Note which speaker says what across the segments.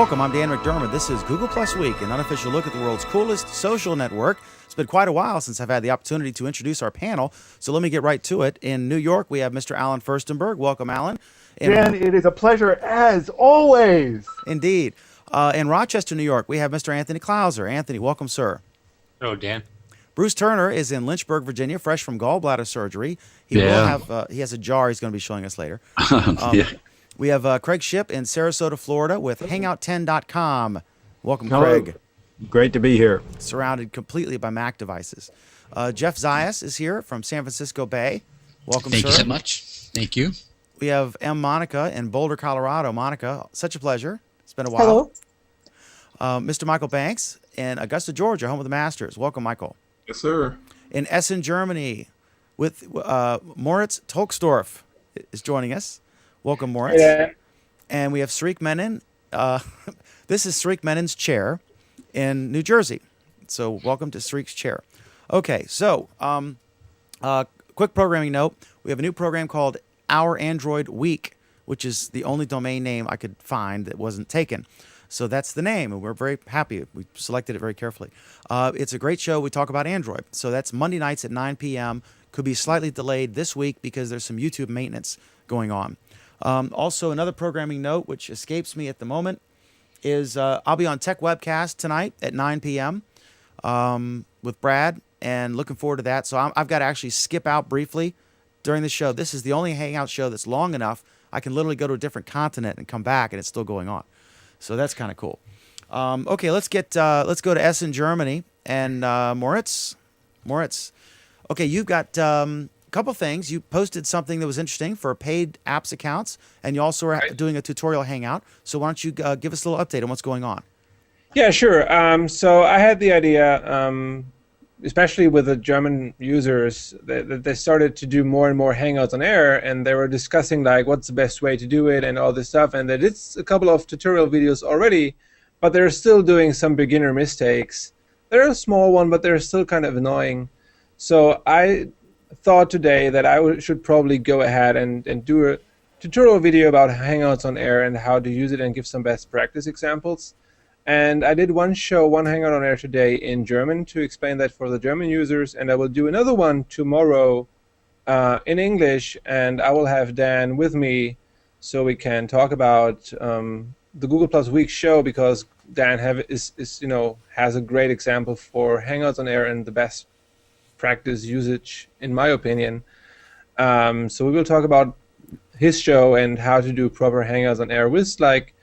Speaker 1: Welcome, I'm Dan McDermott. This is Google Plus Week, an unofficial look at the world's coolest social network. It's been quite a while since I've had the opportunity to introduce our panel, so let me get right to it. In New York, we have Mr. Alan Firstenberg. Welcome, Alan.
Speaker 2: Dan, it is a pleasure as always.
Speaker 1: Indeed. In Rochester, New York, we have Mr. Anthony Klauser. Anthony, welcome, sir.
Speaker 3: Hello, Dan.
Speaker 1: Bruce Turner is in Lynchburg, Virginia, fresh from gallbladder surgery. He has a jar he's going to be showing us later.
Speaker 4: Yeah.
Speaker 1: We have Craig Shipp in Sarasota, Florida with hangout10.com. Welcome,
Speaker 2: Hello.
Speaker 1: Craig.
Speaker 2: Great to be here.
Speaker 1: Surrounded completely by Mac devices. Jeff Zajas is here from San Francisco Bay. Welcome,
Speaker 4: Thank
Speaker 1: sir.
Speaker 4: you so much. Thank you.
Speaker 1: We have M Monica in Boulder, Colorado. Monica, such a pleasure. It's been a while.
Speaker 5: Hello.
Speaker 1: Mr. Michael Banks in Augusta, Georgia, home of the Masters. Welcome, Michael.
Speaker 6: Yes, sir.
Speaker 1: In Essen, Germany, with Moritz Tolxdorff is joining us. Welcome, Moritz.
Speaker 5: Yeah.
Speaker 1: And we have Sreek Menon. This is Sreek Menon's chair in New Jersey. So welcome to Sreek's chair. Okay, so quick programming note. We have a new program called Our Android Week, which is the only domain name I could find that wasn't taken. So that's the name, and we're very happy. We selected it very carefully. It's a great show. We talk about Android. So that's Monday nights at 9 p.m. Could be slightly delayed this week because there's some YouTube maintenance going on. Also, another programming note, which escapes me at the moment, is I'll be on Tech Webcast tonight at 9 p.m. With Brad, and looking forward to that. So I've got to actually skip out briefly during the show. This is the only Hangout show that's long enough. I can literally go to a different continent and come back, and it's still going on. So that's kind of cool. Okay, let's go to Essen, Germany, and Moritz. Okay, you've got couple things. You posted something that was interesting for paid apps accounts, and you also are doing a tutorial hangout. So why don't you give us a little update on what's going on?
Speaker 5: Yeah, sure. So I had the idea, especially with the German users, that they started to do more and more Hangouts on air, and they were discussing like what's the best way to do it and all this stuff. And they did a couple of tutorial videos already, but they're still doing some beginner mistakes. They're a small one, but they're still kind of annoying. So I thought today that I should probably go ahead and do a tutorial video about Hangouts on air and how to use it and give some best practice examples. And I did one Hangout on air today in German to explain that for the German users, and I will do another one tomorrow in English, and I will have Dan with me so we can talk about the Google Plus Week show, because Dan has a great example for Hangouts on air and the best practice usage, in my opinion. So we will talk about his show and how to do proper Hangouts on air with like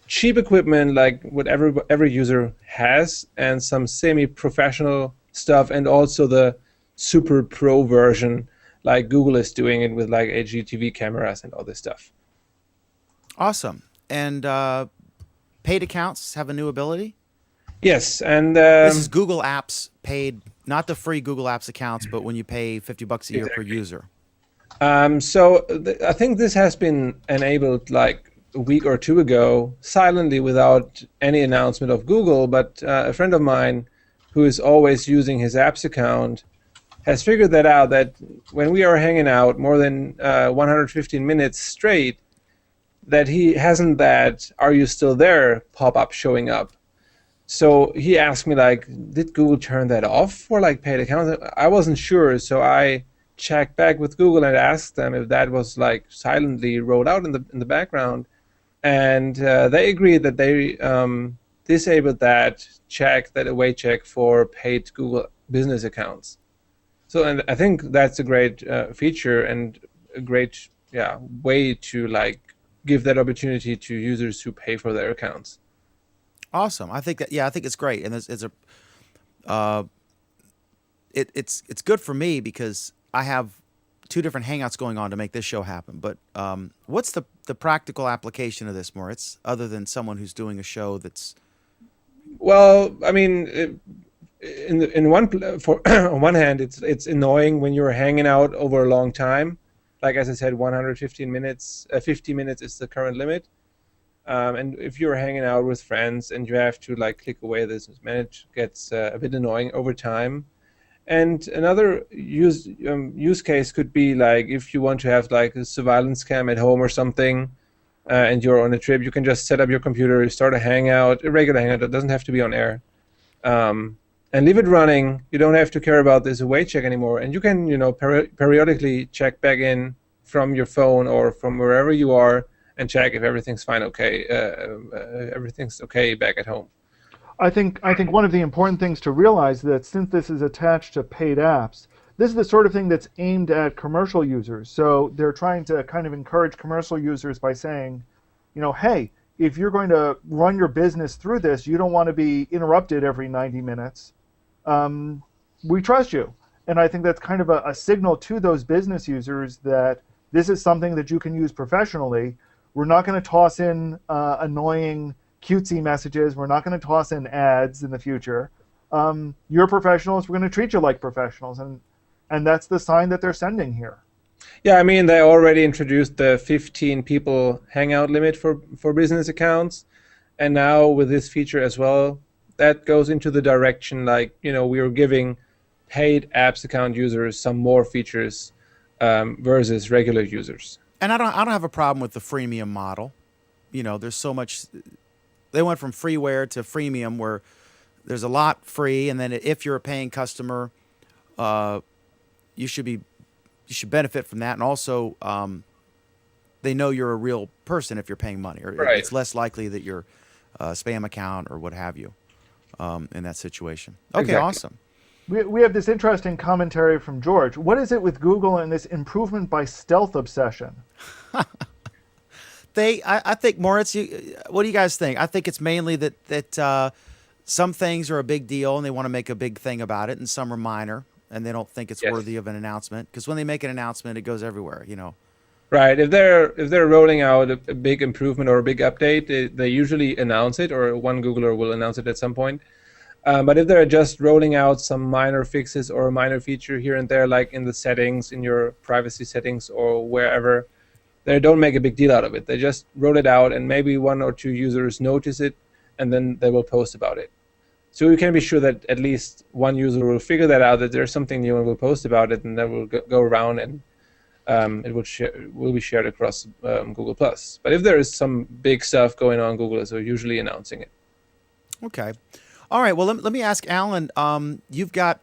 Speaker 5: cheap equipment, like what every user has, and some semi-professional stuff, and also the super pro version, like Google is doing it with like HDTV cameras and all this stuff.
Speaker 1: Awesome. And paid accounts have a new ability?
Speaker 5: Yes, and
Speaker 1: this is Google Apps paid, not the free Google Apps accounts, but when you pay $50 a year per user.
Speaker 5: I think this has been enabled like a week or two ago, silently without any announcement of Google, but a friend of mine who is always using his apps account has figured that out, that when we are hanging out more than 115 minutes straight, that he hasn't that "Are you still there?" pop-up showing up. So he asked me, like, did Google turn that off for like paid accounts? I wasn't sure, so I checked back with Google and asked them if that was like silently rolled out in the background, and they agreed that they disabled that await check for paid Google business accounts. So, and I think that's a great feature and a great way to like give that opportunity to users who pay for their accounts.
Speaker 1: Awesome. I think it's great, and it's good for me because I have two different Hangouts going on to make this show happen. But what's the practical application of this, Moritz, other than someone who's doing a show that's?
Speaker 5: Well, I mean, on one hand, it's annoying when you're hanging out over a long time. Like as I said, 115 minutes, 50 minutes is the current limit. And if you're hanging out with friends and you have to like click away this manage, gets a bit annoying over time. And another use case could be like if you want to have like a surveillance cam at home or something, and you're on a trip, you can just set up your computer, start a Hangout, a regular Hangout that doesn't have to be on air, and leave it running. You don't have to care about this await check anymore, and you can, periodically check back in from your phone or from wherever you are and check if everything's everything's okay back at home.
Speaker 2: I think one of the important things to realize that since this is attached to paid apps, this is the sort of thing that's aimed at commercial users. So they're trying to kind of encourage commercial users by saying, hey, if you're going to run your business through this, you don't want to be interrupted every 90 minutes. We trust you. And I think that's kind of a signal to those business users that this is something that you can use professionally. We're not going to toss in annoying cutesy messages. We're not going to toss in ads in the future. You're professionals. We're going to treat you like professionals. And that's the sign that they're sending here.
Speaker 5: Yeah, I mean, they already introduced the 15 people Hangout limit for business accounts. And now with this feature as well, that goes into the direction we are giving paid apps account users some more features versus regular users.
Speaker 1: And I don't have a problem with the freemium model. There's so much. They went from freeware to freemium, where there's a lot free, and then if you're a paying customer, you should benefit from that. And also, they know you're a real person if you're paying money, or
Speaker 5: right.
Speaker 1: It's less likely that you're a spam account or what have you in that situation. Okay,
Speaker 5: exactly.
Speaker 1: Awesome.
Speaker 2: We have this interesting commentary from George. What is it with Google and this improvement by stealth obsession?
Speaker 1: I think, Moritz, what do you guys think? I think it's mainly that some things are a big deal and they want to make a big thing about it, and some are minor and they don't think it's worthy of an announcement. Because when they make an announcement, it goes everywhere,
Speaker 5: Right. If they're rolling out a big improvement or a big update, they usually announce it, or one Googler will announce it at some point. But if they're just rolling out some minor fixes or a minor feature here and there, like in the settings, in your privacy settings or wherever, they don't make a big deal out of it. They just roll it out, and maybe one or two users notice it, and then they will post about it. So you can be sure that at least one user will figure that out, that there's something new, and will post about it, and that will go around, and it will be shared across Google+. But if there is some big stuff going on, Google is usually announcing it.
Speaker 1: Okay. All right. Well, let me ask Alan. You got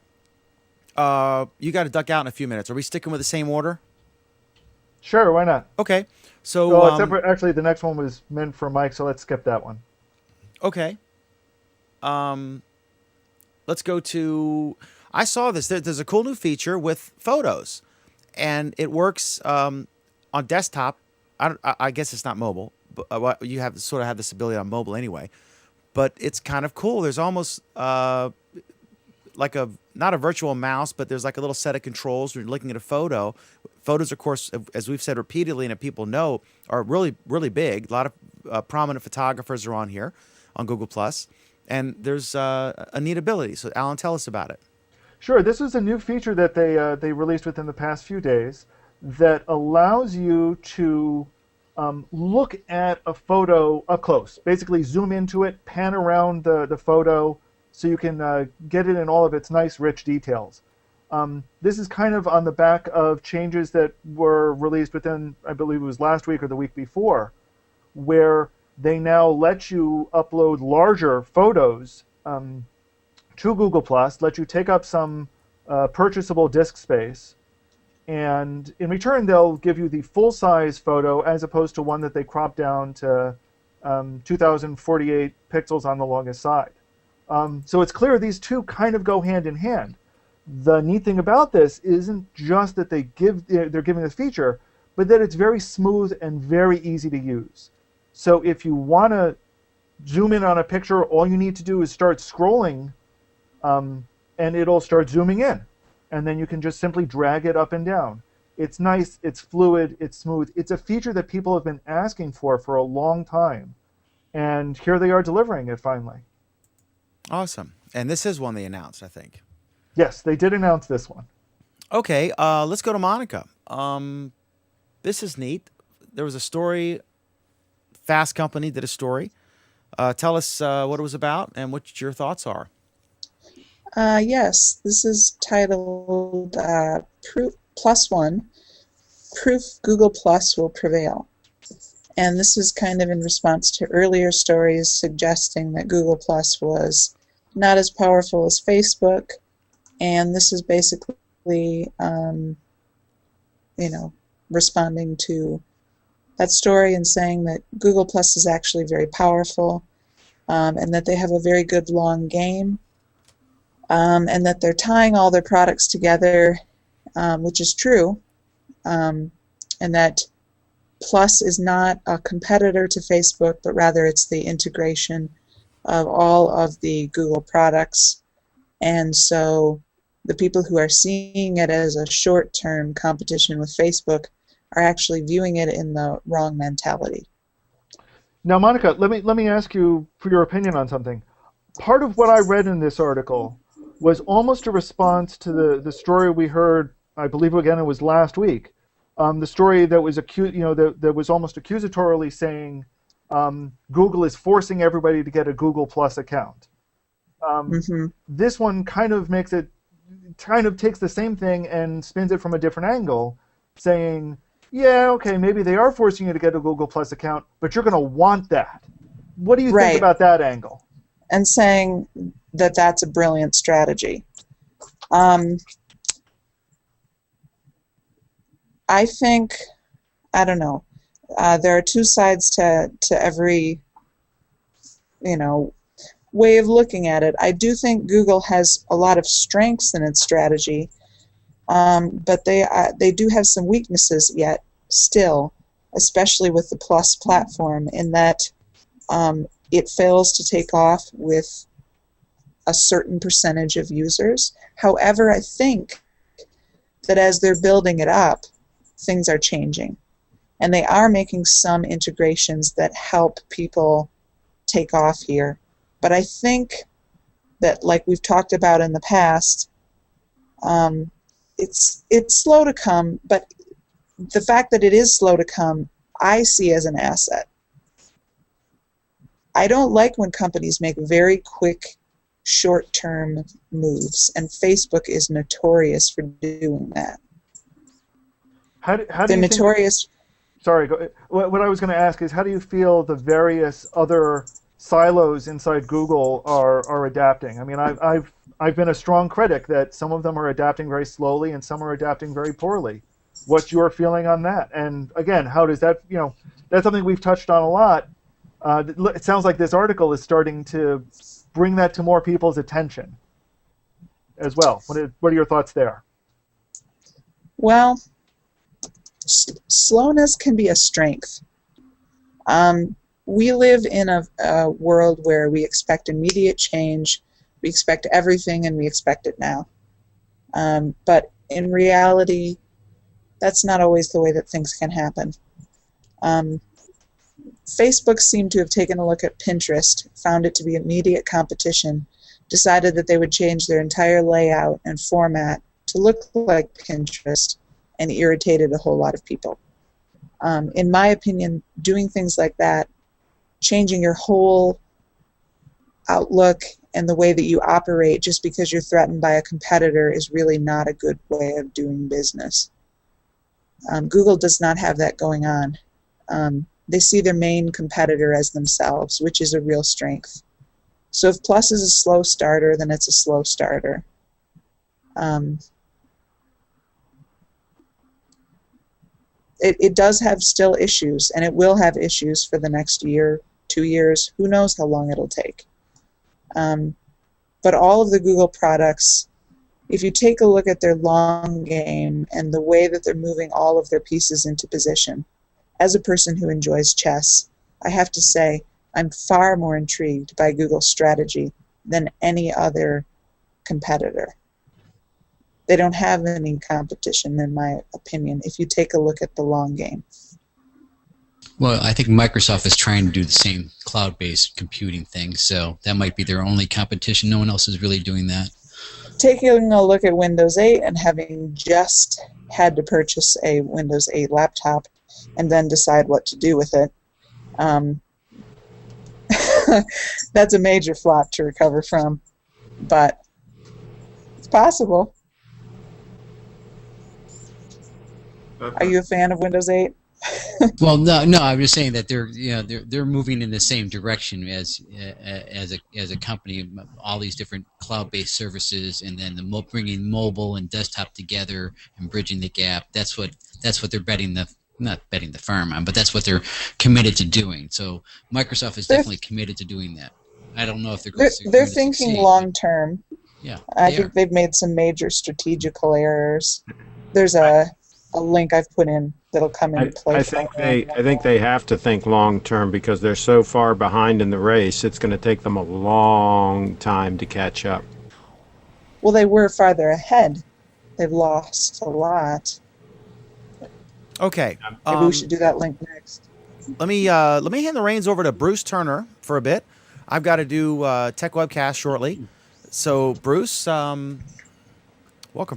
Speaker 1: to duck out in a few minutes. Are we sticking with the same order?
Speaker 2: Sure, why not?
Speaker 1: Okay. So
Speaker 2: except for, actually, the next one was meant for Mike, so let's skip that one.
Speaker 1: Okay. Let's go to. I saw this. There's a cool new feature with photos, and it works on desktop. I guess it's not mobile, but you have this ability on mobile anyway. But it's kind of cool. There's almost like not a virtual mouse, but there's like a little set of controls when you're looking at a photo. Photos, of course, as we've said repeatedly and that people know, are really, really big. A lot of prominent photographers are on here on Google+. And there's a neat ability. So, Alan, tell us about it.
Speaker 2: Sure. This was a new feature that they released within the past few days that allows you to look at a photo up close. Basically, zoom into it, pan around the photo, so you can get it in all of its nice, rich details. This is kind of on the back of changes that were released within, I believe it was last week or the week before, where they now let you upload larger photos to Google+, let you take up some purchasable disk space, and in return they'll give you the full-size photo as opposed to one that they crop down to 2048 pixels on the longest side. So it's clear these two kind of go hand in hand. The neat thing about this isn't just that they're giving this feature, but that it's very smooth and very easy to use. So if you want to zoom in on a picture, all you need to do is start scrolling, and it'll start zooming in. And then you can just simply drag it up and down. It's nice, it's fluid, it's smooth. It's a feature that people have been asking for a long time. And here they are delivering it finally.
Speaker 1: Awesome. And this is one they announced, I think.
Speaker 2: Yes, they did announce this one.
Speaker 1: Okay, let's go to Monica. This is neat. There was a story. Fast Company did a story. Tell us what it was about and what your thoughts are.
Speaker 3: Yes, this is titled Proof Plus One. Proof Google Plus Will Prevail. And this is kind of in response to earlier stories suggesting that Google Plus was not as powerful as Facebook. And this is basically, responding to that story and saying that Google Plus is actually very powerful, and that they have a very good long game, and that they're tying all their products together, which is true, and that Plus is not a competitor to Facebook, but rather it's the integration of all of the Google products. And so the people who are seeing it as a short-term competition with Facebook are actually viewing it in the wrong mentality.
Speaker 2: Now, Monica, let me ask you for your opinion on something. Part of what I read in this article was almost a response to the story we heard, I believe again it was last week, the story that was that was almost accusatorily saying Google is forcing everybody to get a Google Plus account. This one kind of takes the same thing and spins it from a different angle, saying, yeah, okay, maybe they are forcing you to get a Google Plus account, but you're going to want that. What do you think about that angle?
Speaker 3: And saying that that's a brilliant strategy. I think, I don't know, there are two sides to every, way of looking at it. I do think Google has a lot of strengths in its strategy, but they do have some weaknesses yet still, especially with the Plus platform, in that it fails to take off with a certain percentage of users. However, I think that as they're building it up, things are changing. And they are making some integrations that help people take off here. But I think that, like we've talked about in the past, it's slow to come, but the fact that it is slow to come, I see as an asset. I don't like when companies make very quick, short-term moves, and Facebook is notorious for doing that.
Speaker 2: How do
Speaker 3: They're
Speaker 2: you
Speaker 3: notorious.
Speaker 2: Sorry, what I was going to ask is, how do you feel the various other silos inside Google are adapting? I mean, I've been a strong critic that some of them are adapting very slowly and some are adapting very poorly. What's your feeling on that? And again, how does that, that's something we've touched on a lot. It sounds like this article is starting to bring that to more people's attention as well. What are your thoughts there?
Speaker 3: Well, slowness can be a strength. We live in a world where we expect immediate change, we expect everything, and we expect it now. But in reality, that's not always the way that things can happen. Facebook seemed to have taken a look at Pinterest, found it to be immediate competition, decided that they would change their entire layout and format to look like Pinterest, and irritated a whole lot of people. In my opinion, doing things like that, changing your whole outlook and the way that you operate just because you're threatened by a competitor, is really not a good way of doing business. Google does not have that going on. They see their main competitor as themselves, which is a real strength. So if Plus is a slow starter, then it's a slow starter. It does have still issues, and it will have issues for the next year, 2 years. Who knows how long it'll take. But all of the Google products, if you take a look at their long game and the way that they're moving all of their pieces into position, as a person who enjoys chess, I have to say I'm far more intrigued by Google's strategy than any other competitor. They don't have any competition, in my opinion, if you take a look at the long game.
Speaker 4: Well, I think Microsoft is trying to do the same cloud-based computing thing, so that might be their only competition. No one else is really doing that.
Speaker 3: Taking a look at Windows 8 and having just had to purchase a Windows 8 laptop and then decide what to do with it, that's a major flop to recover from, but it's possible. Are you a fan of Windows 8?
Speaker 4: Well, no, I'm just saying that they're moving in the same direction as a company. All these different cloud-based services, and then bringing mobile and desktop together and bridging the gap. That's what they're not betting the farm on, but that's what they're committed to doing. So Microsoft is definitely committed to doing that. I don't know if
Speaker 3: they're thinking long term.
Speaker 4: Yeah,
Speaker 3: I think they've made some major strategical errors. There's a link I've put in that'll come into play.
Speaker 6: I think they have to think long term because they're so far behind in the race. It's going to take them a long time to catch up.
Speaker 3: Well, they were farther ahead. They've lost a lot.
Speaker 1: Okay.
Speaker 3: Maybe we should do that link next.
Speaker 1: Let me hand the reins over to Bruce Turner for a bit. I've got to do Tech Webcast shortly. So, Bruce, welcome,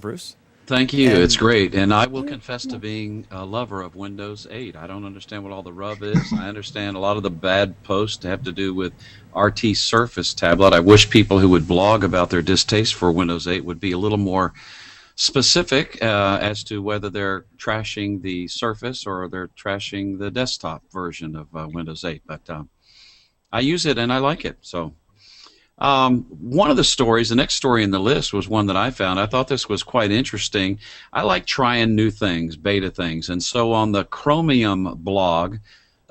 Speaker 1: Bruce.
Speaker 7: Thank you. It's great. And I will confess to being a lover of Windows 8. I don't understand what all the rub is. I understand a lot of the bad posts have to do with RT Surface tablet. I wish people who would blog about their distaste for Windows 8 would be a little more specific as to whether they're trashing the Surface or they're trashing the desktop version of Windows 8. But I use it and I like it. So one of the stories, the next story in the list was one that I found. I thought this was quite interesting. I like trying new things, beta things. And so on the Chromium blog,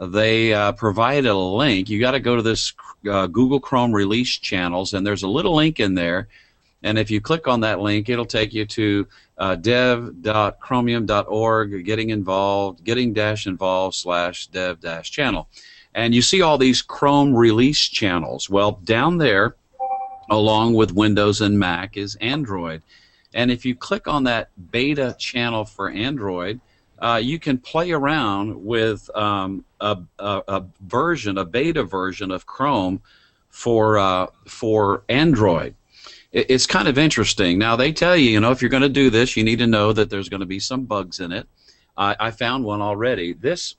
Speaker 7: they provided a link. You got to go to this Google Chrome release channels, and there's a little link in there. And if you click on that link, it'll take you to dev.chromium.org, getting-involved/dev-channel. And you see all these Chrome release channels. Well, down there, along with Windows and Mac, is Android. And if you click on that beta channel for Android, you can play around with a beta version of Chrome for Android. It's kind of interesting. Now, they tell you, if you're going to do this, you need to know that there's going to be some bugs in it. I found one already. This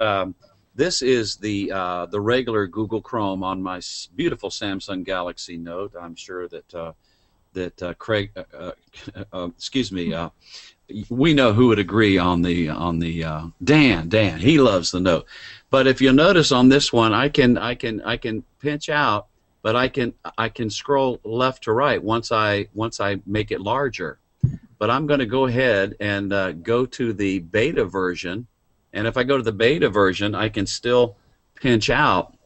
Speaker 7: is the regular Google Chrome on my beautiful Samsung Galaxy Note. I'm sure that Craig, excuse me, we know who would agree on the Dan. He loves the Note. But if you'll notice on this one, I can pinch out, but I can scroll left to right once I make it larger. But I'm going to go ahead and go to the beta version. And if I go to the beta version, I can still pinch out,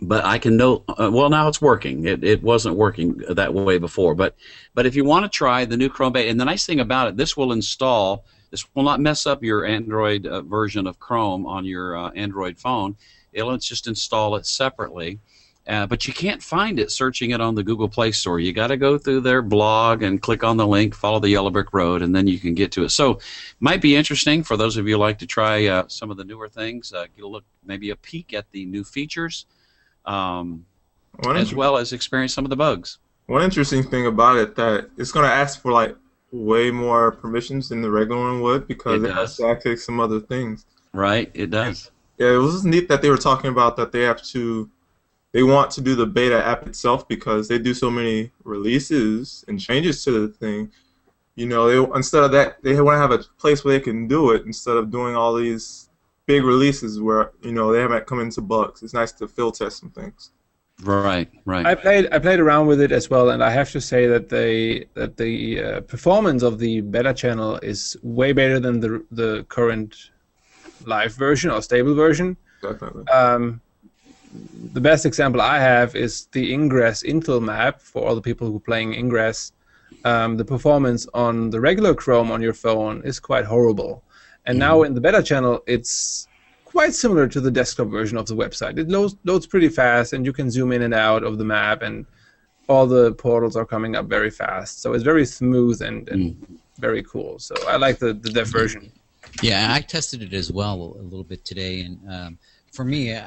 Speaker 7: but I can know. Well, now it's working. It wasn't working that way before. But if you want to try the new Chrome beta, and the nice thing about it, this will install. This will not mess up your Android version of Chrome on your Android phone. It'll just install it separately. But you can't find it searching it on the Google Play Store. You got to go through their blog and click on the link, follow the yellow brick road, and then you can get to it. So, might be interesting for those of you who like to try some of the newer things. Get a look, maybe a peek at the new features, as well as experience some of the bugs.
Speaker 8: One interesting thing about it that it's going to ask for like way more permissions than the regular one would because it has to access some other things.
Speaker 7: Right, it does.
Speaker 8: Yeah, it was just neat that they were talking about that they want to do the beta app itself because they do so many releases and changes to the thing. Instead of that, they want to have a place where they can do it instead of doing all these big releases where they haven't come into bugs. It's nice to field test some things.
Speaker 7: Right.
Speaker 5: I played around with it as well, and I have to say that the performance of the beta channel is way better than the current live version or stable version.
Speaker 8: Definitely.
Speaker 5: The best example I have is the Ingress Intel map for all the people who are playing Ingress. The performance on the regular Chrome on your phone is quite horrible. And now in the beta channel, it's quite similar to the desktop version of the website. It loads pretty fast, and you can zoom in and out of the map, and all the portals are coming up very fast. So it's very smooth and very cool. So I like the dev version.
Speaker 4: Yeah, I tested it as well a little bit today, and for me,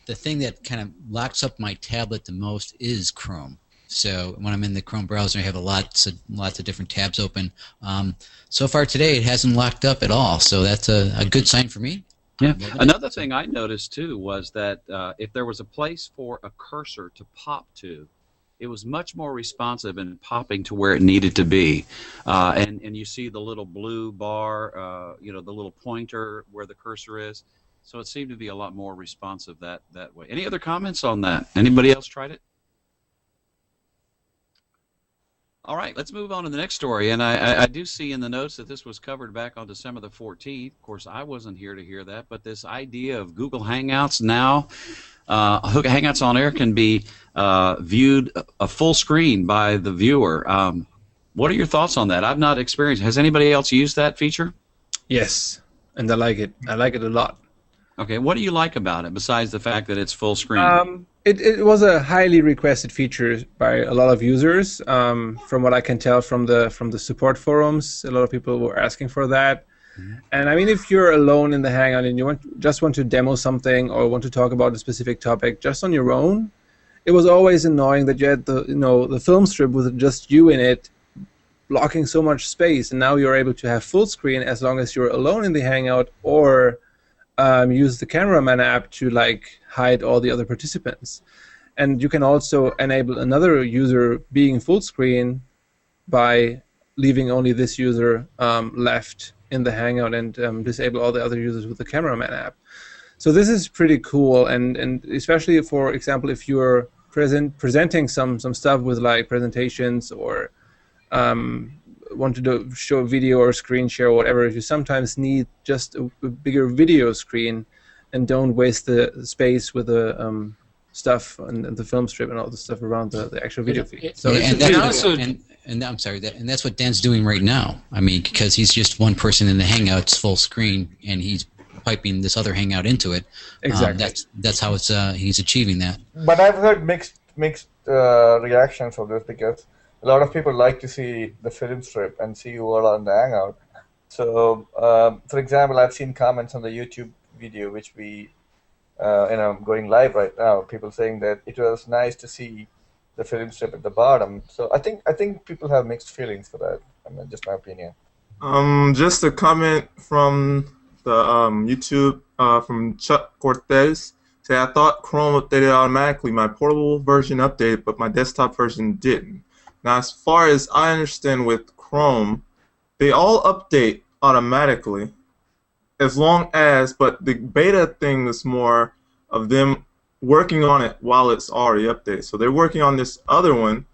Speaker 4: the thing that kind of locks up my tablet the most is Chrome. So when I'm in the Chrome browser, I have lots of different tabs open. So far today, it hasn't locked up at all. So that's a good sign for me.
Speaker 7: Yeah. Another thing I noticed too was that if there was a place for a cursor to pop to, it was much more responsive in popping to where it needed to be. And you see the little blue bar, the little pointer where the cursor is. So it seemed to be a lot more responsive that way. Any other comments on that? Anybody else tried it? All right, let's move on to the next story. And I do see in the notes that this was covered back on December the 14th. Of course, I wasn't here to hear that, but this idea of Google Hangouts now, Hangouts on Air can be viewed a full screen by the viewer. What are your thoughts on that? I've not experienced. Has anybody else used that feature?
Speaker 5: Yes, and I like it. I like it a lot.
Speaker 7: Okay, what do you like about it besides the fact that it's full screen?
Speaker 5: It was a highly requested feature by a lot of users. From what I can tell from the support forums, a lot of people were asking for that. Mm-hmm. And I mean, if you're alone in the Hangout and you just want to demo something or want to talk about a specific topic just on your own, it was always annoying that you had the film strip with just you in it, blocking so much space. And now you're able to have full screen as long as you're alone in the Hangout, or use the cameraman app to hide all the other participants. And you can also enable another user being full screen by leaving only this user left in the Hangout and disable all the other users with the cameraman app. So this is pretty cool, and especially, for example, if you're presenting some stuff with presentations or want to show a video or screen share or whatever, you sometimes need just a bigger video screen and don't waste the space with the stuff and the film strip and all the stuff around the actual video feed. So
Speaker 4: I'm sorry, and that's what Dan's doing right now. I mean, because he's just one person in the Hangouts full screen, and he's piping this other Hangout into it.
Speaker 5: Exactly.
Speaker 4: That's how it's he's achieving that.
Speaker 9: But I've heard mixed reactions of this, because a lot of people like to see the film strip and see you all on the Hangout. So, for example, I've seen comments on the YouTube video, which we, going live right now, people saying that it was nice to see the film strip at the bottom. So I think people have mixed feelings for that. I mean, just my opinion.
Speaker 8: Just a comment from the YouTube from Chuck Cortez. Say, I thought Chrome updated automatically. My portable version updated, but my desktop version didn't. Now, as far as I understand with Chrome, they all update automatically, as long as, but the beta thing is more of them working on it while it's already updated. So they're working on this other one,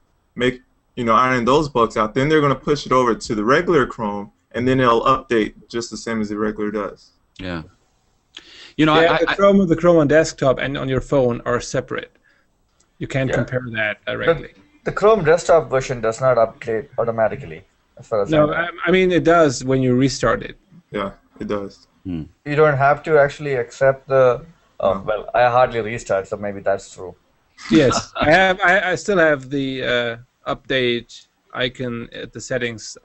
Speaker 8: ironing those bugs out. Then they're going to push it over to the regular Chrome, and then it'll update just the same as the regular does.
Speaker 7: Yeah.
Speaker 5: The Chrome on desktop and on your phone are separate. You can't compare that directly.
Speaker 9: The Chrome desktop version does not update automatically, as far as I know.
Speaker 5: I mean, it does when you restart it.
Speaker 8: Yeah, it does.
Speaker 9: You don't have to actually accept the. Well, I hardly restart, so maybe that's true.
Speaker 5: Yes, I still have the update icon at the settings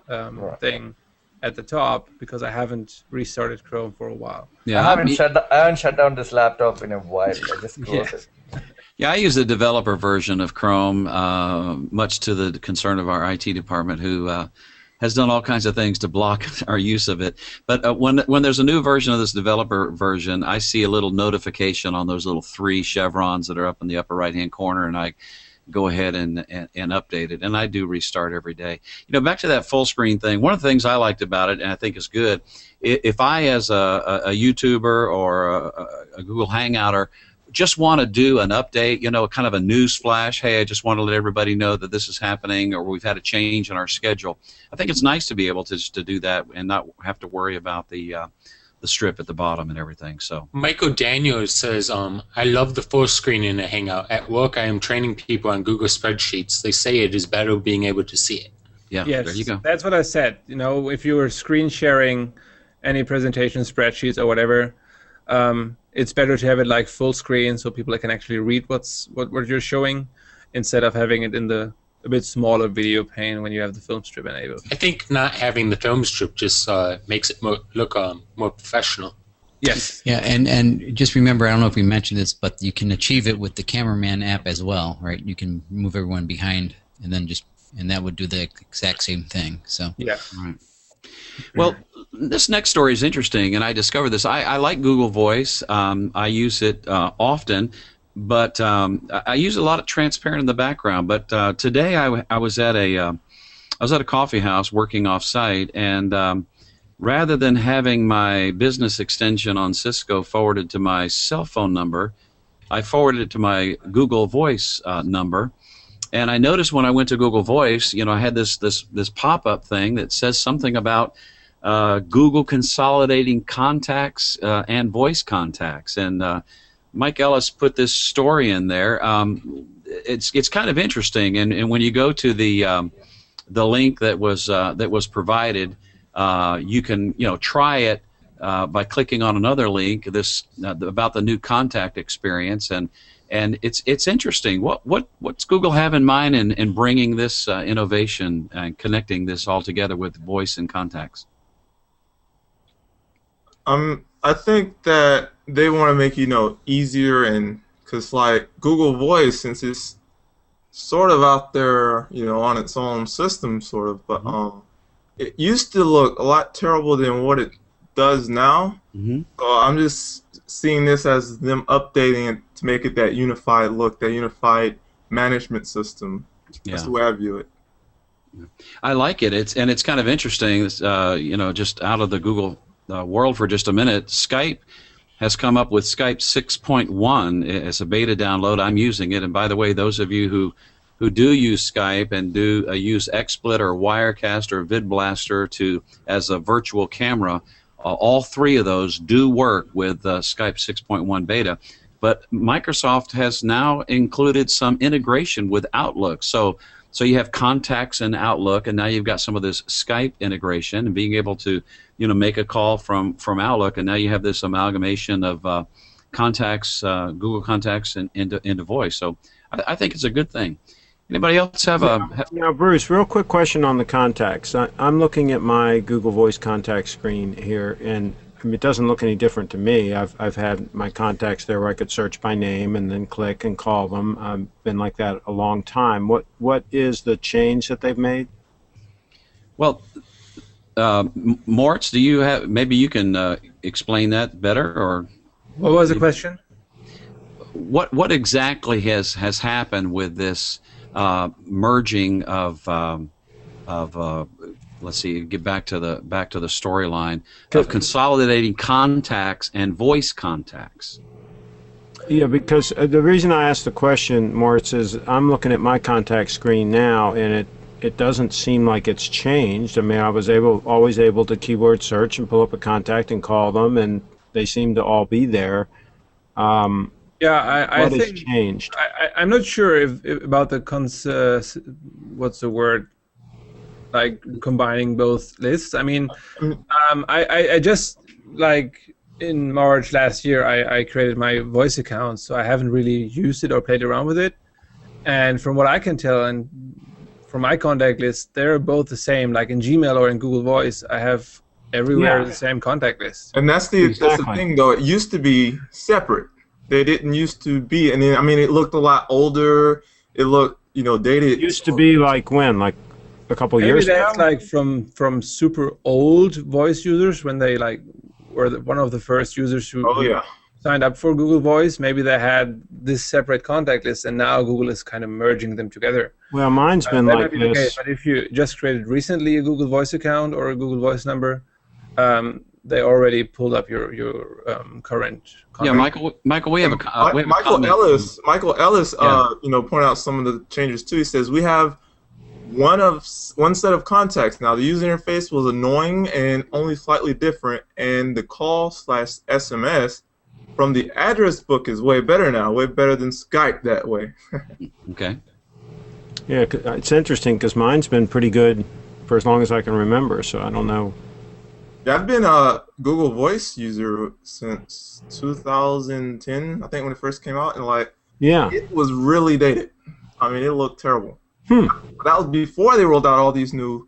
Speaker 5: thing at the top, because I haven't restarted Chrome for a while.
Speaker 7: Yeah,
Speaker 9: I haven't shut down this laptop in a while. I just closed it.
Speaker 7: Yeah, I use the developer version of Chrome, much to the concern of our IT department, who has done all kinds of things to block our use of it. But when there's a new version of this developer version, I see a little notification on those little 3 chevrons that are up in the upper right-hand corner, and I go ahead and update it. And I do restart every day. Back to that full screen thing, one of the things I liked about it, and I think is good, if I, as a YouTuber or a Google Hangouter, just want to do an update, kind of a news flash. Hey, I just want to let everybody know that this is happening, or we've had a change in our schedule. I think it's nice to be able to just to do that and not have to worry about the strip at the bottom and everything. So
Speaker 10: Michael Daniels says, I love the full screen in a Hangout. At work, I am training people on Google spreadsheets. They say it is better being able to see it.
Speaker 7: Yeah,
Speaker 5: yes,
Speaker 7: there you go.
Speaker 5: That's what I said. If you were screen sharing any presentation spreadsheets or whatever, it's better to have it full screen so people can actually read what you're showing, instead of having it in a bit smaller video pane when you have the film strip enabled.
Speaker 10: I think not having the film strip just makes it look more professional.
Speaker 5: Yes.
Speaker 4: Yeah, and just remember, I don't know if we mentioned this, but you can achieve it with the cameraman app as well, right? You can move everyone behind, and that would do the exact same thing. So
Speaker 5: yeah.
Speaker 7: Right. Well, this next story is interesting, and I discovered this. I like Google Voice. I use it often, but I use a lot of transparent in the background. But today I was at a coffee house working off site, and rather than having my business extension on Cisco forwarded to my cell phone number, I forwarded it to my Google Voice number. And I noticed when I went to Google Voice, I had this pop-up thing that says something about Google consolidating contacts and voice contacts. And Mike Ellis put this story in there. It's kind of interesting. And when you go to the link that was provided, you can try it by clicking on another link. This about the new contact experience, and it's interesting. What's Google have in mind in bringing this innovation and connecting this all together with voice and contacts?
Speaker 8: I think that they want to make easier, and because like Google Voice, since it's sort of out there, on its own system, sort of, but it used to look a lot terrible than what it does now. So I'm just seeing this as them updating it to make it that unified look, that unified management system. That's the way I view it.
Speaker 7: I like it. It's kind of interesting. Just out of the Google world for just a minute, Skype has come up with Skype 6.1 as a beta download. I'm using it, and by the way, those of you who do use Skype and do use XSplit or Wirecast or VidBlaster as a virtual camera, all three of those do work with Skype 6.1 beta. But Microsoft has now included some integration with Outlook. So you have contacts in Outlook, and now you've got some of this Skype integration and being able to make a call from Outlook, and now you have this amalgamation of contacts, Google Contacts, into voice. So I think it's a good thing. Anybody else have
Speaker 6: Now, Bruce, real quick question on the contacts. I'm looking at my Google Voice contact screen here, and it doesn't look any different to me. I've had my contacts there where I could search by name and then click and call them. I've been like that a long time. What is the change that they've made?
Speaker 7: Well, Moritz, maybe you can explain that better, or
Speaker 5: what was the question?
Speaker 7: What exactly has happened with this merging of let's see, get back to the storyline of consolidating contacts and voice contacts?
Speaker 6: Yeah, because the reason I asked the question, Moritz, is I'm looking at my contact screen now, and it doesn't seem like it's changed. I mean, I was always able to keyword search and pull up a contact and call them, and they seem to all be there.
Speaker 5: I
Speaker 6: what
Speaker 5: think
Speaker 6: has changed?
Speaker 5: I'm not sure if about the what's the word? Like combining both lists. I mean, I just like in March last year, I created my voice account, so I haven't really used it or played around with it. And from what I can tell, and from my contact list, they're both the same. Like in Gmail or in Google Voice, I have everywhere the same contact list.
Speaker 8: And that's the thing, though. It used to be separate. They didn't used to be, and then, I mean, it looked a lot older. It looked, dated.
Speaker 6: It used to be like when, like a couple years ago.
Speaker 5: Maybe that's like from super old voice users when they were one of the first users who signed up for Google Voice. Maybe they had this separate contact list, and now Google is kind of merging them together.
Speaker 6: Well, mine's been
Speaker 5: that
Speaker 6: like
Speaker 5: might be the
Speaker 6: this.
Speaker 5: case, but if you just created recently a Google Voice account or a Google Voice number, they already pulled up your current contact.
Speaker 7: Yeah, Michael, we have a
Speaker 8: Michael Ellis, pointed out some of the changes too. He says we have one set of contacts now. The user interface was annoying and only slightly different, and the call/SMS from the address book is way better now, way better than Skype that way.
Speaker 7: Okay.
Speaker 6: Yeah, it's interesting because mine's been pretty good for as long as I can remember, so I don't know.
Speaker 8: Yeah, I've been a Google Voice user since 2010, I think, when it first came out, and it was really dated. I mean, it looked terrible. But that was before they rolled out all these new,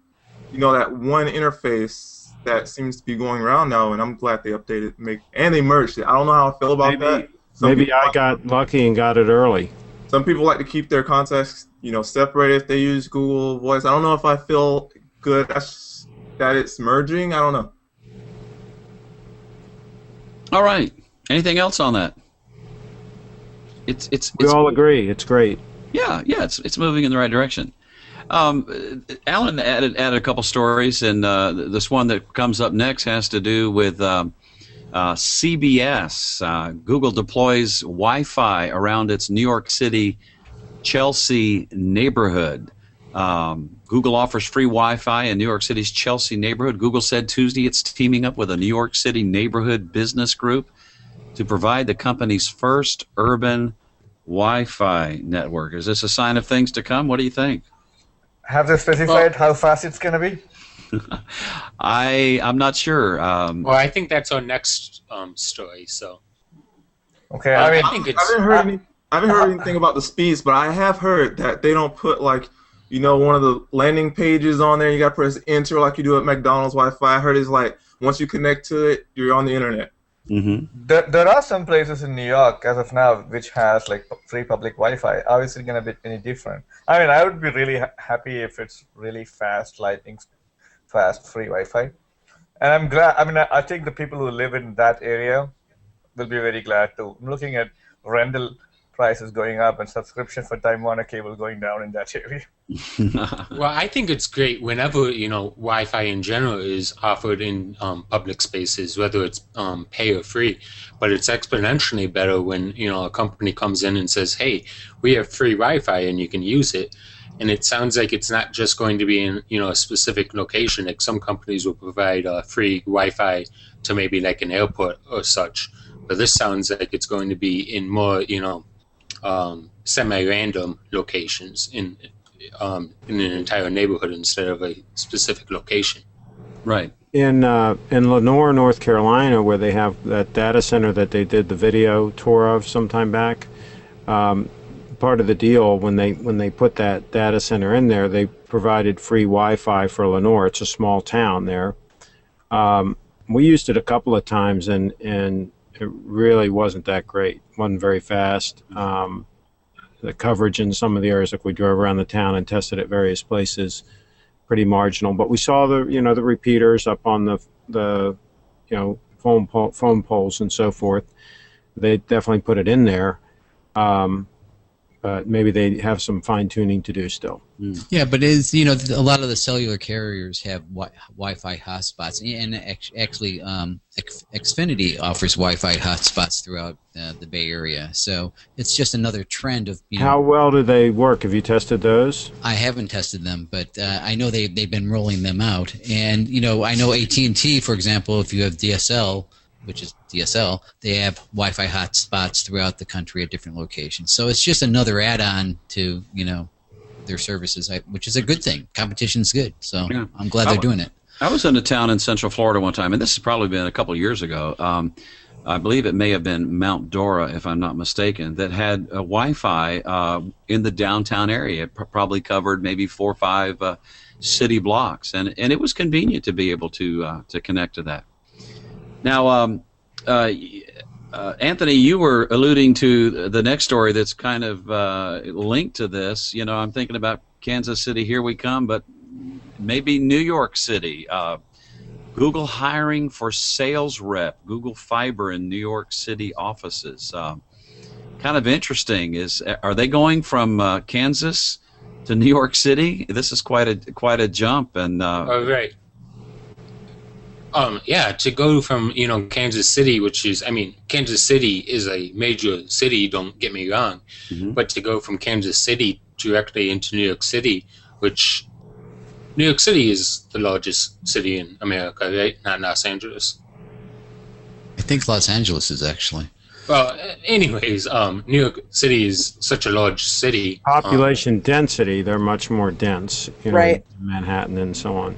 Speaker 8: that one interface that seems to be going around now, and I'm glad they updated, and they merged it. I don't know how I feel about that.
Speaker 6: Maybe I got lucky and got it early.
Speaker 8: Some people like to keep their contacts, separated if they use Google Voice. I don't know if I feel good that it's merging. I don't know.
Speaker 7: All right. Anything else on that? We
Speaker 6: all agree. It's great.
Speaker 7: Yeah, it's moving in the right direction. Alan added a couple stories, and this one that comes up next has to do with CBS. Google deploys Wi-Fi around its New York City Chelsea neighborhood. Google offers free Wi-Fi in New York City's Chelsea neighborhood. Google said Tuesday it's teaming up with a New York City neighborhood business group to provide the company's first urban Wi-Fi network. Is this a sign of things to come? What do you think?
Speaker 9: Have they specified how fast it's going to be?
Speaker 7: I'm not sure.
Speaker 10: Well, I think that's our next story. So.
Speaker 9: Okay, I mean,
Speaker 10: I think it's.
Speaker 8: I haven't heard anything about the speeds, but I have heard that they don't put like, you know, one of the landing pages on there. You got to press enter like you do at McDonald's Wi-Fi. I heard it's like once you connect to it, you're on the internet.
Speaker 7: Mm-hmm.
Speaker 9: There are some places in New York as of now which has like free public Wi-Fi. How is it going to be any different? I mean, I would be really happy if it's really fast, lightning fast, free Wi-Fi. And I'm glad. I mean, I think the people who live in that area will be very glad too. I'm looking at rental prices going up and subscription for Time Warner cable going down in that area.
Speaker 10: Well, I think it's great whenever, you know, Wi-Fi in general is offered in public spaces, whether it's pay or free. But it's exponentially better when, you know, a company comes in and says, hey, we have free Wi-Fi and you can use it. And it sounds like it's not just going to be in, you know, a specific location. Like some companies will provide free Wi-Fi to maybe like an airport or such. But this sounds like it's going to be in more, you know, semi-random locations in an entire neighborhood instead of a specific location.
Speaker 7: Right.
Speaker 6: In Lenore, North Carolina, where they have that data center that they did the video tour of some time back, part of the deal when they put that data center in there, they provided free Wi-Fi for Lenore. It's a small town there. We used it a couple of times, and it really wasn't that great. Wasn't very fast. The coverage in some of the areas, like we drove around the town and tested at various places, pretty marginal. But we saw the repeaters up on the phone poles and so forth. They definitely put it in there. But maybe they have some fine tuning to do still.
Speaker 4: Yeah, but it's, you know, a lot of the cellular carriers have Wi-Fi hotspots, and actually Xfinity offers Wi-Fi hotspots throughout the Bay Area. So it's just another trend of, you know.
Speaker 6: How well do they work? Have you tested those?
Speaker 4: I haven't tested them, but I know they've been rolling them out. And, you know, I know AT&T, for example, if you have DSL, which is DSL, they have Wi-Fi hotspots throughout the country at different locations. So it's just another add-on to, you know, their services, which is a good thing. Competition's good, so yeah. I'm glad they're doing it.
Speaker 7: I was in a town in Central Florida one time, and this has probably been a couple of years ago. I believe it may have been Mount Dora, if I'm not mistaken, that had a Wi-Fi in the downtown area. It probably covered maybe 4 or 5 city blocks, and it was convenient to be able to connect to that. Now, Anthony, you were alluding to the next story that's kind of linked to this. You know, I'm thinking about Kansas City, here we come, but maybe New York City. Google hiring for sales rep, Google Fiber in New York City offices. Kind of interesting. Are they going from Kansas to New York City? This is quite a jump. And
Speaker 10: right. Yeah, to go from, you know, Kansas City, which is, I mean, Kansas City is a major city, don't get me wrong, but to go from Kansas City directly into New York City, which New York City is the largest city in America, right? Not Los Angeles.
Speaker 4: I think Los Angeles is actually.
Speaker 10: Well, anyways, New York City is such a large city.
Speaker 6: Population density, they're much more dense, you know,
Speaker 3: right.
Speaker 6: Manhattan and so on.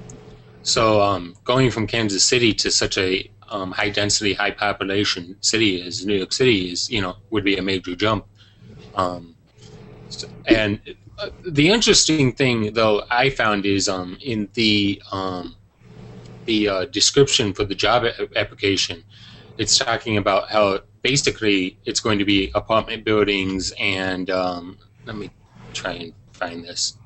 Speaker 10: So going from Kansas City to such a high density, high population city as New York City is, you know, would be a major jump. And the interesting thing, though, I found is in the description for the job application, it's talking about how basically it's going to be apartment buildings and let me try and find this.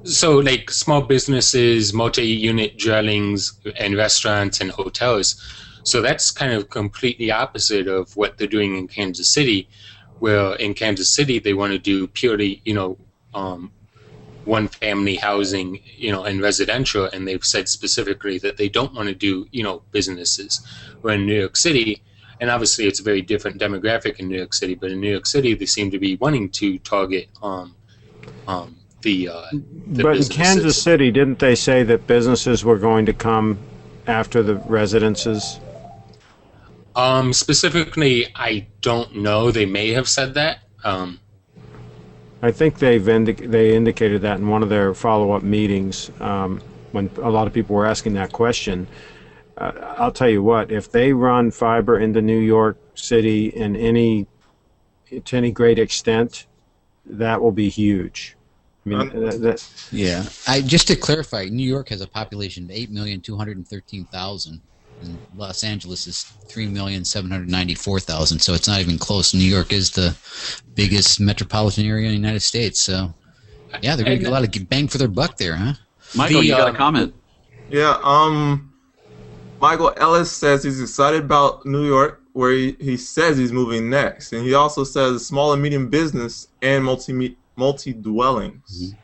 Speaker 10: So like small businesses, multi-unit dwellings, and restaurants and hotels. So that's kind of completely opposite of what they're doing in Kansas City, where in Kansas City they want to do purely, one family housing, and residential, and they've said specifically that they don't want to do, businesses. Where in New York City, and obviously it's a very different demographic in New York City, but in New York City they seem to be wanting to target the
Speaker 6: But in Kansas City, didn't they say that businesses were going to come after the residences?
Speaker 10: Specifically, I don't know. They may have said that.
Speaker 6: I think they indicated that in one of their follow-up meetings when a lot of people were asking that question. I'll tell you what, if they run fiber into New York City to any great extent, that will be huge. I mean,
Speaker 4: yeah. Just to clarify, New York has a population of 8,213,000. And Los Angeles is 3,794,000, so it's not even close. New York is the biggest metropolitan area in the United States, so yeah, they're going to get a lot of bang for their buck there, huh?
Speaker 7: Michael, you got a comment?
Speaker 8: Yeah, Michael Ellis says he's excited about New York, where he says he's moving next, and he also says small and medium business and multi-dwellings.
Speaker 7: Mm-hmm.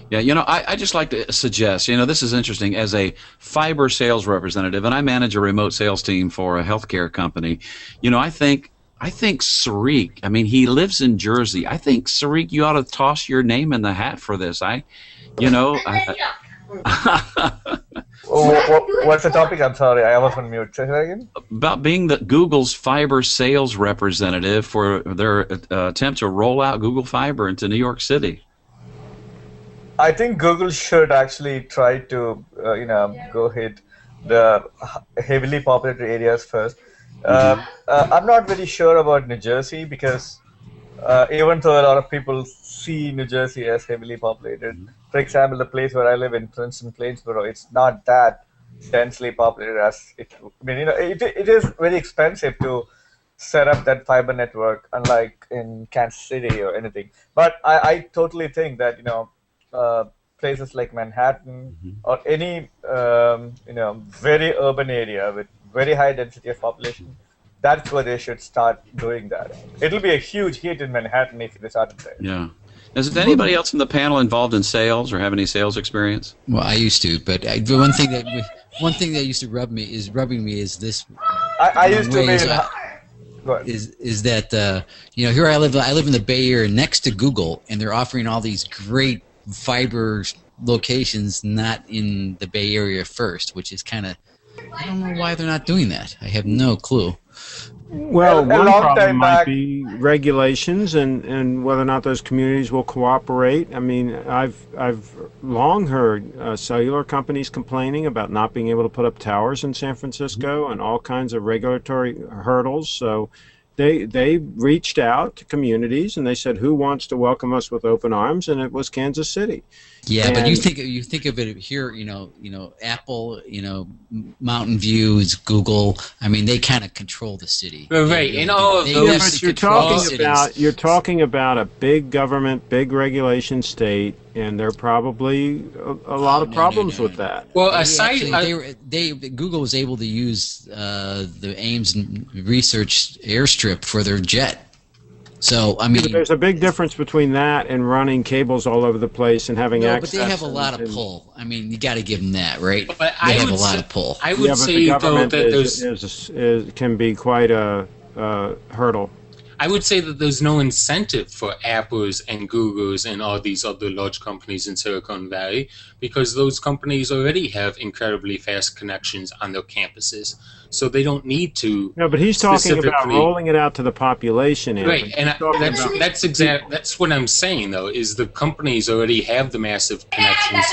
Speaker 7: Yeah, I just like to suggest, this is interesting. As a fiber sales representative, and I manage a remote sales team for a healthcare company, I think Sreek, he lives in Jersey. I think, Sreek, you ought to toss your name in the hat for this.
Speaker 9: What's the topic? I'm sorry, I was on mute. Say that again?
Speaker 7: About being Google's fiber sales representative for their attempt to roll out Google Fiber into New York City.
Speaker 9: I think Google should actually try to, go hit the heavily populated areas first. I'm not very sure about New Jersey because even though a lot of people see New Jersey as heavily populated, for example, the place where I live in Princeton, Plainsboro, it's not that densely populated as it. It is very expensive to set up that fiber network, unlike in Kansas City or anything. But I totally think that places like Manhattan or any very urban area with very high density of population, that's where they should start doing that. It'll be a huge hit in Manhattan if they started there.
Speaker 7: Yeah. Is anybody else in the panel involved in sales or have any sales experience?
Speaker 4: Well, I used to, but one thing that used to rubbing me is this.
Speaker 9: I used to be.
Speaker 4: Is that here I live in the Bay Area next to Google, and they're offering all these great fiber locations not in the Bay Area first, which is kind of, I don't know why they're not doing that. I have no clue.
Speaker 6: Well, one problem might be regulations and whether or not those communities will cooperate. I've long heard cellular companies complaining about not being able to put up towers in San Francisco and all kinds of regulatory hurdles. So they reached out to communities and they said, who wants to welcome us with open arms? And it was Kansas City.
Speaker 4: Yeah, but you think of it here, Apple, Mountain View is Google. They kind of control the city.
Speaker 10: Right, and all of those.
Speaker 6: But you're talking about a big government, big regulation state, and there are probably a lot of problems with that.
Speaker 10: Well,
Speaker 4: Google was able to use the Ames Research airstrip for their jet. So
Speaker 6: there's a big difference between that and running cables all over the place and having access.
Speaker 4: But they have a lot of pull. You got to give them that, right?
Speaker 10: But
Speaker 4: they have a lot of pull.
Speaker 10: I would say though
Speaker 6: that can be quite a hurdle.
Speaker 10: I would say that there's no incentive for Apples and Googles and all these other large companies in Silicon Valley because those companies already have incredibly fast connections on their campuses. So they don't need to.
Speaker 6: No, but he's talking about rolling it out to the population.
Speaker 10: Right, and that's what I'm saying though. Is the companies already have the massive connections,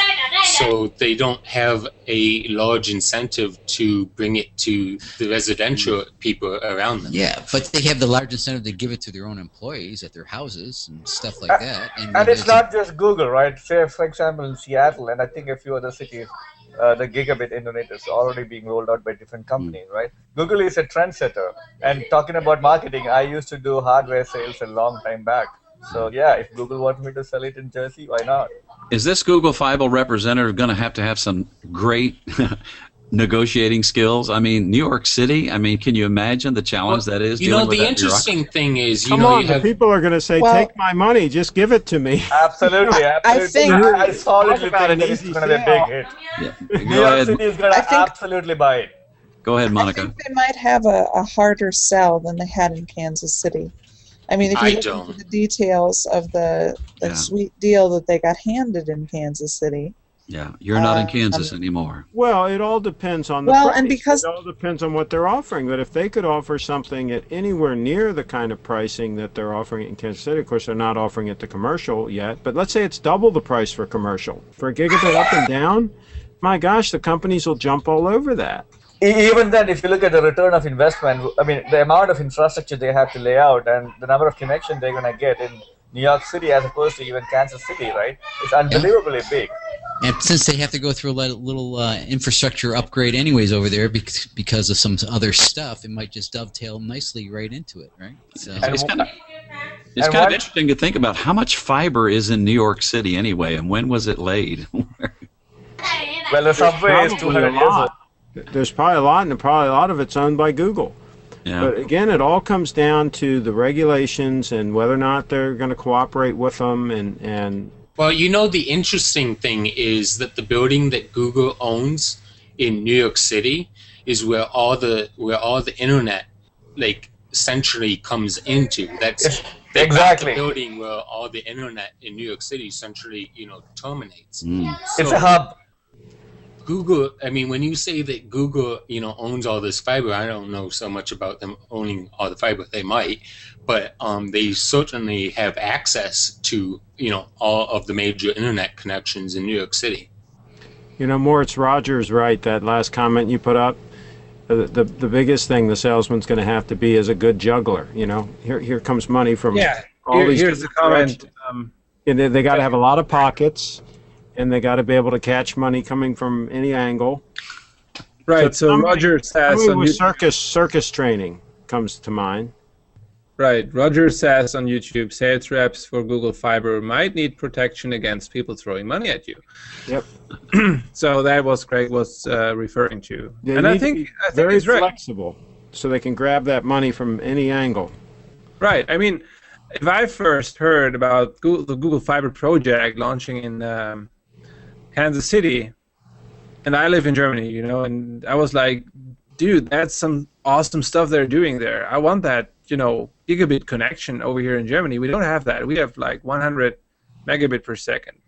Speaker 10: so they don't have a large incentive to bring it to the residential people around them.
Speaker 4: Yeah, but they have the large incentive to give it to their own employees at their houses and stuff like that.
Speaker 9: And it's not just Google, right? Say, for example, in Seattle, and I think a few other cities. The gigabit internet is already being rolled out by different companies, right? Google is a trendsetter. And talking about marketing, I used to do hardware sales a long time back. So yeah, if Google wants me to sell it in Jersey, why not?
Speaker 7: Is this Google Fiber representative going to have some great negotiating skills. I mean, New York City. I mean, can you imagine the challenge that is?
Speaker 10: You know, the interesting thing is,
Speaker 6: Come on, the people are going to say, take my money, just give it to me.
Speaker 9: Absolutely, absolutely. I solidly think that it's going to be a big hit.
Speaker 7: Yeah.
Speaker 9: New York City is going to absolutely buy it.
Speaker 7: Go ahead, Monica.
Speaker 3: I think they might have a harder sell than they had in Kansas City. I mean, if you look at the details of the sweet deal that they got handed in Kansas City.
Speaker 7: Yeah, you're not in Kansas anymore.
Speaker 6: Well, it all depends on the price. And because it all depends on what they're offering. But if they could offer something at anywhere near the kind of pricing that they're offering in Kansas City, of course, they're not offering it to commercial yet. But let's say it's double the price for commercial. For a gigabit up and down, my gosh, the companies will jump all over that.
Speaker 9: Even then, if you look at the return of investment, I mean, the amount of infrastructure they have to lay out and the number of connections they're going to get in New York City as opposed to even Kansas City, right? It's unbelievably big.
Speaker 4: And since they have to go through a little infrastructure upgrade anyways over there because of some other stuff, it might just dovetail nicely right into it, right? So
Speaker 7: it's kind of interesting to think about how much fiber is in New York City anyway, and when was it laid?
Speaker 9: Well, the subway is 200 years old.
Speaker 6: There's probably a lot, and probably a lot of it's owned by Google.
Speaker 7: Yeah.
Speaker 6: But again, it all comes down to the regulations and whether or not they're going to cooperate with them. And
Speaker 10: well, you know, the interesting thing is that the building that Google owns in New York City is where all the internet, like, centrally comes into. That's
Speaker 9: exactly
Speaker 10: the building where all the internet in New York City centrally, terminates.
Speaker 7: Mm.
Speaker 10: So,
Speaker 9: it's a hub.
Speaker 10: Google, I mean, when you say that Google, owns all this fiber, I don't know so much about them owning all the fiber. They might, but they certainly have access to, all of the major internet connections in New York City.
Speaker 6: Moritz, Roger's right. That last comment you put up, the biggest thing the salesman's going to have to be is a good juggler. Here comes money from all these.
Speaker 5: Here's the comment.
Speaker 6: They got to have a lot of pockets. And they got to be able to catch money coming from any angle.
Speaker 5: Right. So Roger says on
Speaker 6: circus training comes to mind.
Speaker 5: Right. Roger says on YouTube, sales reps for Google Fiber might need protection against people throwing money at you.
Speaker 6: Yep.
Speaker 5: So that was Craig was referring to.
Speaker 6: And I think very flexible, so they can grab that money from any angle.
Speaker 5: Right. I mean, if I first heard about the Google Fiber project launching in Kansas City, and I live in Germany, and I was like, dude, that's some awesome stuff they're doing there. I want that, gigabit connection over here in Germany. We don't have that. We have like 100 megabit per second,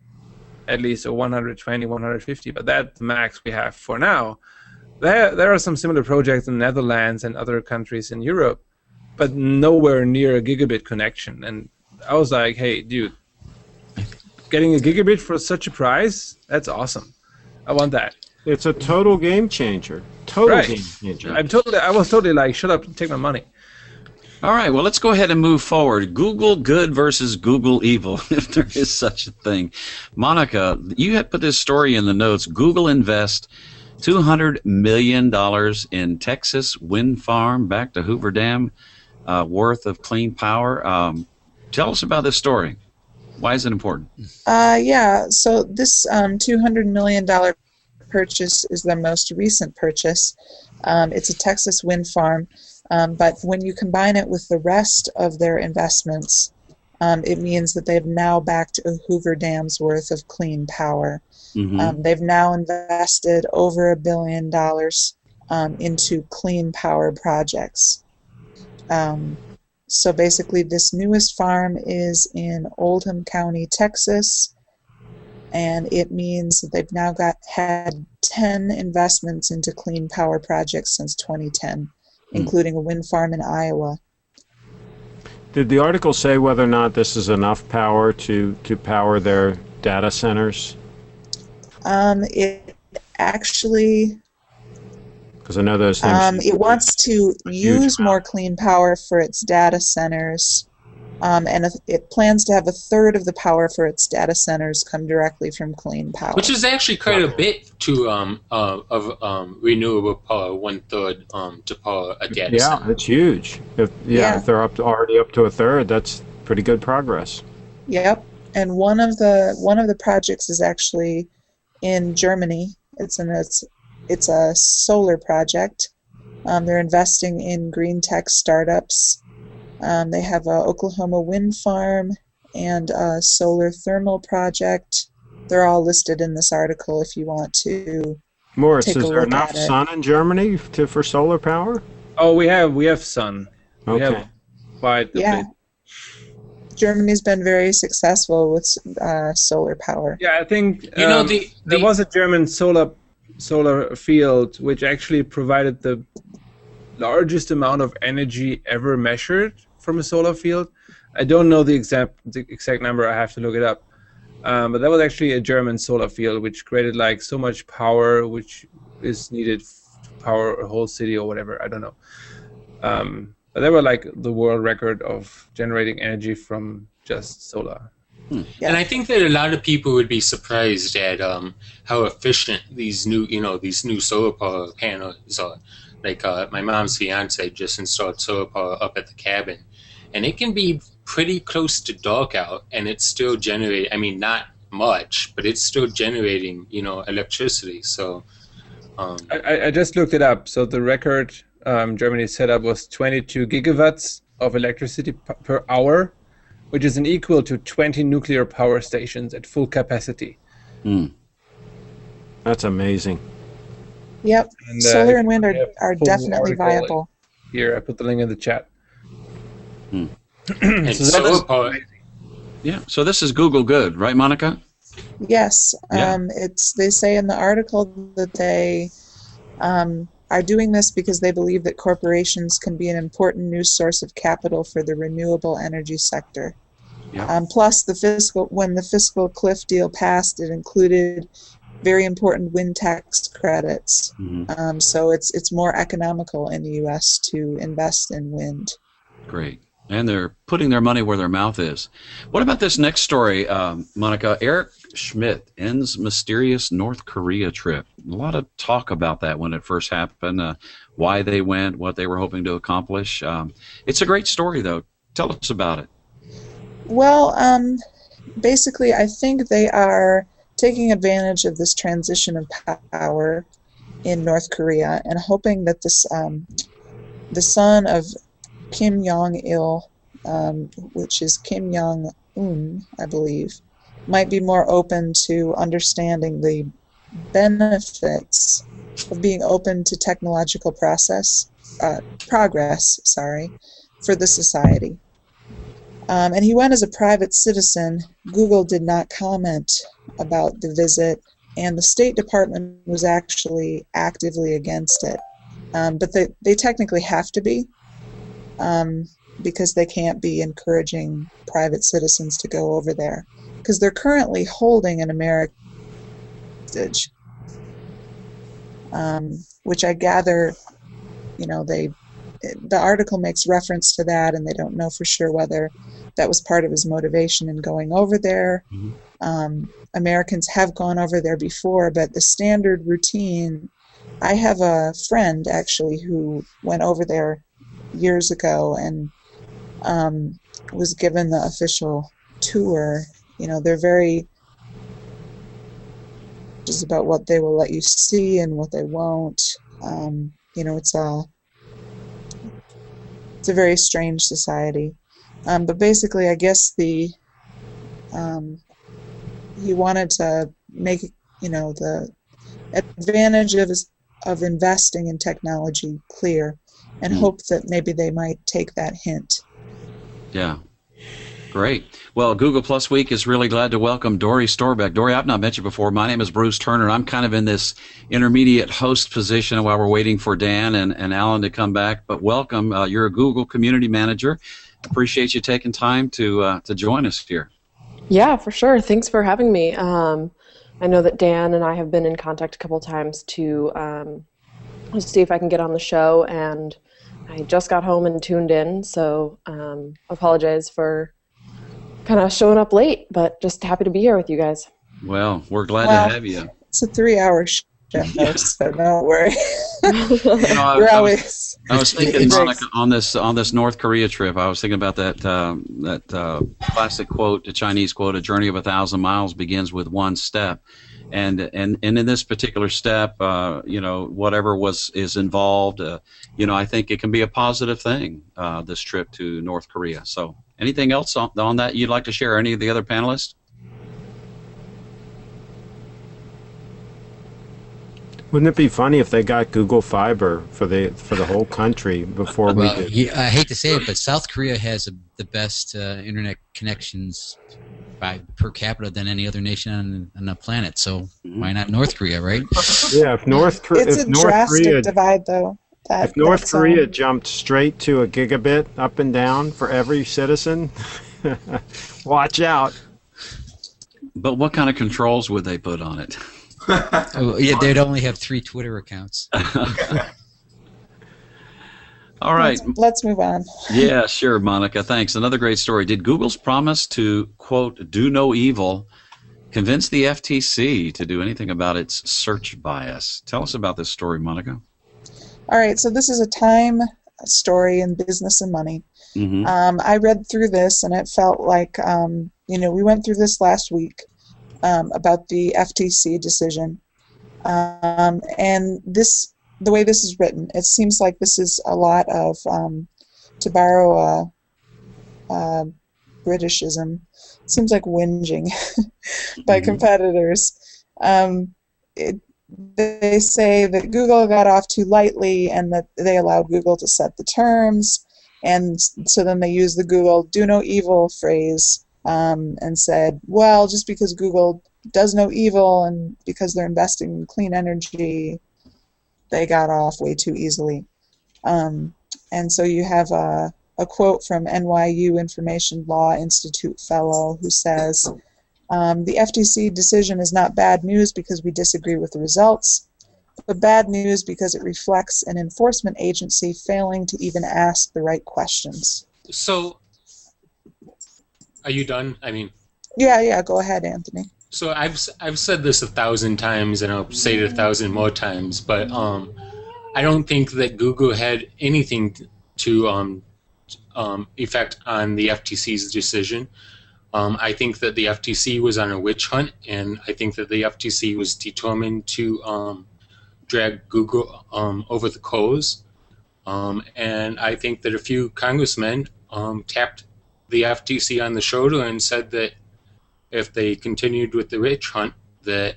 Speaker 5: at least, or 120, 150, but that's the max we have for now. There are some similar projects in the Netherlands and other countries in Europe, but nowhere near a gigabit connection. And I was like, hey, dude, getting a gigabit for such a price, that's awesome. I want that.
Speaker 6: It's a total game changer. Game changer.
Speaker 5: I was totally like, shut up and take my money.
Speaker 7: All right, well, let's go ahead and move forward. Google good versus Google evil, if there is such a thing. Monica, you had put this story in the notes. Google invest $200 million in Texas wind farm back to Hoover Dam worth of clean power. Tell us about this story. Why is it important?
Speaker 3: So this $200 million purchase is their most recent purchase. It's a Texas wind farm, but when you combine it with the rest of their investments, it means that they've now backed a Hoover Dam's worth of clean power. Mm-hmm. They've now invested over $1 billion into clean power projects. So basically, this newest farm is in Oldham County, Texas, and it means that they've now had 10 investments into clean power projects since 2010, including a wind farm in Iowa.
Speaker 6: Did the article say whether or not this is enough power to power their data centers?
Speaker 3: It actually...
Speaker 6: Because I know those things.
Speaker 3: It wants to use more clean power for its data centers, and it plans to have a third of the power for its data centers come directly from clean power.
Speaker 10: Which is actually quite a bit to of renewable power, 1/3 to power a data center.
Speaker 6: Yeah, it's huge. If they're already up to a third, that's pretty good progress.
Speaker 3: Yep, and one of the projects is actually in Germany. It's in its it's a solar project. They're investing in green tech startups. They have a Oklahoma wind farm and a solar thermal project. They're all listed in this article if you want to
Speaker 6: Moritz,
Speaker 3: take a
Speaker 6: is there
Speaker 3: look
Speaker 6: enough
Speaker 3: at it.
Speaker 6: sun in Germany for solar power?
Speaker 5: Oh, we have sun. We
Speaker 6: Okay.
Speaker 5: have quite a
Speaker 3: Yeah.
Speaker 5: bit.
Speaker 3: Germany's been very successful with solar power.
Speaker 5: Yeah, I think
Speaker 10: You know,
Speaker 5: there was a German solar field which actually provided the largest amount of energy ever measured from a solar field. I don't know the exact number. I have to look it up. But that was actually a German solar field which created like so much power, which is needed to power a whole city or whatever. I don't know. But they were like the world record of generating energy from just solar.
Speaker 10: And I think that a lot of people would be surprised at how efficient these new solar power panels are. Like my mom's fiance just installed solar power up at the cabin, and it can be pretty close to dark out, and it's still generating. I mean, not much, but it's still generating, electricity. So
Speaker 5: I just looked it up. So the record Germany set up was 22 gigawatts of electricity per hour, which is equal to 20 nuclear power stations at full capacity.
Speaker 6: That's amazing.
Speaker 3: Yep.
Speaker 5: And,
Speaker 3: Solar and wind
Speaker 5: yeah,
Speaker 3: are
Speaker 5: full
Speaker 3: definitely
Speaker 5: article
Speaker 3: viable.
Speaker 5: Here, I put the link in the chat.
Speaker 10: and
Speaker 5: So
Speaker 10: solar power.
Speaker 7: Yeah. So this is Google Good, right, Monica?
Speaker 3: Yes.
Speaker 7: Yeah.
Speaker 3: They say in the article that they are doing this because they believe that corporations can be an important new source of capital for the renewable energy sector.
Speaker 7: Yeah.
Speaker 3: Plus, when the fiscal cliff deal passed, it included very important wind tax credits.
Speaker 7: Mm-hmm.
Speaker 3: So it's more economical in the U.S. to invest in wind.
Speaker 7: Great. And they're putting their money where their mouth is. What about this next story, Monica? Eric Schmidt ends mysterious North Korea trip. A lot of talk about that when it first happened, why they went, what they were hoping to accomplish. It's a great story, though. Tell us about it.
Speaker 3: Well, basically, I think they are taking advantage of this transition of power in North Korea and hoping that this the son of Kim Jong-il, which is Kim Jong-un, I believe, might be more open to understanding the benefits of being open to technological progress, for the society. And he went as a private citizen. Google did not comment about the visit, and the State Department was actually actively against it. But they technically have to be, because they can't be encouraging private citizens to go over there, because they're currently holding an American hostage, which I gather, the article makes reference to that, and they don't know for sure whether that was part of his motivation in going over there. Mm-hmm. Americans have gone over there before, but the standard routine, I have a friend actually who went over there years ago and was given the official tour. They're very just about what they will let you see and what they won't. It's a very strange society. But basically, I guess he wanted to make the advantage of investing in technology clear, and hope that maybe they might take that hint.
Speaker 7: Yeah. Great. Well, Google Plus Week is really glad to welcome Dori Storbeck. Dori, I've not met you before. My name is Bruce Turner. I'm kind of in this intermediate host position while we're waiting for Dan and Alan to come back. But welcome. You're a Google Community Manager. Appreciate you taking time to join us here.
Speaker 11: Yeah, for sure. Thanks for having me. I know that Dan and I have been in contact a couple times to see if I can get on the show, and I just got home and tuned in, so apologize for kind of showing up late, but just happy to be here with you guys.
Speaker 7: Well, we're glad to have you.
Speaker 3: It's a 3-hour show, so don't worry.
Speaker 7: I
Speaker 3: always.
Speaker 7: I was thinking, Monica, on this North Korea trip, I was thinking about that classic quote, the Chinese quote: "A journey of 1,000 miles begins with one step." And in this particular step, whatever is involved, I think it can be a positive thing. This trip to North Korea. So, anything else on that you'd like to share? Any of the other panelists?
Speaker 6: Wouldn't it be funny if they got Google Fiber for the whole country before we did?
Speaker 4: Yeah, I hate to say it, but South Korea has the best internet connections per capita than any other nation on the planet. So why not North Korea, right?
Speaker 6: Yeah, if North Korea,
Speaker 3: It's a drastic divide, though.
Speaker 6: If North Korea jumped straight to a gigabit up and down for every citizen, watch out.
Speaker 7: But what kind of controls would they put on it?
Speaker 4: Yeah, they'd only have 3 Twitter accounts.
Speaker 7: All right.
Speaker 3: Let's move on.
Speaker 7: Yeah, sure, Monica. Thanks. Another great story. Did Google's promise to, quote, do no evil convince the FTC to do anything about its search bias? Tell us about this story, Monica.
Speaker 3: All right, so this is a Time story in Business and Money.
Speaker 7: Mm-hmm.
Speaker 3: I read through this, and it felt like, we went through this last week about the FTC decision. And the way this is written, it seems like this is a lot of, to borrow a Britishism, it seems like whinging by competitors. They say that Google got off too lightly and that they allowed Google to set the terms, and so then they used the Google do no evil phrase and said, well, just because Google does no evil and because they're investing in clean energy, they got off way too easily. And so you have a quote from NYU Information Law Institute fellow who says, the FTC decision is not bad news because we disagree with the results, but bad news because it reflects an enforcement agency failing to even ask the right questions.
Speaker 10: So, are you done?
Speaker 3: Yeah, go ahead, Anthony.
Speaker 10: So I've said this 1,000 times, and I'll say it 1,000 more times, but I don't think that Google had anything to effect on the FTC's decision. I think that the FTC was on a witch hunt, and I think that the FTC was determined to drag Google over the coals. And I think that a few congressmen tapped the FTC on the shoulder and said that if they continued with the witch hunt, that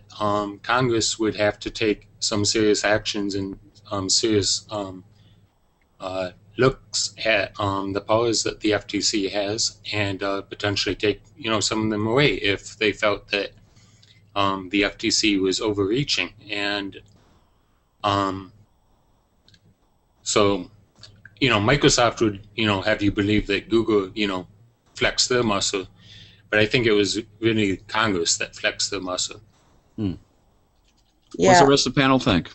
Speaker 10: Congress would have to take some serious actions and serious looks at the powers that the FTC has, and potentially take some of them away if they felt that the FTC was overreaching. And so Microsoft would have you believe that Google flexed their muscle, but I think it was really Congress that flexed their muscle.
Speaker 3: Yeah.
Speaker 7: What's the rest of the panel think?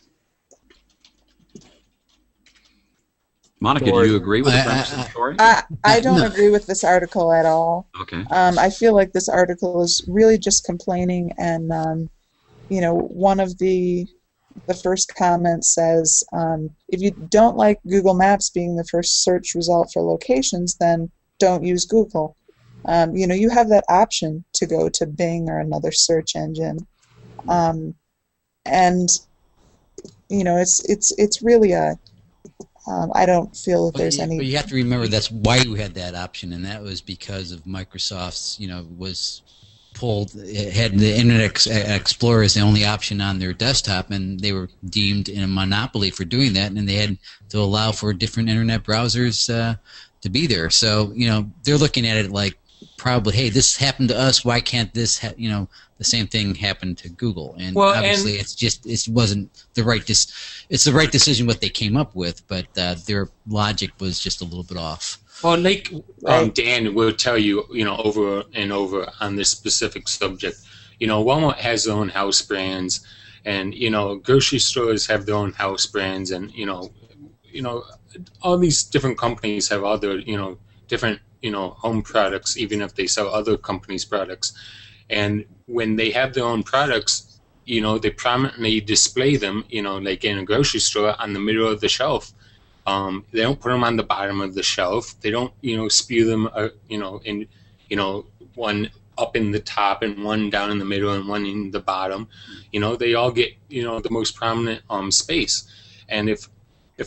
Speaker 7: Monica, do you agree with the premise of the story?
Speaker 3: I don't agree with this article at all.
Speaker 7: Okay.
Speaker 3: I feel like this article is really just complaining, and one of the first comments says, if you don't like Google Maps being the first search result for locations, then don't use Google. You have that option to go to Bing or another search engine, and it's really a. I don't feel that there's any.
Speaker 4: But you have to remember that's why you had that option, and that was because of Microsoft's, was pulled. It had the Internet Explorer as the only option on their desktop, and they were deemed in a monopoly for doing that, and they had to allow for different Internet browsers to be there. So they're looking at it like probably, hey, this happened to us. Why can't this? The same thing happened to Google, and obviously it wasn't the right. It's the right decision what they came up with, but their logic was just a little bit off.
Speaker 10: Well, like Dan will tell you, over and over on this specific subject. Walmart has their own house brands, and grocery stores have their own house brands, and all these different companies have other different home products, even if they sell other companies' products. And when they have their own products, they prominently display them, like in a grocery store on the middle of the shelf. They don't put them on the bottom of the shelf. They don't, spew them, in, one up in the top and one down in the middle and one in the bottom. They all get, the most prominent space. And if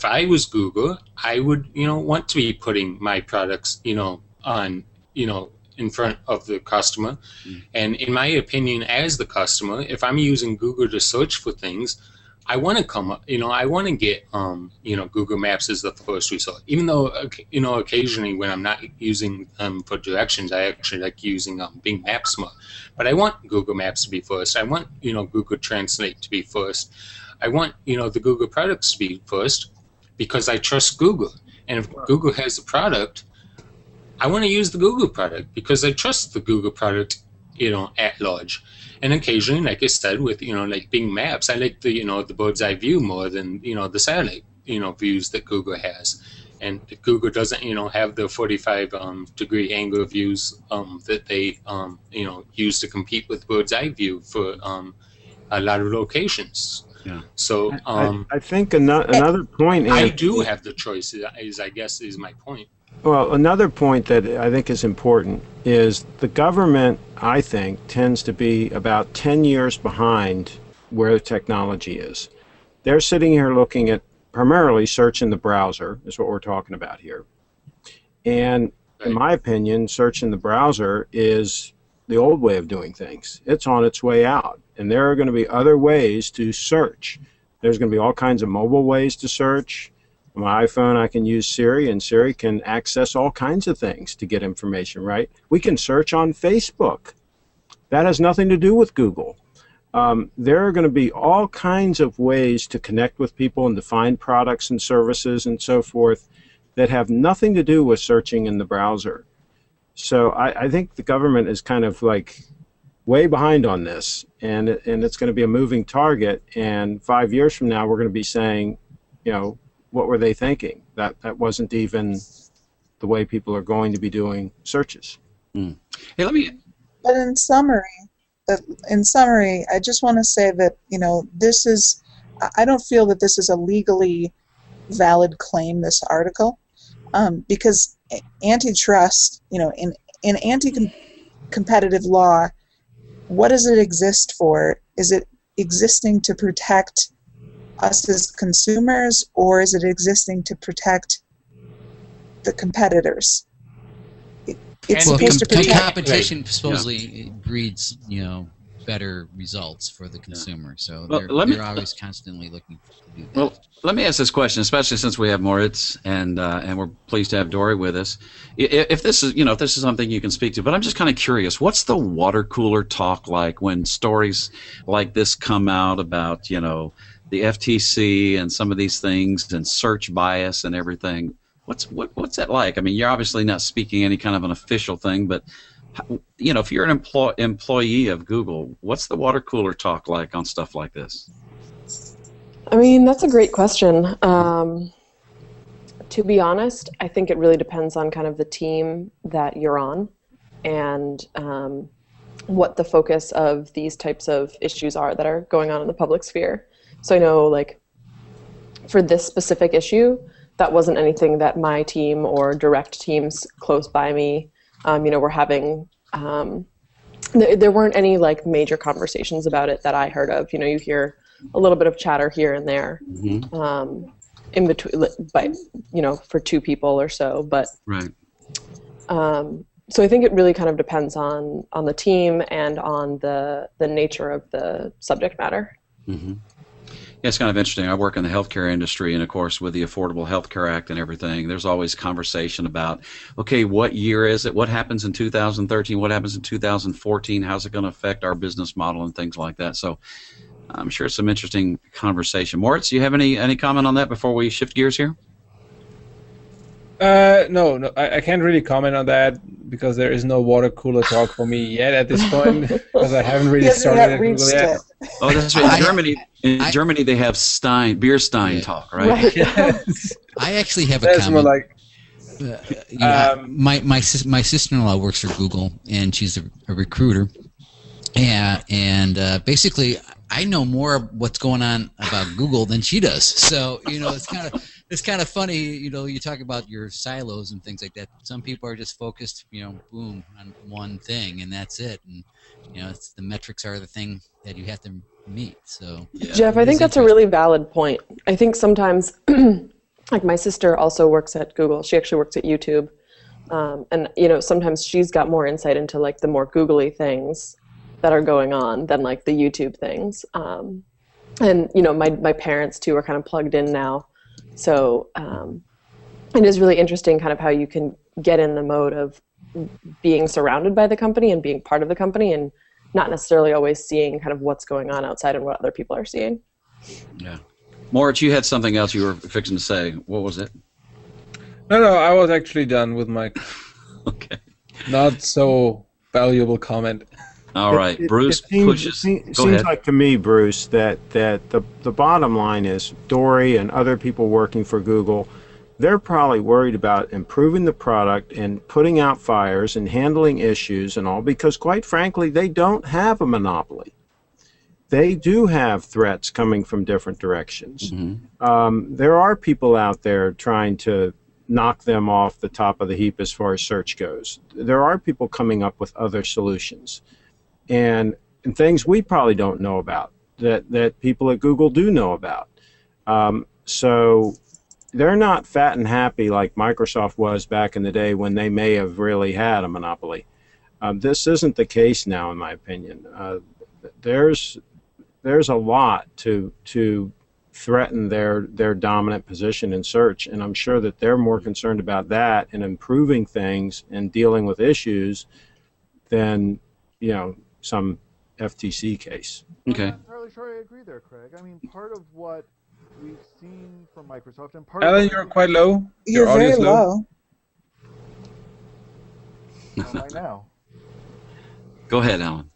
Speaker 10: I was Google, I would, want to be putting my products, on, in front of the customer. And in my opinion, as the customer, if I'm using Google to search for things, I want to come up, I want to get, Google Maps as the first result. Even though, occasionally when I'm not using for directions, I actually like using Bing Maps more. But I want Google Maps to be first. I want, Google Translate to be first. I want, the Google products to be first because I trust Google. And if Google has a product, I want to use the Google product because I trust the Google product, at large. And occasionally, like I said, with, like Bing Maps, I like the, the bird's eye view more than, the satellite, views that Google has. And Google doesn't, have the 45 degree angle views that they, use to compete with bird's eye view for a lot of locations.
Speaker 6: Yeah.
Speaker 10: So
Speaker 6: I think another point.
Speaker 10: I do have the choice, is my point.
Speaker 6: Well, another point that I think is important is the government, I think, tends to be about 10 years behind where technology is. They're sitting here looking at primarily search in the browser, is what we're talking about here. And in my opinion, search in the browser is the old way of doing things. It's on its way out. And there are going to be other ways to search. There's going to be all kinds of mobile ways to search. On my iPhone, I can use Siri, and Siri can access all kinds of things to get information, right? We can search on Facebook. That has nothing to do with Google. There are going to be all kinds of ways to connect with people and to find products and services and so forth that have nothing to do with searching in the browser. So I think the government is kind of like way behind on this, and it's going to be a moving target. And 5 years from now, we're going to be saying, what were they thinking? That wasn't even the way people are going to be doing searches.
Speaker 7: Hey, let me.
Speaker 3: But in summary, I just want to say that this is. I don't feel that this is a legally valid claim. This article, because antitrust, in anti-competitive law, what does it exist for? Is it existing to protect us as consumers, or is it existing to protect the competitors? It's supposed to protect.
Speaker 4: Competition supposedly breeds, better results for the consumer. So they're always constantly looking to do that.
Speaker 7: Well, let me ask this question, especially since we have Moritz and we're pleased to have Dori with us. If this is something you can speak to, but I'm just kind of curious, what's the water cooler talk like when stories like this come out about, the FTC and some of these things and search bias and everything? What's that like? I mean, you're obviously not speaking any kind of an official thing, but if you're an employee of Google, what's the water cooler talk like on stuff like this?
Speaker 11: I mean, that's a great question. To be honest, I think it really depends on kind of the team that you're on and what the focus of these types of issues are that are going on in the public sphere. So I know, like, for this specific issue, that wasn't anything that my team or direct teams close by me, were having. There weren't any, like, major conversations about it that I heard of. You hear a little bit of chatter here and there, in between, but for two people or so. But
Speaker 7: right.
Speaker 11: So I think it really kind of depends on the team and on the nature of the subject matter.
Speaker 7: Mm-hmm. Yeah, it's kind of interesting. I work in the healthcare industry, and of course, with the Affordable Health Care Act and everything, there's always conversation about, okay, what year is it? What happens in 2013? What happens in 2014? How's it going to affect our business model and things like that? So I'm sure it's some interesting conversation. Moritz, do you have any comment on that before we shift gears here?
Speaker 5: No, I can't really comment on that because there is no water cooler talk for me yet at this point because I haven't really started at Google yet.
Speaker 7: Oh, that's right. In Germany, they have beer stein talk, right?
Speaker 5: Yes.
Speaker 4: I actually have a
Speaker 5: That's
Speaker 4: comment.
Speaker 5: more like,
Speaker 4: my sister-in-law works for Google, and she's a recruiter. Yeah, and basically, I know more of what's going on about Google than she does. So it's kind of funny. You talk about your silos and things like that. Some people are just focused, boom, on one thing, and that's it. And it's the metrics are the thing that you have to meet. So
Speaker 11: Jeff, I think that's a really valid point. I think sometimes, like my sister also works at Google. She actually works at YouTube. And sometimes she's got more insight into like the more googly things that are going on than like the YouTube things. And my parents too are kind of plugged in now. So it is really interesting kind of how you can get in the mode of being surrounded by the company and being part of the company and not necessarily always seeing kind of what's going on outside and what other people are seeing.
Speaker 7: Yeah. Moritz, you had something else you were fixing to say. What was it?
Speaker 5: No, I was actually done with my not so valuable comment.
Speaker 7: All right, Bruce pushes.
Speaker 6: It seems like to me, Bruce, that the bottom line is Dori and other people working for Google, they're probably worried about improving the product and putting out fires and handling issues and all because, quite frankly, they don't have a monopoly. They do have threats coming from different directions. Mm-hmm. There are people out there trying to knock them off the top of the heap as far as search goes. There are people coming up with other solutions and things we probably don't know about that people at Google do know about. So they're not fat and happy like Microsoft was back in the day when they may have really had a monopoly. This isn't the case now, in my opinion. There's a lot to threaten their dominant position in search, and I'm sure that they're more concerned about that and improving things and dealing with issues than some FTC case.
Speaker 7: Okay.
Speaker 2: I'm not entirely sure I agree there, Craig. I mean, part of what we've seen from Microsoft and part
Speaker 5: Alan,
Speaker 2: of
Speaker 5: you're quite low.
Speaker 3: You're
Speaker 5: Your audio's
Speaker 3: very low.
Speaker 2: How am I now?
Speaker 7: Go ahead, Alan.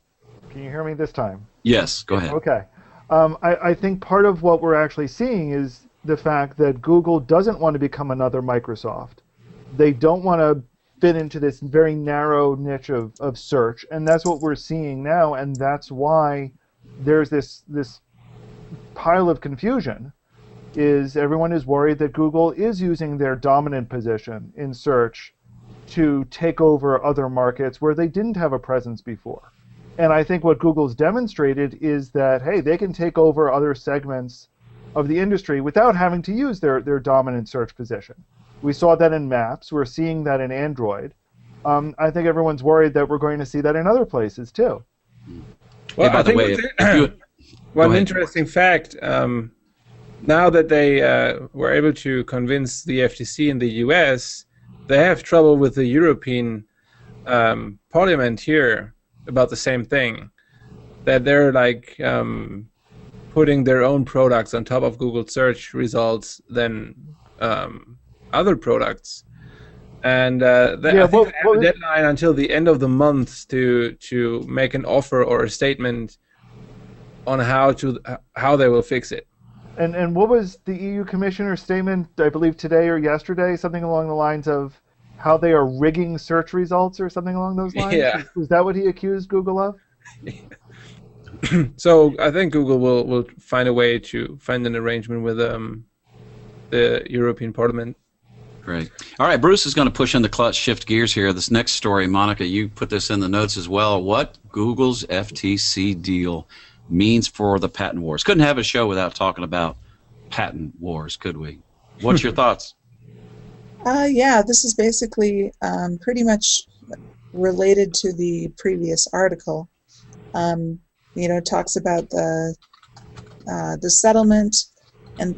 Speaker 2: Can you hear me this time?
Speaker 7: Yes, go ahead.
Speaker 2: Okay. I think part of what we're actually seeing is the fact that Google doesn't want to become another Microsoft. They don't want to fit into this very narrow niche of search, and that's what we're seeing now, and that's why there's this pile of confusion. Is everyone is worried that Google is using their dominant position in search to take over other markets where they didn't have a presence before. And I think what Google's demonstrated is that, hey, they can take over other segments of the industry without having to use their dominant search position. We saw that in Maps. We're seeing that in Android. I think everyone's worried that we're going to see that in other places, too.
Speaker 5: Well,
Speaker 7: by
Speaker 5: I
Speaker 7: the
Speaker 5: think
Speaker 7: way,
Speaker 5: one interesting fact, now that they were able to convince the FTC in the US, they have trouble with the European Parliament here about the same thing, that they're like putting their own products on top of Google search results than other products, and I think they have a deadline until the end of the month to make an offer or a statement on how they will fix it.
Speaker 2: And what was the EU Commissioner's statement, I believe today or yesterday, something along the lines of how they are rigging search results or something along those lines?
Speaker 5: Yeah.
Speaker 2: Was that what he accused Google of?
Speaker 5: So I think Google will find a way to find an arrangement with the European Parliament.
Speaker 7: Great. All right, Bruce is going to push in the clutch, shift gears here. This next story, Monica, you put this in the notes as well. What Google's FTC deal means for the patent wars. Couldn't have a show without talking about patent wars, could we? What's your thoughts?
Speaker 3: Yeah, this is basically pretty much related to the previous article. It talks about the settlement,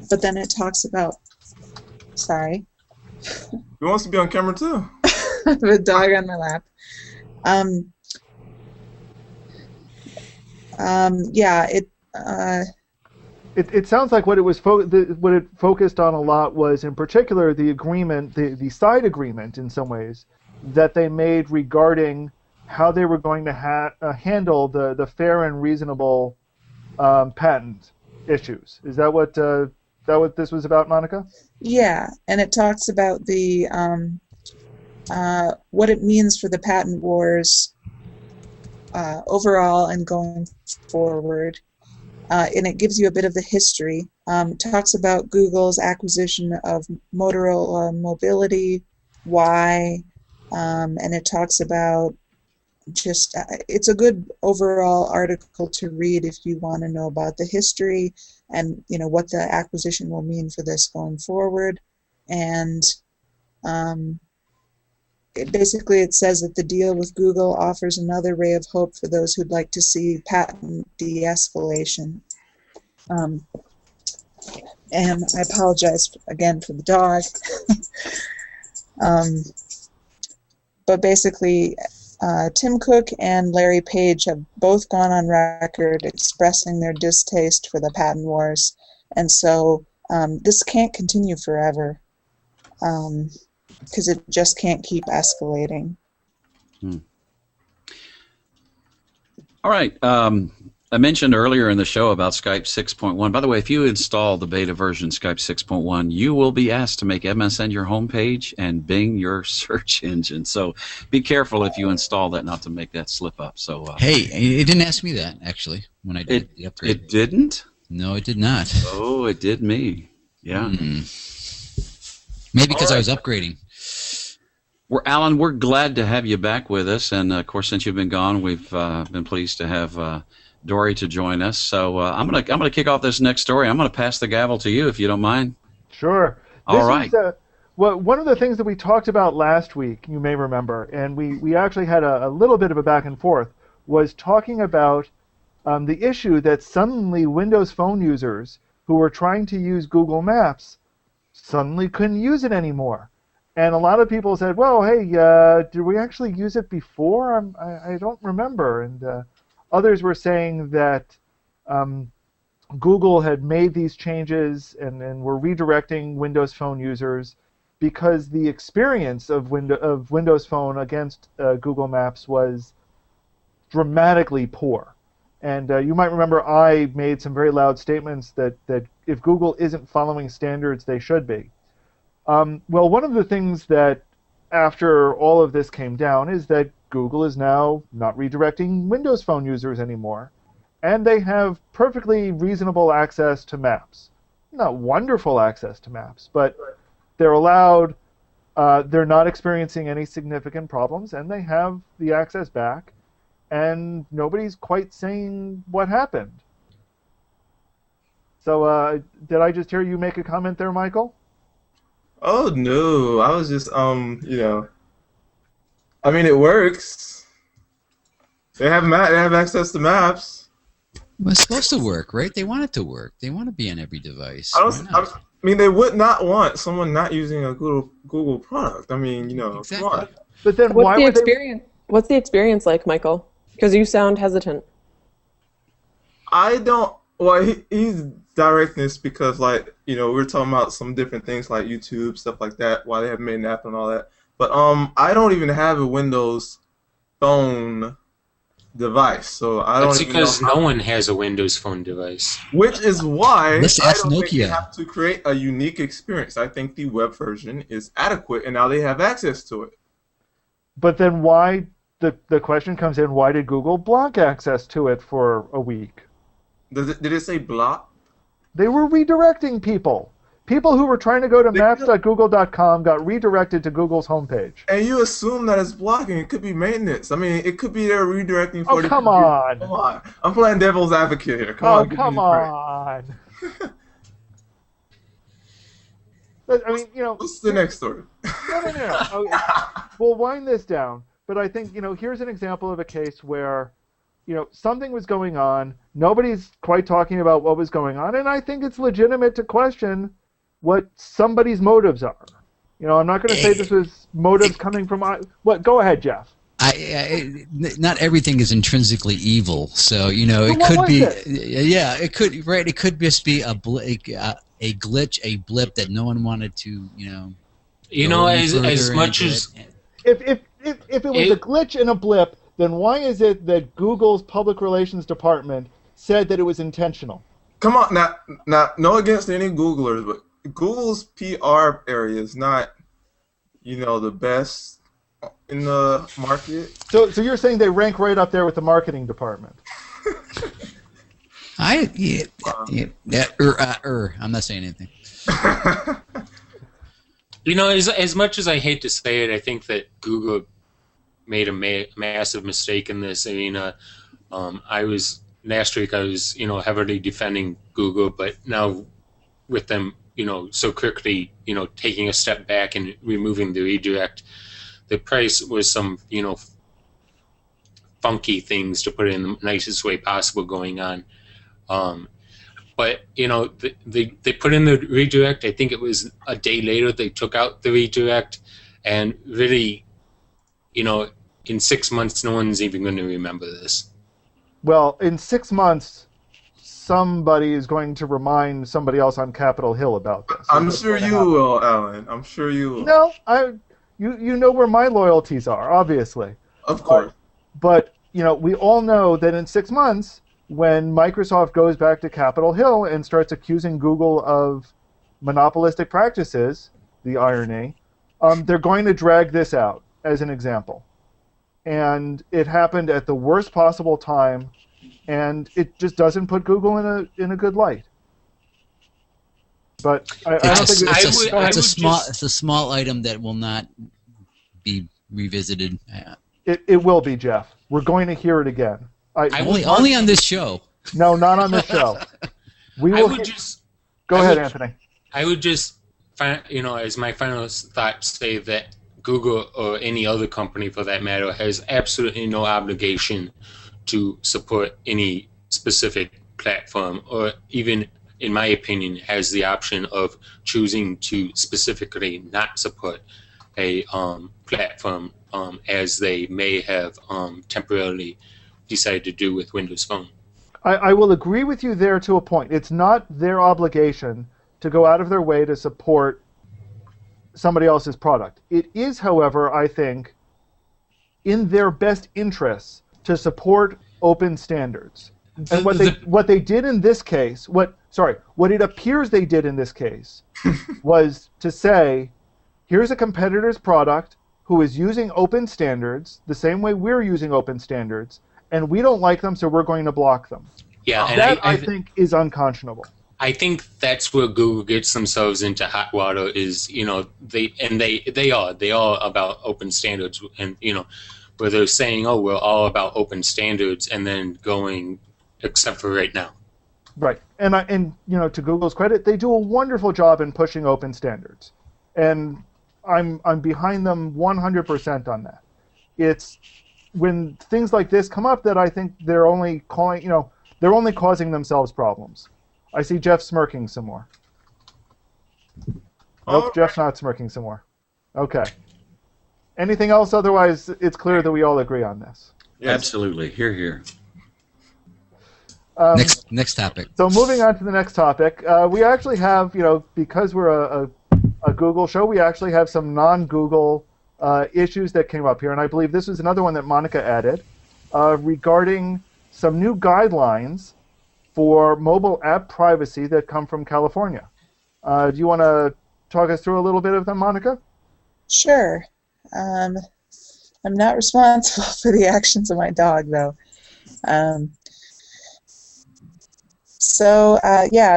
Speaker 3: but then it talks about. Sorry.
Speaker 8: He wants to be on camera too.
Speaker 3: The dog on my lap. Yeah,
Speaker 2: It sounds like what it was what it focused on a lot was, in particular, the agreement, the side agreement, in some ways, that they made regarding how they were going to handle the fair and reasonable patent issues. Is that what this was about, Monica?
Speaker 3: Yeah, and it talks about the what it means for the patent wars overall and going forward. and it gives you a bit of the history. Talks about Google's acquisition of Motorola Mobility, why, and it talks about just, it's a good overall article to read if you want to know about the history and, you know, what the acquisition will mean for this going forward. And it says that the deal with Google offers another ray of hope for those who'd like to see patent de-escalation. And I apologize again for the dog. But basically, Tim Cook and Larry Page have both gone on record expressing their distaste for the patent wars. And so this can't continue forever. Because it just can't keep escalating.
Speaker 7: All right. I mentioned earlier in the show about Skype 6.1. By the way, if you install the beta version Skype 6.1, you will be asked to make MSN your homepage and Bing your search engine. So be careful if you install that, not to make that slip up. So
Speaker 4: hey, it didn't ask me that, actually, when I did the upgrade.
Speaker 7: It didn't?
Speaker 4: No, it did not.
Speaker 7: Oh, it did me. Yeah.
Speaker 4: Maybe because I was upgrading.
Speaker 7: Alan, we're glad to have you back with us, and of course, since you've been gone, we've been pleased to have Dori to join us. So I'm gonna kick off this next story. I'm gonna pass the gavel to you, if you don't mind.
Speaker 2: Sure.
Speaker 7: All right.
Speaker 2: One of the things that we talked about last week, you may remember, and we actually had a little bit of a back and forth, was talking about the issue that suddenly Windows Phone users who were trying to use Google Maps suddenly couldn't use it anymore. And a lot of people said, well, hey, did we actually use it before? I don't remember. And others were saying that Google had made these changes and were redirecting Windows Phone users because the experience of Windows Phone against Google Maps was dramatically poor. And you might remember I made some very loud statements that if Google isn't following standards, they should be. Well, one of the things that after all of this came down is that Google is now not redirecting Windows Phone users anymore, and they have perfectly reasonable access to maps. Not wonderful access to maps, but they're allowed, they're not experiencing any significant problems, and they have the access back, and nobody's quite saying what happened. So did I just hear you make a comment there, Michael?
Speaker 8: Oh no, I was just you know, I mean it works. They have access to maps.
Speaker 4: Well, it's supposed to work, right? They want it to work. They want to be on every device.
Speaker 8: I mean, they would not want someone not using a Google product. I mean, you know,
Speaker 4: exactly.
Speaker 8: Come on.
Speaker 2: But then
Speaker 11: What's the experience like, Michael? Because you sound hesitant.
Speaker 8: I don't. Well, he's directing this because, like, you know, we were talking about some different things like YouTube, stuff like that, why they haven't made an app and all that. But I don't even have a Windows Phone device, so I don't.
Speaker 10: That's
Speaker 8: even
Speaker 10: because
Speaker 8: know
Speaker 10: no one has a Windows Phone device.
Speaker 8: Which is why I
Speaker 4: Let's ask
Speaker 8: don't think
Speaker 4: Nokia.
Speaker 8: they have to create a unique experience. I think the web version is adequate, and now they have access to it.
Speaker 2: But then why, the question comes in, why did Google block access to it for a week?
Speaker 8: Did it say block?
Speaker 2: They were redirecting people. People who were trying to go to maps.google.com got redirected to Google's homepage.
Speaker 8: And you assume that it's blocking. It could be maintenance. I mean, it could be they're redirecting for
Speaker 2: come on.
Speaker 8: Come on. I'm playing devil's advocate here.
Speaker 2: Come on. I mean, you know.
Speaker 8: What's the next story?
Speaker 2: No. Okay. We'll wind this down. But I think, you know, here's an example of a case where, you know, something was going on. Nobody's quite talking about what was going on. And I think it's legitimate to question what somebody's motives are. You know, I'm not going to say this was motives coming from... What? Go ahead, Jeff.
Speaker 4: Not everything is intrinsically evil. So, you know, it could be... Yeah, it could, right? It could just be a glitch, a blip that no one wanted to, you know...
Speaker 10: You know, as much as...
Speaker 2: If it was a glitch and a blip, then why is it that Google's public relations department said that it was intentional?
Speaker 8: Come on, now, no against any Googlers, but Google's PR area is not, you know, the best in the market.
Speaker 2: So you're saying they rank right up there with the marketing department?
Speaker 4: I'm not saying anything.
Speaker 10: As much as I hate to say it, I think that Google made a massive mistake in this. Last week I was heavily defending Google, but now with them so quickly taking a step back and removing the redirect, the price was some funky things, to put it in the nicest way possible, going on. But they put in the redirect. I think it was a day later they took out the redirect, and really, in 6 months, no one's even going to remember this.
Speaker 2: Well, in 6 months, somebody is going to remind somebody else on Capitol Hill about this.
Speaker 8: I'm sure you will, Alan. I'm sure you will.
Speaker 2: No, you know where my loyalties are, obviously.
Speaker 8: Of course.
Speaker 2: But we all know that in 6 months, when Microsoft goes back to Capitol Hill and starts accusing Google of monopolistic practices, the irony, they're going to drag this out as an example. And it happened at the worst possible time, and it just doesn't put Google in a good light. But I don't think
Speaker 4: it's a small item that will not be revisited.
Speaker 2: It will be, Jeff. We're going to hear it again.
Speaker 4: Only on this show.
Speaker 2: No, not on this show. Go ahead, Anthony.
Speaker 10: I would just, as my final thought, say that Google, or any other company for that matter, has absolutely no obligation to support any specific platform, or even, in my opinion, has the option of choosing to specifically not support a platform, as they may have temporarily decided to do with Windows Phone.
Speaker 2: I will agree with you there to a point. It's not their obligation to go out of their way to support somebody else's product. It is, however, I think, in their best interests to support open standards. And what they did in this case, what it appears they did in this case, was to say, here's a competitor's product who is using open standards the same way we're using open standards, and we don't like them, so we're going to block them.
Speaker 10: Yeah, and
Speaker 2: that I think is unconscionable.
Speaker 10: I think that's where Google gets themselves into hot water. Is they are about open standards, and where they're saying, oh, we're all about open standards, and then going, except for right now.
Speaker 2: Right, and to Google's credit, they do a wonderful job in pushing open standards, and I'm behind them 100% on that. It's when things like this come up that I think they're only causing themselves problems. I see Jeff smirking some more. Nope, Jeff's not smirking some more. Okay. Anything else? Otherwise, it's clear that we all agree on this.
Speaker 7: Yes. Absolutely. Hear.
Speaker 4: Next topic.
Speaker 2: So moving on to the next topic, we actually have, because we're a Google show, we actually have some non-Google issues that came up here, and I believe this was another one that Monica added regarding some new guidelines for mobile app privacy that come from California. Do you want to talk us through a little bit of them, Monica?
Speaker 3: Sure. I'm not responsible for the actions of my dog, though.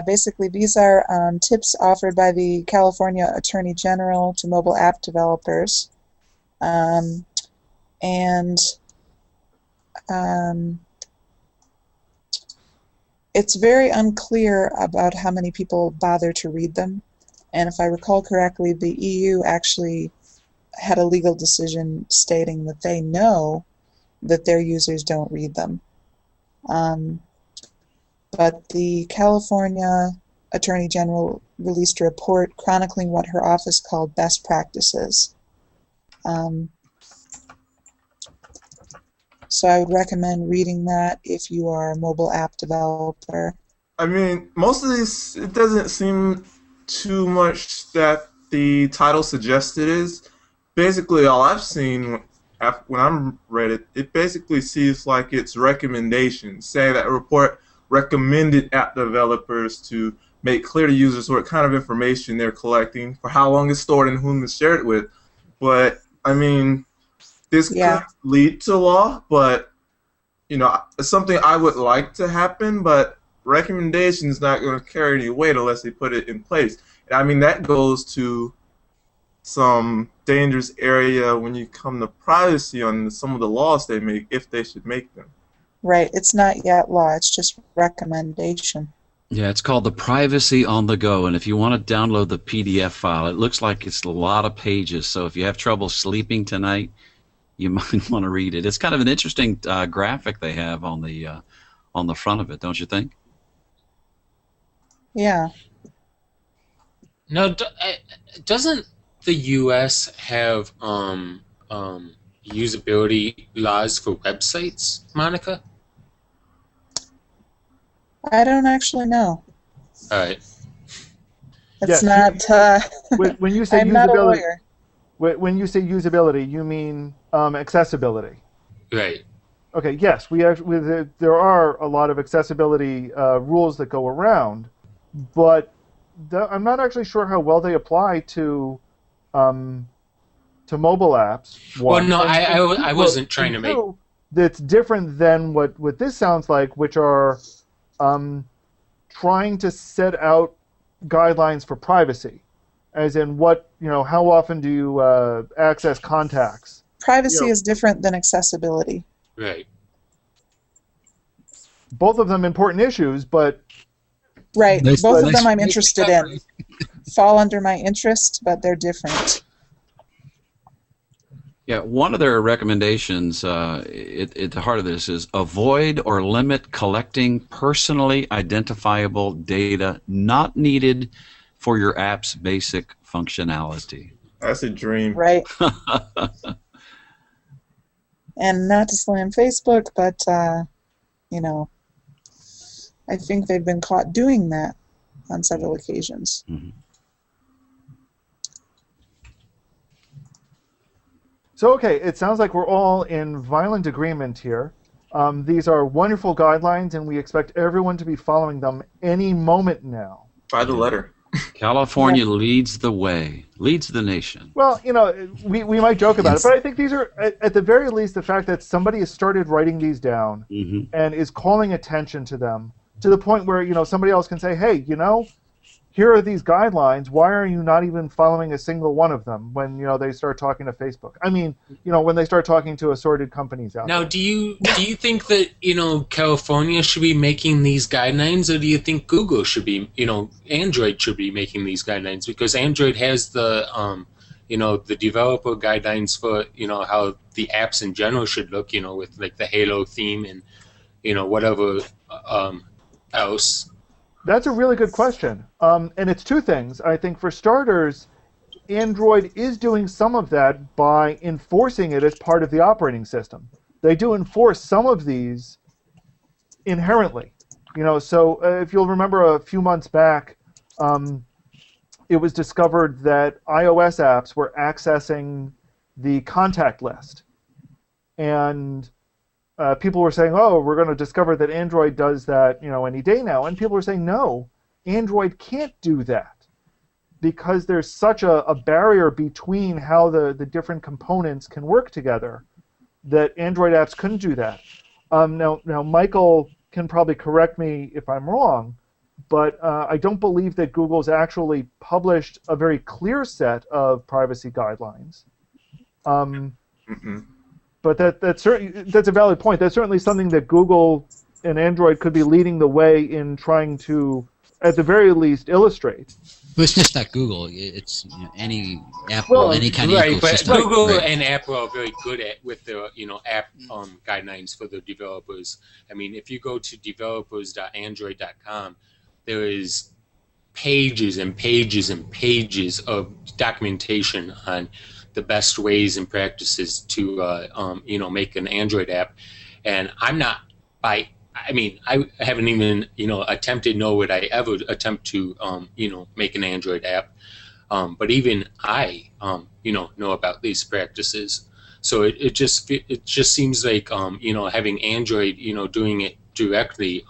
Speaker 3: Basically these are tips offered by the California Attorney General to mobile app developers. It's very unclear about how many people bother to read them. And if I recall correctly, the EU actually had a legal decision stating that they know that their users don't read them. But the California Attorney General released a report chronicling what her office called best practices. So I would recommend reading that if you are a mobile app developer.
Speaker 8: I mean, most of these, it doesn't seem too much that the title suggested is. Basically, all I've seen when I'm read it, it basically seems like it's recommendations, saying that a report recommended app developers to make clear to users what kind of information they're collecting, for how long it's stored, and whom it's shared with. But, I mean, this could lead to law, but, it's something I would like to happen, but recommendation's not going to carry any weight unless they put it in place. And I mean, that goes to some dangerous area when you come to privacy on some of the laws they make, if they should make them.
Speaker 3: Right. It's not yet law. It's just recommendation.
Speaker 7: Yeah, it's called the Privacy on the Go, and if you want to download the PDF file, it looks like it's a lot of pages, so if you have trouble sleeping tonight, you might want to read it. It's kind of an interesting graphic they have on the front of it, don't you think?
Speaker 3: Yeah.
Speaker 10: Now, doesn't the U.S. have usability laws for websites, Monica?
Speaker 3: I don't actually know.
Speaker 10: All right.
Speaker 3: It's
Speaker 2: Yes.
Speaker 3: not.
Speaker 2: When you say
Speaker 3: I'm not a
Speaker 2: usability,
Speaker 3: lawyer.
Speaker 2: when you say usability, you mean accessibility.
Speaker 10: Right.
Speaker 2: Okay. Yes, there are a lot of accessibility rules that go around, but I'm not actually sure how well they apply to mobile apps.
Speaker 10: Well, no, I wasn't trying to make.
Speaker 2: That's different than what this sounds like, which are trying to set out guidelines for privacy, as in how often do you access contacts?
Speaker 3: Privacy is different than accessibility.
Speaker 10: Right.
Speaker 2: Both of them important issues, but
Speaker 3: Right.
Speaker 4: Nice-
Speaker 3: Both of
Speaker 4: nice-
Speaker 3: them I'm interested in. Fall under my interest, but they're different.
Speaker 7: Yeah, one of their recommendations at the heart of this is avoid or limit collecting personally identifiable data not needed for your app's basic functionality.
Speaker 8: That's a dream.
Speaker 3: Right. And not to slam Facebook, but, I think they've been caught doing that on several occasions.
Speaker 7: Mm-hmm.
Speaker 2: So, okay, it sounds like we're all in violent agreement here. These are wonderful guidelines, and we expect everyone to be following them any moment now.
Speaker 8: By the letter.
Speaker 7: California leads the way, leads the nation.
Speaker 2: Well, we might joke about it, but I think these are, at the very least, the fact that somebody has started writing these down and is calling attention to them to the point where, somebody else can say, hey, here are these guidelines. Why are you not even following a single one of them when, they start talking to Facebook? I mean, when they start talking to assorted companies out there.
Speaker 10: Now, do you think that, California should be making these guidelines, or do you think Google should be, Android should be making these guidelines? Because Android has the, the developer guidelines for, how the apps in general should look, with like the Halo theme and, whatever else.
Speaker 2: That's a really good question. And it's two things. I think for starters, Android is doing some of that by enforcing it as part of the operating system. They do enforce some of these inherently. So if you'll remember a few months back, it was discovered that iOS apps were accessing the contact list. And people were saying, oh, we're going to discover that Android does that, any day now. And people were saying, no, Android can't do that because there's such a barrier between how the different components can work together that Android apps couldn't do that. Now, Michael can probably correct me if I'm wrong, but I don't believe that Google's actually published a very clear set of privacy guidelines. But that's a valid point. That's certainly something that Google and Android could be leading the way in trying to, at the very least, illustrate.
Speaker 4: But it's just not Google. It's any Apple, any kind of ecosystem.
Speaker 10: But Google and Apple are very good at with the app guidelines for the developers. I mean, if you go to developers.android.com, there is pages and pages and pages of documentation on the best ways and practices to make an Android app. And I haven't even attempted, nor would I ever attempt to make an Android app. But even I know about these practices. So it just seems like having Android doing it directly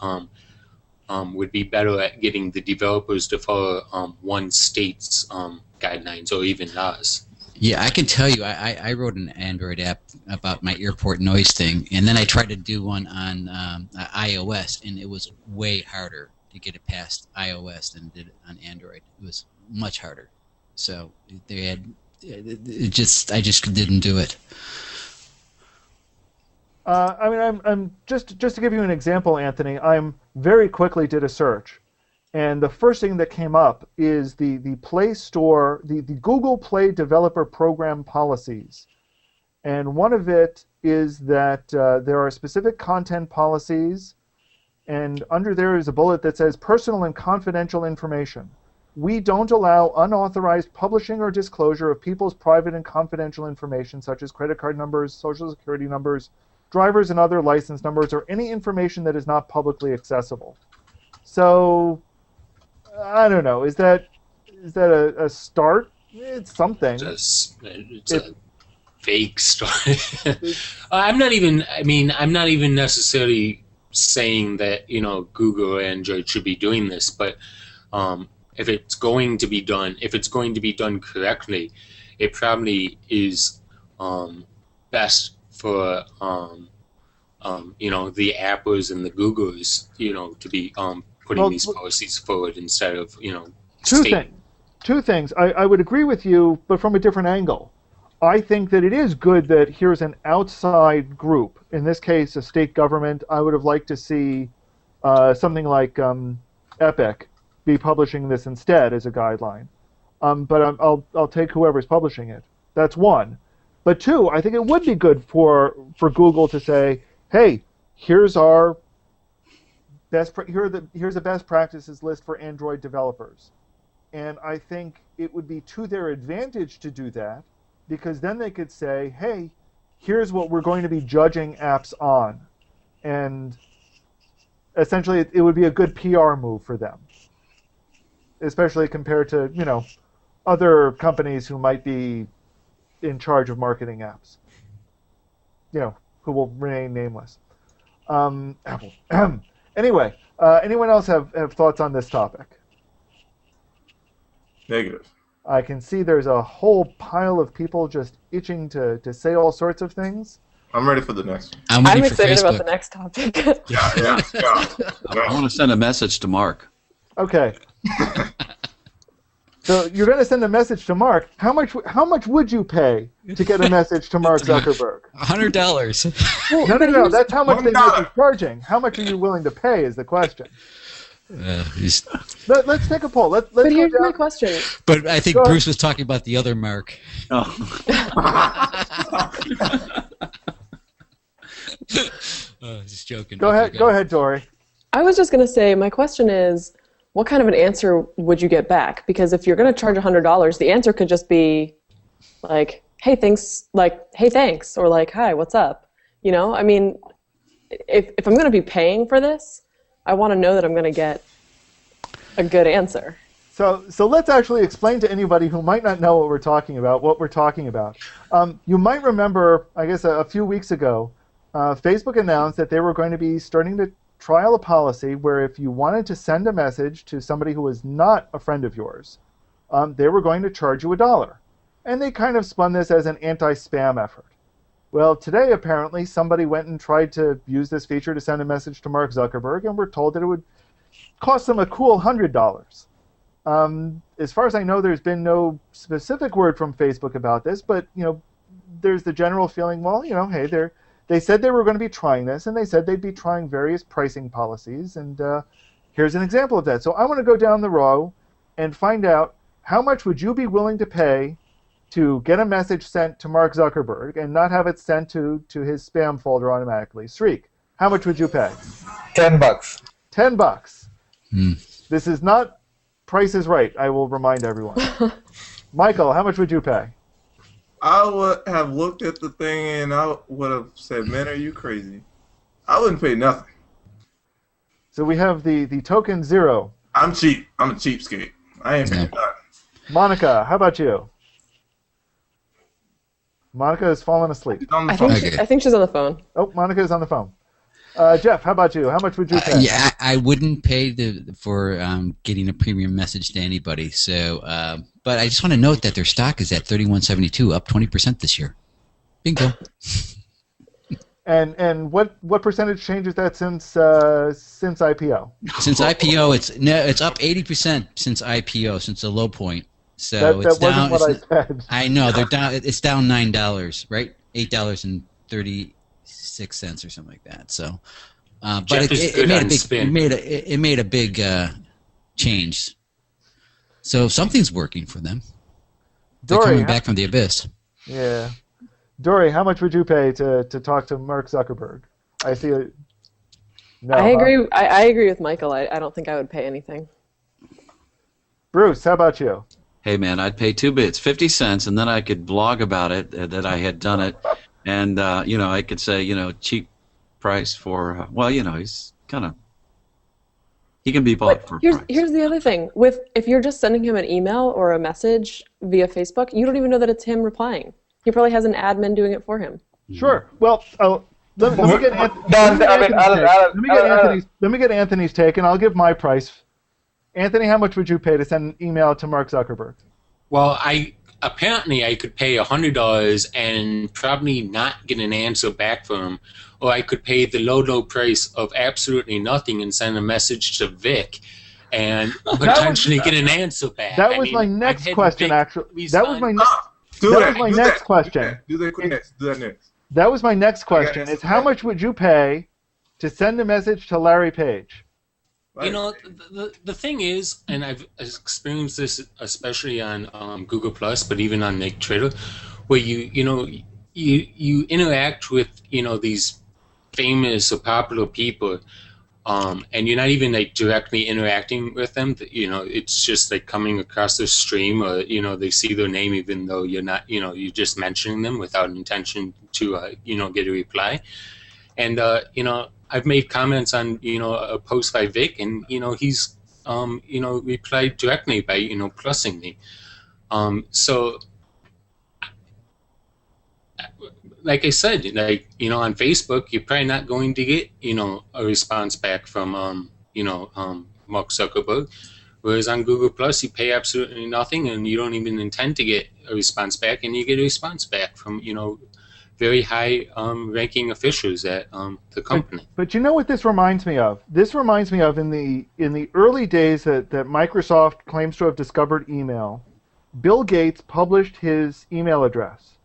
Speaker 10: would be better at getting the developers to follow one state's guidelines or even ours.
Speaker 4: Yeah, I can tell you, I wrote an Android app about my airport noise thing, and then I tried to do one on iOS, and it was way harder to get it past iOS than it did on Android. It was much harder. So they had I just didn't do it.
Speaker 2: I mean, I'm just to give you an example, Anthony. I'm very quickly did a search, and the first thing that came up is the Play Store, the Google Play Developer Program policies, and one of it is that there are specific content policies, and under there is a bullet that says personal and confidential information. We don't allow unauthorized publishing or disclosure of people's private and confidential information, such as credit card numbers, social security numbers, drivers and other license numbers, or any information that is not publicly accessible. So, I don't know. Is that a start? It's something.
Speaker 10: It's a fake start. I'm not even necessarily saying that Google or Android should be doing this, but if it's going to be done correctly, it probably is best for the Apples and the Googles, to be putting these policies forward instead of
Speaker 2: Two things. I would agree with you, but from a different angle. I think that it is good that here's an outside group, in this case a state government. I would have liked to see something like Epic be publishing this instead as a guideline. But I'll take whoever's publishing it. That's one. But two, I think it would be good for Google to say, hey, here's our here's a best practices list for Android developers. And I think it would be to their advantage to do that, because then they could say, hey, here's what we're going to be judging apps on. And essentially it would be a good PR move for them, especially compared to, other companies who might be in charge of marketing apps, who will remain nameless. Apple. Anyway, anyone else have thoughts on this topic?
Speaker 8: Negative.
Speaker 2: I can see there's a whole pile of people just itching to say all sorts of things.
Speaker 8: I'm ready for the next one.
Speaker 11: I'm excited about the next topic.
Speaker 8: Yeah.
Speaker 7: I want to send a message to Mark.
Speaker 2: Okay. So you're going to send a message to Mark. How much would you pay to get a message to Mark Zuckerberg?
Speaker 4: $100.
Speaker 2: No. That's how much they might be charging. How much are you willing to pay is the question. Let's take a poll. Let's
Speaker 11: but here's my question.
Speaker 4: But I think Bruce was talking about the other Mark.
Speaker 7: Oh.
Speaker 4: Just joking.
Speaker 2: Go ahead, Dori.
Speaker 11: I was just going to say, my question is, what kind of an answer would you get back? Because if you're going to charge $100, the answer could just be like, hey, thanks, or like, hi, what's up? I mean, if I'm going to be paying for this, I want to know that I'm going to get a good answer.
Speaker 2: So let's actually explain to anybody who might not know what we're talking about. You might remember, I guess a few weeks ago, Facebook announced that they were going to be starting to trial a policy where if you wanted to send a message to somebody who was not a friend of yours, they were going to charge you $1. And they kind of spun this as an anti-spam effort. Well, today apparently somebody went and tried to use this feature to send a message to Mark Zuckerberg, and we're told that it would cost them a cool $100. As far as I know, there's been no specific word from Facebook about this, but there's the general feeling, well, hey, they said they were going to be trying this, and they said they'd be trying various pricing policies, and here's an example of that. So I want to go down the row and find out how much would you be willing to pay to get a message sent to Mark Zuckerberg and not have it sent to his spam folder automatically. Sreek, how much would you pay?
Speaker 9: $10.
Speaker 2: $10. This is not Price is Right, I will remind everyone. Michael, how much would you pay?
Speaker 8: I would have looked at the thing and I would have said, man, are you crazy? I wouldn't pay nothing.
Speaker 2: So we have the token 0.
Speaker 8: I'm cheap. I'm a cheapskate. I ain't paying that.
Speaker 2: Monica, how about you? Monica has fallen asleep.
Speaker 11: I think she's on the phone.
Speaker 2: Oh, Monica is on the phone. Jeff, how about you? How much would you pay?
Speaker 4: Yeah, I wouldn't pay for getting a premium message to anybody. So, but I just want to note that their stock is at $31.72, up 20% this year. Bingo.
Speaker 2: And what percentage change is that since IPO?
Speaker 4: Since IPO, it's up 80% since IPO, since the low point. So
Speaker 2: that
Speaker 4: it's down.
Speaker 2: wasn't what I said.
Speaker 4: I know they're down. It's down $9, right? $8.36 or something like that. So, but it made a big change. So something's working for them. They're
Speaker 2: Dori,
Speaker 4: coming back from the abyss.
Speaker 2: Yeah. Dori, how much would you pay to talk to Mark Zuckerberg? I see. No,
Speaker 11: I agree. I agree with Michael. I don't think I would pay anything.
Speaker 2: Bruce, how about you?
Speaker 7: Hey man, I'd pay 2 bits, 50 cents, and then I could blog about it that I had done it, and I could say cheap price for he's kind of he can be bought for a price.
Speaker 11: Here's the other thing if you're just sending him an email or a message via Facebook, you don't even know that it's him replying. He probably has an admin doing it for him.
Speaker 2: Sure. Well, let me get Anthony's take, and I'll give my price. Anthony, how much would you pay to send an email to Mark Zuckerberg?
Speaker 10: Well, I could pay $100 and probably not get an answer back from him, or I could pay the low price of absolutely nothing and send a message to Vic and potentially get an answer back.
Speaker 2: That was my next question, actually. That was my next question.
Speaker 8: Do that next.
Speaker 2: That was my next question. Is how much would you pay to send a message to Larry Page?
Speaker 10: Right. The thing is, and I've experienced this especially on Google Plus, but even on Twitter, where you interact with these famous or popular people, and you're not even directly interacting with them. It's just coming across the stream, or they see their name even though you're not. You're just mentioning them without intention to get a reply, and I've made comments on a post by Vic, and he's replied directly by plussing me. So, like I said, on Facebook, you're probably not going to get a response back from Mark Zuckerberg, whereas on Google Plus, you pay absolutely nothing, and you don't even intend to get a response back, and you get a response back from very high ranking officials at the company.
Speaker 2: But you know what this reminds me of? This reminds me of in the early days that Microsoft claims to have discovered email. Bill Gates published his email address,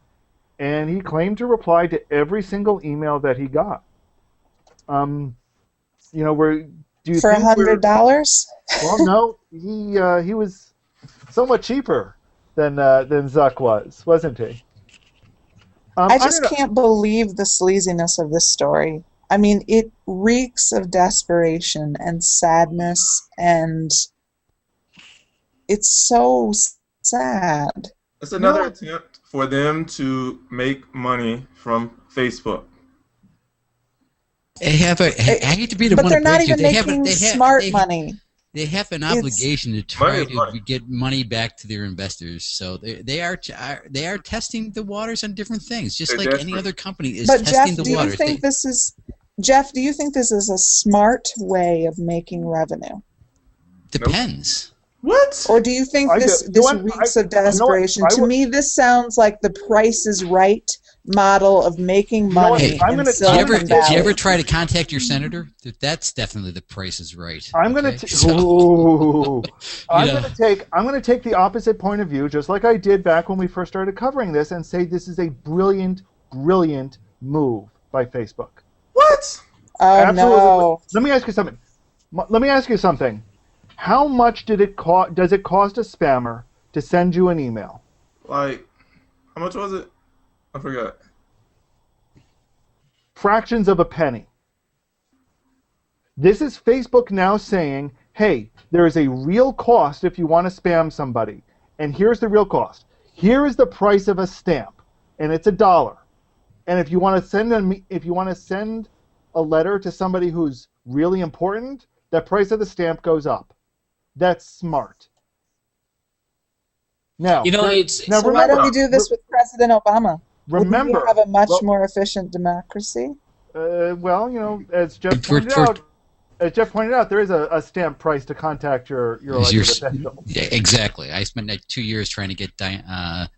Speaker 2: and he claimed to reply to every single email that he got. For
Speaker 3: $100?
Speaker 2: Well, no, he was somewhat cheaper than Zuck wasn't he?
Speaker 3: I just can't believe the sleaziness of this story. I mean, it reeks of desperation and sadness, and it's so sad.
Speaker 8: It's another attempt for them to make money from Facebook.
Speaker 4: I hate to be the one
Speaker 3: but they're
Speaker 4: to
Speaker 3: not
Speaker 4: break
Speaker 3: even
Speaker 4: you.
Speaker 3: making smart money.
Speaker 4: They have an obligation to try to get money back to their investors. So they are testing the waters on different things, just like any other company is testing the waters.
Speaker 3: Jeff, do you think this is a smart way of making revenue?
Speaker 4: Depends.
Speaker 2: What?
Speaker 3: Or do you think this reeks of desperation? To me, this sounds like the Price is Right model of making money.
Speaker 4: Did you ever try to contact your senator? That's definitely the Price is Right.
Speaker 2: I'm going to take the opposite point of view, just like I did back when we first started covering this, and say this is a brilliant move by Facebook.
Speaker 8: What?
Speaker 3: No.
Speaker 2: Let me ask you something. How much does it cost a spammer to send you an email?
Speaker 8: How much was it? I forgot.
Speaker 2: Fractions of a penny. This is Facebook now saying, hey, there is a real cost if you want to spam somebody. And here's the real cost. Here is the price of a stamp, and it's $1. And if you want to send a letter to somebody who's really important, the price of the stamp goes up. That's smart. Now,
Speaker 3: why don't we do this with President Obama? Wouldn't we have a much more efficient democracy?
Speaker 2: Well, as Jeff pointed out, there is a stamp price to contact your elected official.
Speaker 4: Yeah, exactly. I spent like 2 years trying to get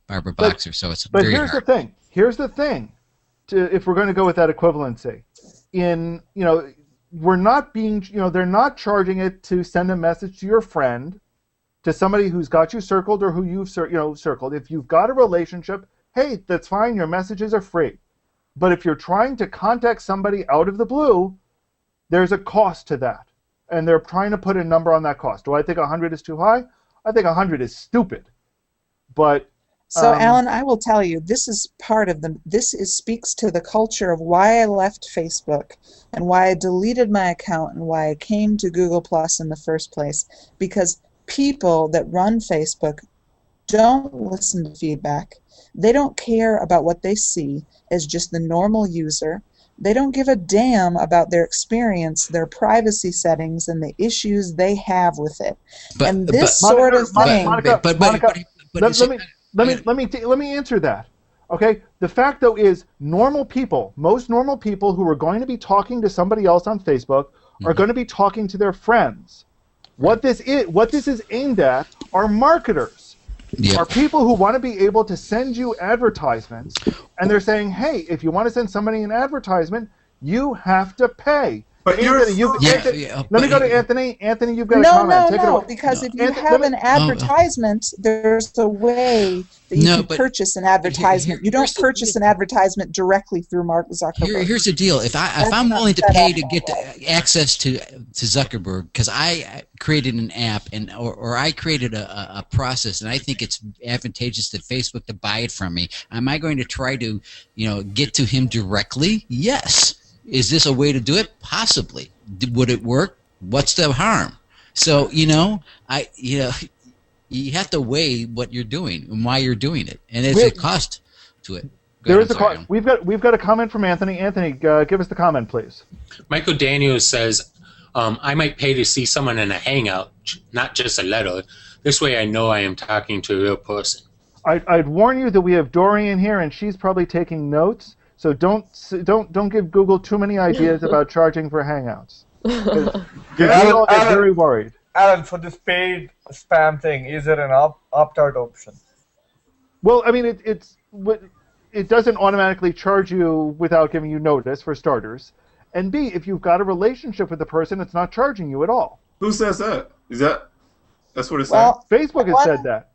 Speaker 4: Barbara Boxer, so it's very hard.
Speaker 2: But here's the thing. If we're going to go with that equivalency, we're not being, they're not charging it to send a message to your friend, to somebody who's got you circled or who you've circled. If you've got a relationship, hey, that's fine. Your messages are free. But if you're trying to contact somebody out of the blue, there's a cost to that. And they're trying to put a number on that cost. Do I think 100 is too high? I think 100 is stupid. But
Speaker 3: so, Alan, I will tell you, this is speaks to the culture of why I left Facebook and why I deleted my account and why I came to Google Plus in the first place. Because people that run Facebook don't listen to feedback. They don't care about what they see as just the normal user. They don't give a damn about their experience, their privacy settings, and the issues they have with it. Let
Speaker 2: me answer that. Okay, the fact though is most normal people who are going to be talking to somebody else on Facebook are going to be talking to their friends. What this is aimed at are marketers. Are people who want to be able to send you advertisements, and they're saying, hey, if you want to send somebody an advertisement, you have to pay. But Anthony, let me go to Anthony. Anthony, you've got a comment. Take it away.
Speaker 3: Because if you have an advertisement, there's a way that you can purchase an advertisement. You don't purchase an advertisement directly through Mark Zuckerberg.
Speaker 4: Here's the deal. If I'm willing to pay to get access to Zuckerberg, because I created an app or I created a process, and I think it's advantageous to Facebook to buy it from me, am I going to try to get to him directly? Yes. Is this a way to do it? Possibly. Would it work? What's the harm? So, you have to weigh what you're doing and why you're doing it, and there's a cost to it.
Speaker 2: There is a cost. We've got a comment from Anthony. Anthony, give us the comment, please.
Speaker 10: Michael Daniels says, I might pay to see someone in a hangout, not just a letter. This way I know I am talking to a real person.
Speaker 2: I'd warn you that we have Dori in here, and she's probably taking notes. So don't give Google too many ideas about charging for Hangouts. Google is very worried.
Speaker 9: Alan, for this paid spam thing, is there an opt-out option?
Speaker 2: Well, I mean, it doesn't automatically charge you without giving you notice, for starters. And B, if you've got a relationship with the person, it's not charging you at all.
Speaker 8: Who says that? That's what it's
Speaker 2: saying? Facebook has said that.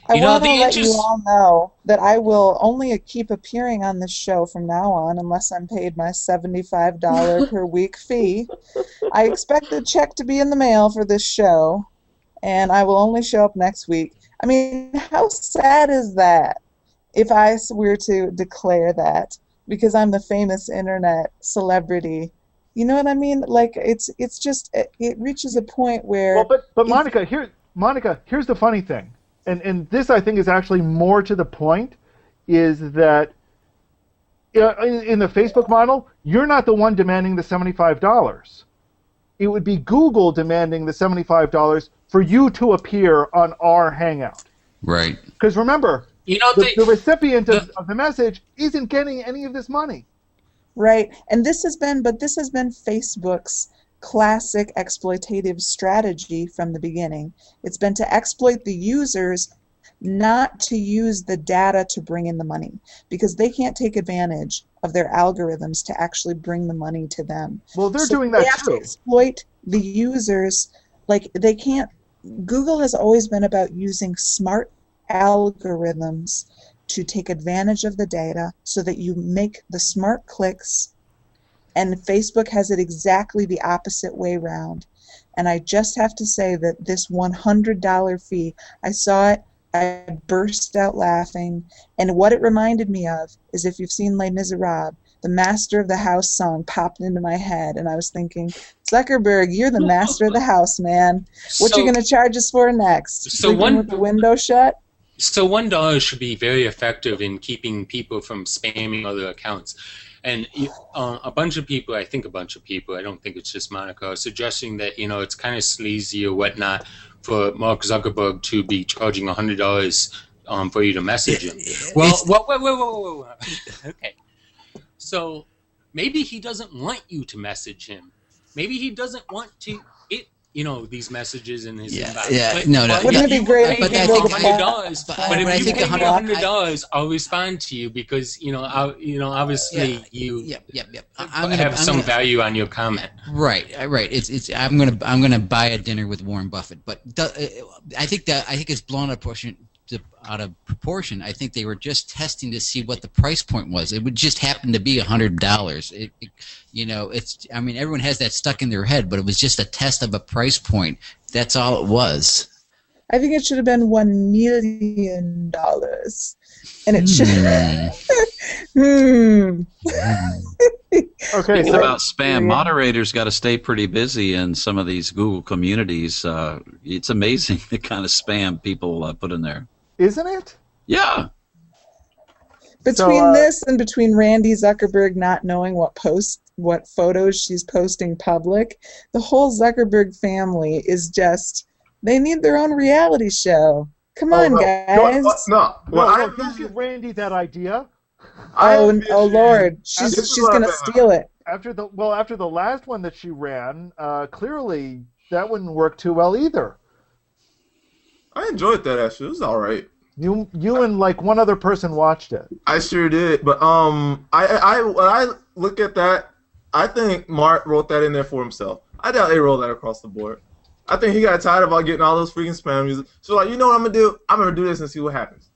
Speaker 3: I want to let you all know that I will only keep appearing on this show from now on unless I'm paid my $75 per week fee. I expect the check to be in the mail for this show, and I will only show up next week. I mean, how sad is that if I were to declare that because I'm the famous internet celebrity? You know what I mean? Like, it's just, it reaches a point where...
Speaker 2: Well, but Monica, here's the funny thing. And this, I think, is actually more to the point, is that in the Facebook model, you're not the one demanding the $75. It would be Google demanding the $75 for you to appear on our Hangout.
Speaker 4: Right.
Speaker 2: Because remember, the recipient of the message isn't getting any of this money.
Speaker 3: Right. And this has been Facebook's classic exploitative strategy from the beginning. It's been to exploit the users, not to use the data to bring in the money, because they can't take advantage of their algorithms to actually bring the money to them.
Speaker 2: Well, they're doing that too.
Speaker 3: They have to exploit the users. Like, they can't. Google has always been about using smart algorithms to take advantage of the data so that you make the smart clicks. And Facebook has it exactly the opposite way around. And I just have to say that this $100 fee, I saw it, I burst out laughing. And what it reminded me of is, if you've seen Les Miserables, the Master of the House song popped into my head. And I was thinking, Zuckerberg, you're the master of the house, man. What you going to charge us for next? Sleeping with the window shut?
Speaker 10: So $1 should be very effective in keeping people from spamming other accounts. And a bunch of people, I don't think it's just Monica, are suggesting that, it's kind of sleazy or whatnot for Mark Zuckerberg to be charging $100 for you to message him. Well, whoa. Okay. So maybe he doesn't want you to message him. Maybe he doesn't want to these messages in his inbox.
Speaker 4: Yeah,
Speaker 10: but,
Speaker 4: no.
Speaker 3: Wouldn't it be great if
Speaker 10: but
Speaker 3: you
Speaker 10: I
Speaker 3: could
Speaker 10: think
Speaker 3: go to
Speaker 10: $100. But
Speaker 4: I
Speaker 10: if you
Speaker 4: think
Speaker 10: pay me
Speaker 4: $100
Speaker 10: $100, I'll respond to you because obviously you have some value on your comment.
Speaker 4: Right. It's I'm gonna buy a dinner with Warren Buffett, but I think it's blown out of proportion. I think they were just testing to see what the price point was. It would just happen to be $100. Everyone has that stuck in their head, but it was just a test of a price point. That's all it was.
Speaker 3: I think it should have been $1 million, and it should.
Speaker 7: Okay. Speaking about spam, moderators got to stay pretty busy in some of these Google communities. It's amazing the kind of spam people put in there.
Speaker 2: Isn't it?
Speaker 7: Yeah.
Speaker 3: Between this and between Randy Zuckerberg not knowing what photos she's posting public, the whole Zuckerberg family is just, they need their own reality show. Come on, guys.
Speaker 2: Don't give Randy that idea.
Speaker 3: Oh Lord, she's gonna steal it.
Speaker 2: After the last one that she ran, clearly that wouldn't work too well either.
Speaker 8: I enjoyed that actually. It was all right.
Speaker 2: You and like one other person watched it.
Speaker 8: I sure did, but when I look at that, I think Mark wrote that in there for himself. I doubt they wrote that across the board. I think he got tired of getting all those freaking spam music. So you know what I'm gonna do? I'm gonna do this and see what happens.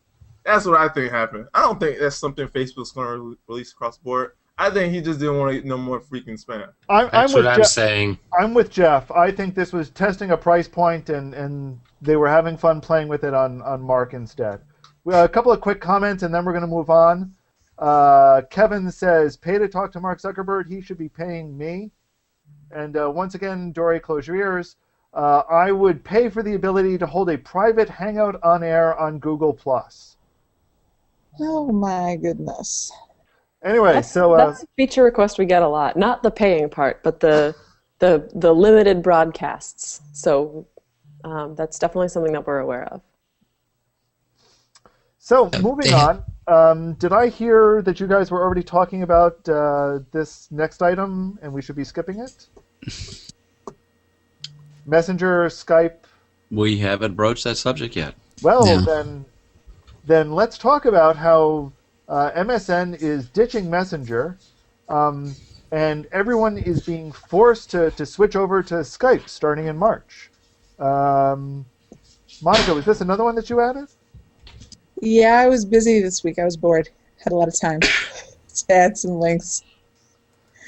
Speaker 8: That's what I think happened. I don't think that's something Facebook's gonna release across the board. I think he just didn't want to get no more freaking spam.
Speaker 10: That's what I'm saying.
Speaker 2: I'm with Jeff. I think this was testing a price point, and they were having fun playing with it on Mark instead. A couple of quick comments, and then we're going to move on. Kevin says, pay to talk to Mark Zuckerberg. He should be paying me. And once again, Dori, close your ears. I would pay for the ability to hold a private hangout on air on Google+.
Speaker 3: Oh, my goodness.
Speaker 2: Anyway,
Speaker 11: that's a feature request we get a lot. Not the paying part, but the limited broadcasts. So that's definitely something that we're aware of.
Speaker 2: So moving on, did I hear that you guys were already talking about this next item, and we should be skipping it? Messenger, Skype.
Speaker 7: We haven't broached that subject yet.
Speaker 2: Well, then let's talk about how MSN is ditching Messenger, and everyone is being forced to switch over to Skype starting in March. Monica, was this another one that you added?
Speaker 3: Yeah, I was busy this week. I was bored. Had a lot of time to add some links.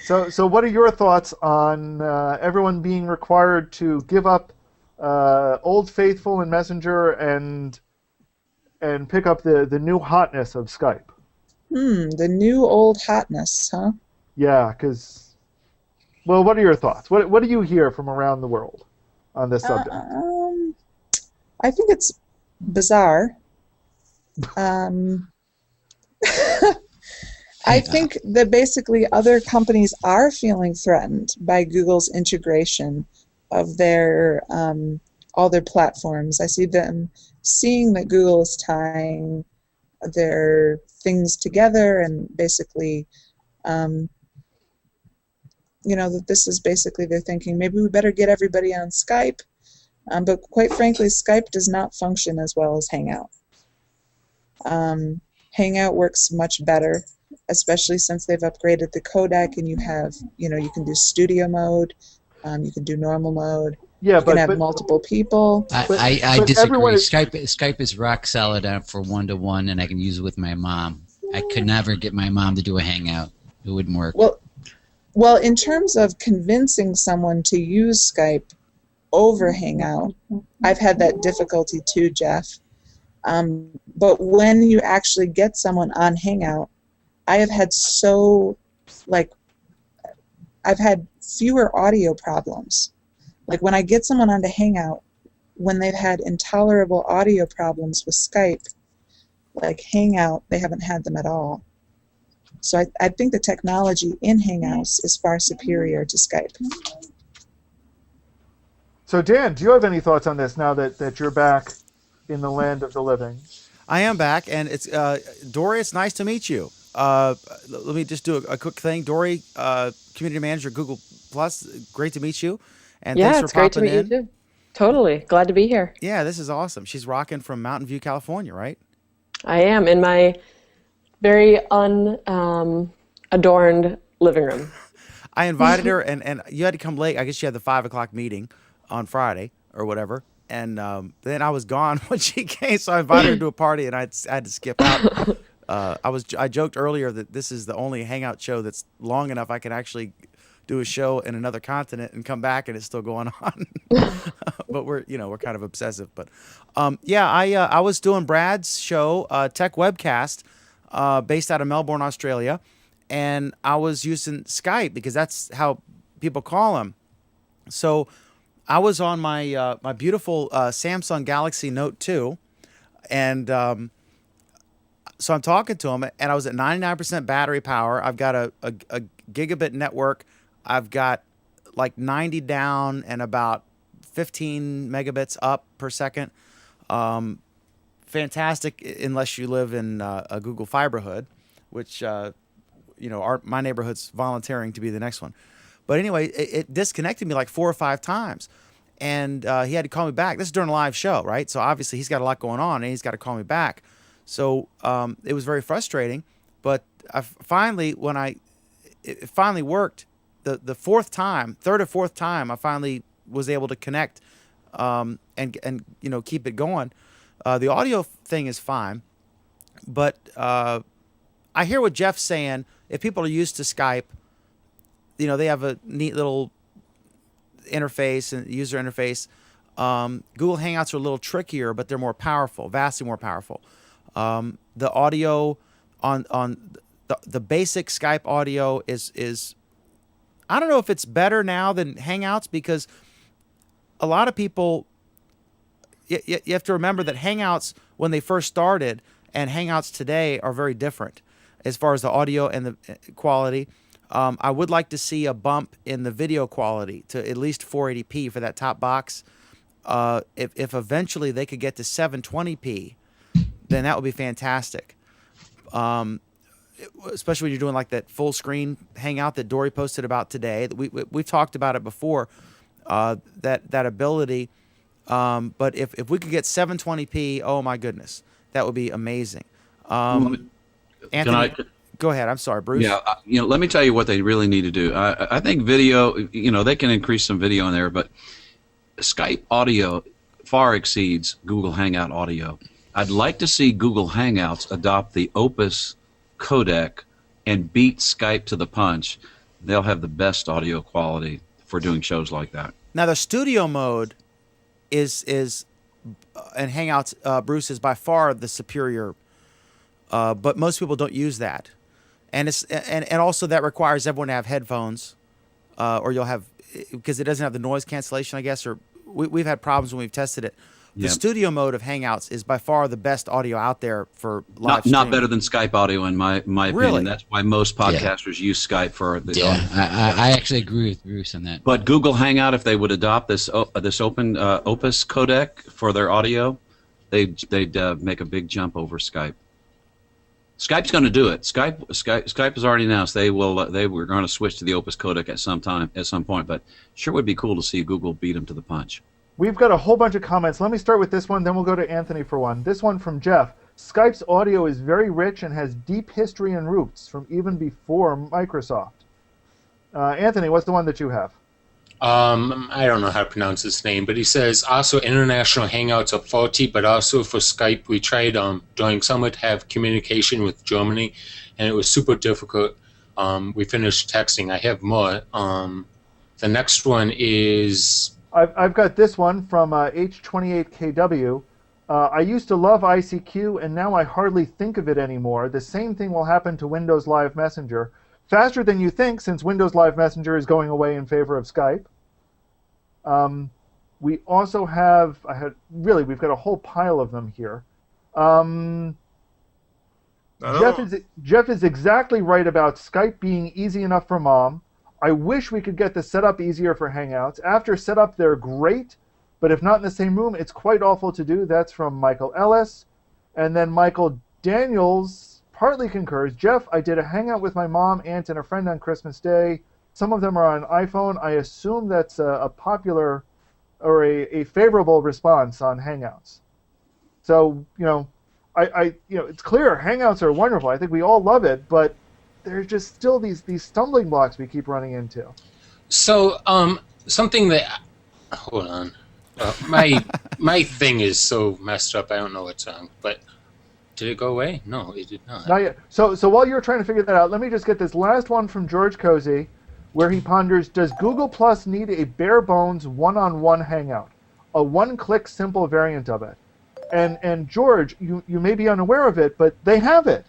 Speaker 2: So what are your thoughts on everyone being required to give up Old Faithful and Messenger and pick up the new hotness of Skype?
Speaker 3: The new old hotness, huh?
Speaker 2: Yeah, because, well, what are your thoughts? What do you hear from around the world on this subject?
Speaker 3: I think it's bizarre. I think that basically other companies are feeling threatened by Google's integration of their all their platforms. I see them seeing that Google is tying their things together and basically, that this is basically they're thinking maybe we better get everybody on Skype. But quite frankly, Skype does not function as well as Hangout. Hangout works much better, especially since they've upgraded the codec and you have, you can do studio mode, you can do normal mode.
Speaker 2: Yeah,
Speaker 3: you can have multiple people.
Speaker 4: I disagree. Skype is rock solid for one-to-one, and I can use it with my mom. I could never get my mom to do a Hangout. It wouldn't work.
Speaker 3: Well, in terms of convincing someone to use Skype over Hangout, I've had that difficulty too, Jeff. But when you actually get someone on Hangout, I have had I've had fewer audio problems. Like when I get someone onto Hangout, when they've had intolerable audio problems with Skype, like Hangout, they haven't had them at all. So I think the technology in Hangouts is far superior to Skype.
Speaker 2: So Dan, do you have any thoughts on this now that you're back in the land of the living?
Speaker 1: I am back, and it's Dori. It's nice to meet you. let me just do a quick thing. Dori, community manager, Google Plus. Great to meet you. And
Speaker 11: Yeah,
Speaker 1: thanks
Speaker 11: it's
Speaker 1: for
Speaker 11: great to
Speaker 1: popping
Speaker 11: meet
Speaker 1: in.
Speaker 11: you too. Totally. Glad to be here.
Speaker 1: Yeah, this is awesome. She's rocking from Mountain View, California, right?
Speaker 11: I am in my very adorned living room.
Speaker 1: I invited her, and you had to come late. I guess you had the 5 o'clock meeting on Friday or whatever. And then I was gone when she came, so I invited her to a party, and I had to skip out. I joked earlier that this is the only Hangout show that's long enough I can actually do a show in another continent and come back and it's still going on. But we're kind of obsessive. But I was doing Brad's show, Tech Webcast, based out of Melbourne, Australia, and I was using Skype because that's how people call him. So I was on my my beautiful Samsung Galaxy Note 2, and so I'm talking to him, and I was at 99% battery power. I've got a gigabit network. I've got like 90 down and about 15 megabits up per second. Fantastic unless you live in a Google Fiberhood, which my neighborhood's volunteering to be the next one. But anyway, it disconnected me like 4 or 5 times, and he had to call me back. This is during a live show, right? So obviously he's got a lot going on, and he's got to call me back. So it was very frustrating. But I finally, it finally worked. The third or fourth time, I finally was able to connect and keep it going. The audio thing is fine, but I hear what Jeff's saying. If people are used to Skype, they have a neat little interface and user interface. Google Hangouts are a little trickier, but they're more powerful, vastly more powerful. The audio on the basic Skype audio is I don't know if it's better now than Hangouts, because a lot of people, you have to remember that Hangouts, when they first started, and Hangouts today are very different as far as the audio and the quality. I would like to see a bump in the video quality to at least 480p for that top box. If eventually they could get to 720p, then that would be fantastic. Especially when you're doing like that full screen Hangout that Dori posted about today. We've talked about it before, that ability. But if we could get 720p, oh my goodness, that would be amazing. Anthony, go ahead. I'm sorry, Bruce.
Speaker 7: Yeah, let me tell you what they really need to do. I think video, they can increase some video in there, but Skype audio far exceeds Google Hangout audio. I'd like to see Google Hangouts adopt the Opus codec and beat Skype to the punch. They'll have the best audio quality for doing shows like that.
Speaker 1: Now the studio mode is and Hangouts, Bruce, is by far the superior, but most people don't use that, and also that requires everyone to have headphones, or you'll have, because it doesn't have the noise cancellation, I guess, or we've had problems when we've tested it. The studio mode of Hangouts is by far the best audio out there for live streaming.
Speaker 7: Not better than Skype audio in my opinion.
Speaker 1: Really?
Speaker 7: That's why most podcasters use Skype for the audio.
Speaker 4: I actually agree with Bruce on that.
Speaker 7: But Google Hangout, if they would adopt this open Opus codec for their audio, they'd make a big jump over Skype. Skype's going to do it. Skype has already announced they were going to switch to the Opus codec at some point. But sure would be cool to see Google beat them to the punch.
Speaker 2: We've got a whole bunch of comments. Let me start with this one, then we'll go to Anthony for one. This one from Jeff. Skype's audio is very rich and has deep history and roots from even before Microsoft. Anthony, what's the one that you have?
Speaker 10: I don't know how to pronounce his name, but he says also international Hangouts are faulty, but also for Skype we tried during summer to have communication with Germany, and it was super difficult. We finished texting. I have more. The next one is...
Speaker 2: I've got this one from H28KW. I used to love ICQ, and now I hardly think of it anymore. The same thing will happen to Windows Live Messenger. Faster than you think, since Windows Live Messenger is going away in favor of Skype. We also have, we've got a whole pile of them here. Jeff is exactly right about Skype being easy enough for Mom. I wish we could get the setup easier for Hangouts. After setup, they're great, but if not in the same room, it's quite awful to do. That's from Michael Ellis. And then Michael Daniels partly concurs. Jeff, I did a hangout with my mom, aunt, and a friend on Christmas Day. Some of them are on iPhone. I assume that's a popular or a favorable response on Hangouts. So, it's clear Hangouts are wonderful. I think we all love it, but there's just still these stumbling blocks we keep running into.
Speaker 10: So, something that... Hold on. My thing is so messed up, I don't know what's wrong, but... Did it go away? No, it did not.
Speaker 2: Not yet. So while you're trying to figure that out, let me just get this last one from George Cozy, where he ponders, does Google Plus need a bare-bones one-on-one hangout? A one-click simple variant of it? And George, you may be unaware of it, but they have it.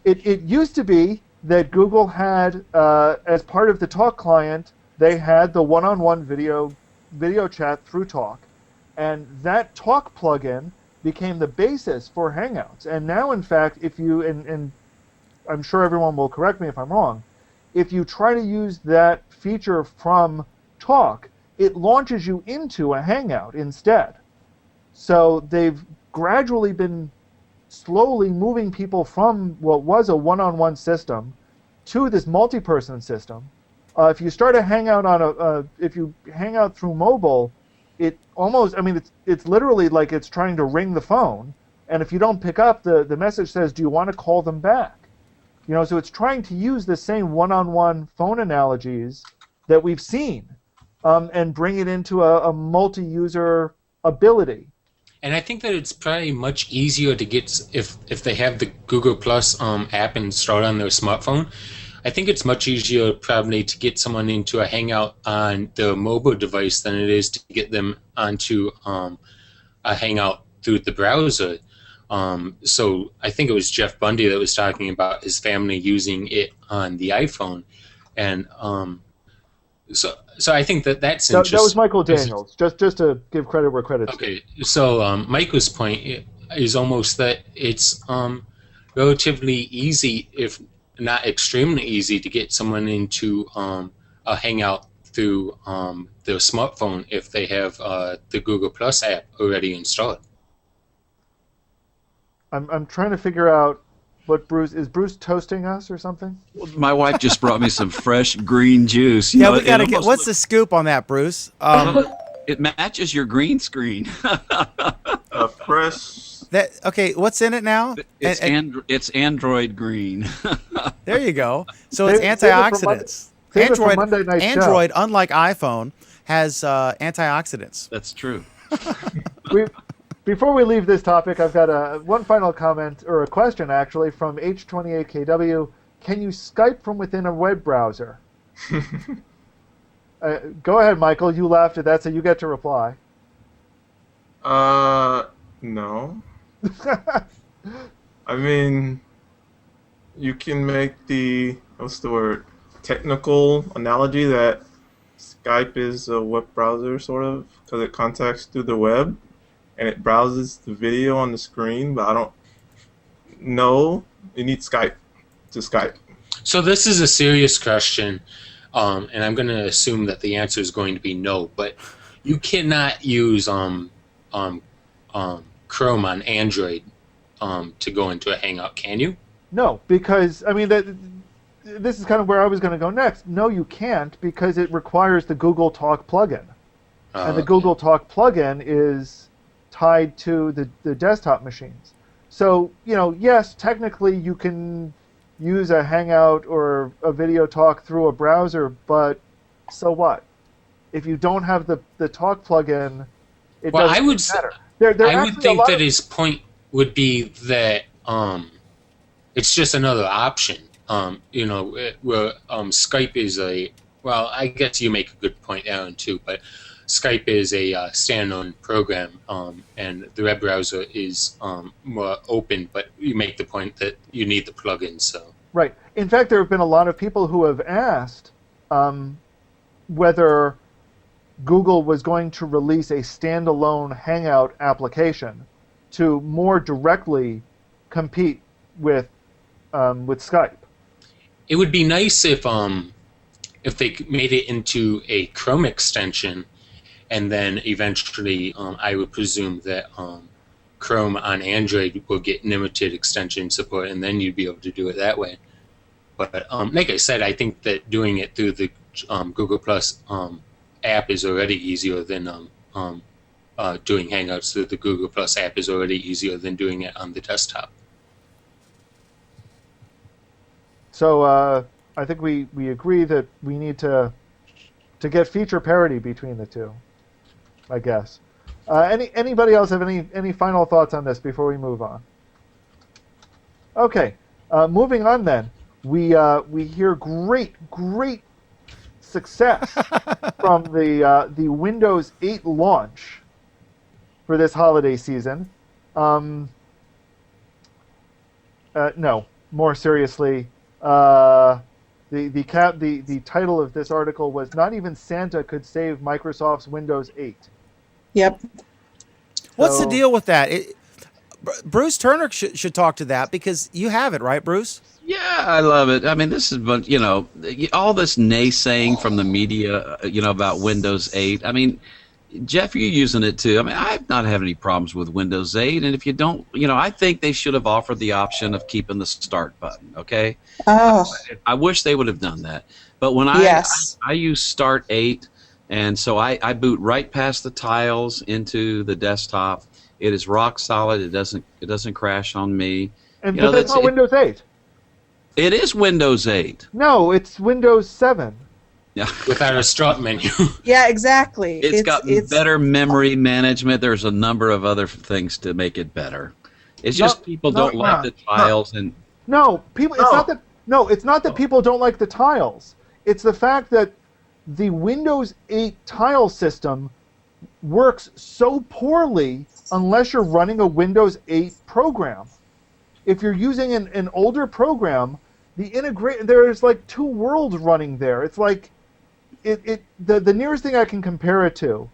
Speaker 2: It used to be that Google had, as part of the Talk client, they had the one-on-one video chat through Talk. And that Talk plugin became the basis for Hangouts. And now, in fact, if you, and I'm sure everyone will correct me if I'm wrong, if you try to use that feature from Talk, it launches you into a Hangout instead. So they've gradually been slowly moving people from what was a one-on-one system to this multi-person system. If you start a Hangout if you hang out through mobile, it almost, it's literally like it's trying to ring the phone, and if you don't pick up, the message says, do you want to call them back? So it's trying to use the same one-on-one phone analogies that we've seen and bring it into a multi-user ability.
Speaker 10: And I think that it's probably much easier to get, if they have the Google Plus app installed on their smartphone, I think it's much easier probably to get someone into a Hangout on their mobile device than it is to get them onto a Hangout through the browser. So I think it was Jeff Bundy that was talking about his family using it on the iPhone. And so I think that's interesting.
Speaker 2: That was Michael Daniels, just to give credit where credit's due.
Speaker 10: Okay, so Michael's point is almost that it's relatively easy, if not extremely easy, to get someone into a Hangout through their smartphone if they have the Google Plus app already installed.
Speaker 2: I'm trying to figure out what is Bruce toasting us or something?
Speaker 7: My wife just brought me some fresh green juice.
Speaker 1: We gotta get. What's the scoop on that, Bruce?
Speaker 7: It matches your green screen.
Speaker 8: Fresh.
Speaker 1: Okay, what's in it now?
Speaker 7: It's Android green.
Speaker 1: There you go. So it's antioxidants. Android, unlike iPhone, has antioxidants.
Speaker 7: That's true.
Speaker 2: Before we leave this topic, I've got one final comment, or a question actually, from H28KW. Can you Skype from within a web browser? Go ahead, Michael. You laughed at that, so you get to reply.
Speaker 8: No. You can make the, technical analogy that Skype is a web browser, sort of, because it contacts through the web, and it browses the video on the screen, but I don't know. You need Skype to Skype.
Speaker 10: So this is a serious question, and I'm going to assume that the answer is going to be no, but you cannot use Chrome on Android to go into a Hangout, can you?
Speaker 2: No, because, this is kind of where I was going to go next. No, you can't, because it requires the Google Talk plugin. And the Google Talk plugin is tied to the desktop machines. So, yes, technically you can use a Hangout or a video talk through a browser, but so what? If you don't have the Talk plugin, it doesn't matter.
Speaker 10: I would think that his point would be that it's just another option. Where Skype is I guess you make a good point, Aaron, too, but Skype is a standalone program, and the web browser is more open, but you make the point that you need the plugin. So
Speaker 2: right. In fact, there have been a lot of people who have asked whether Google was going to release a standalone Hangout application to more directly compete with Skype.
Speaker 10: It would be nice if they made it into a Chrome extension, and then eventually I would presume that Chrome on Android will get limited extension support, and then you'd be able to do it that way. But like I said, I think that doing it through the Google Plus app is already easier than doing Hangouts through the Google Plus app is already easier than doing it on the desktop.
Speaker 2: So I think we agree that we need to get feature parity between the two, I guess. Anybody else have any final thoughts on this before we move on? Okay, moving on then. We hear great success from the Windows 8 launch for this holiday season. No, more seriously, the title of this article was "Not Even Santa Could Save Microsoft's Windows 8."
Speaker 3: Yep.
Speaker 1: What's the deal with that? Bruce Turner should talk to that, because you have it, right, Bruce?
Speaker 7: Yeah, I love it. I mean, this is, all this naysaying from the media, about Windows 8. I mean, Jeff, you're using it too. I mean, I've not had any problems with Windows 8, and if you don't, I think they should have offered the option of keeping the start button, okay?
Speaker 3: Oh.
Speaker 7: I wish they would have done that. But when I use Start 8, and so I boot right past the tiles into the desktop. It is rock solid. It doesn't crash on me.
Speaker 2: But that's not Windows 8.
Speaker 7: It is Windows 8.
Speaker 2: No, it's Windows 7.
Speaker 7: Yeah.
Speaker 10: Without a start menu.
Speaker 3: Yeah, exactly.
Speaker 7: It's got better memory management. There's a number of other things to make it better. It's just people don't like the tiles and.
Speaker 2: No, people. It's not that. No, it's not that people don't like the tiles. It's the fact that the Windows 8 tile system works so poorly unless you're running a Windows 8 program. If you're using an older program, there's like two worlds running there. It's like the nearest thing I can compare it to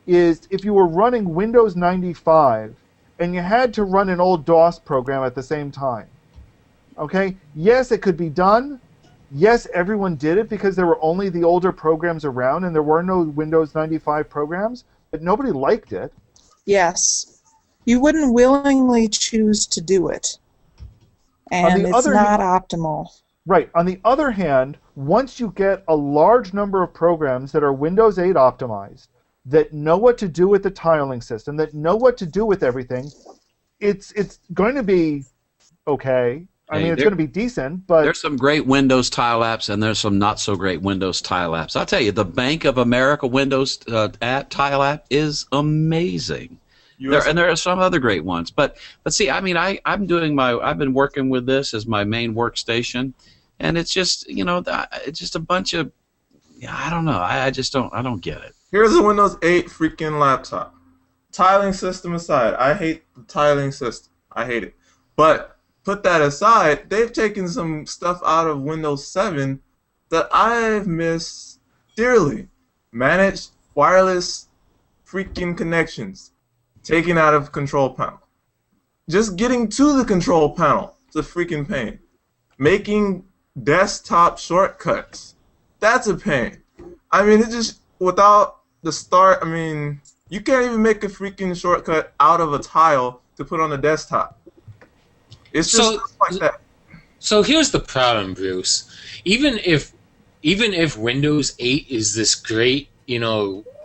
Speaker 2: is if you were running Windows 95 and you had to run an old DOS program at the same time. Okay? Yes, it could be done. Yes, everyone did it because there were only the older programs around and there were no Windows 95 programs, but nobody liked it.
Speaker 3: Yes. You wouldn't willingly choose to do it. And it's not optimal.
Speaker 2: Right. On the other hand, once you get a large number of programs that are Windows 8 optimized, that know what to do with the tiling system, that know what to do with everything, it's going to be okay. I mean, it's going to be decent, but...
Speaker 7: There's some great Windows tile apps, and there's some not-so-great Windows tile apps. I'll tell you, the Bank of America Windows tile app is amazing. And there are some other great ones. But see, I mean, I've been working with this as my main workstation, and it's just, it's just a bunch of... I don't know. I don't get it.
Speaker 8: Here's a Windows 8 freaking laptop. Tiling system aside, I hate the tiling system. I hate it. But... put that aside, they've taken some stuff out of Windows 7 that I've missed dearly. Managed wireless freaking connections. Taken out of control panel. Just getting to the control panel is a freaking pain. Making desktop shortcuts. That's a pain. I mean, it's just, without the start, I mean, you can't even make a freaking shortcut out of a tile to put on the desktop. It's just stuff like that.
Speaker 10: So here's the problem, Bruce. Even if Windows 8 is this great,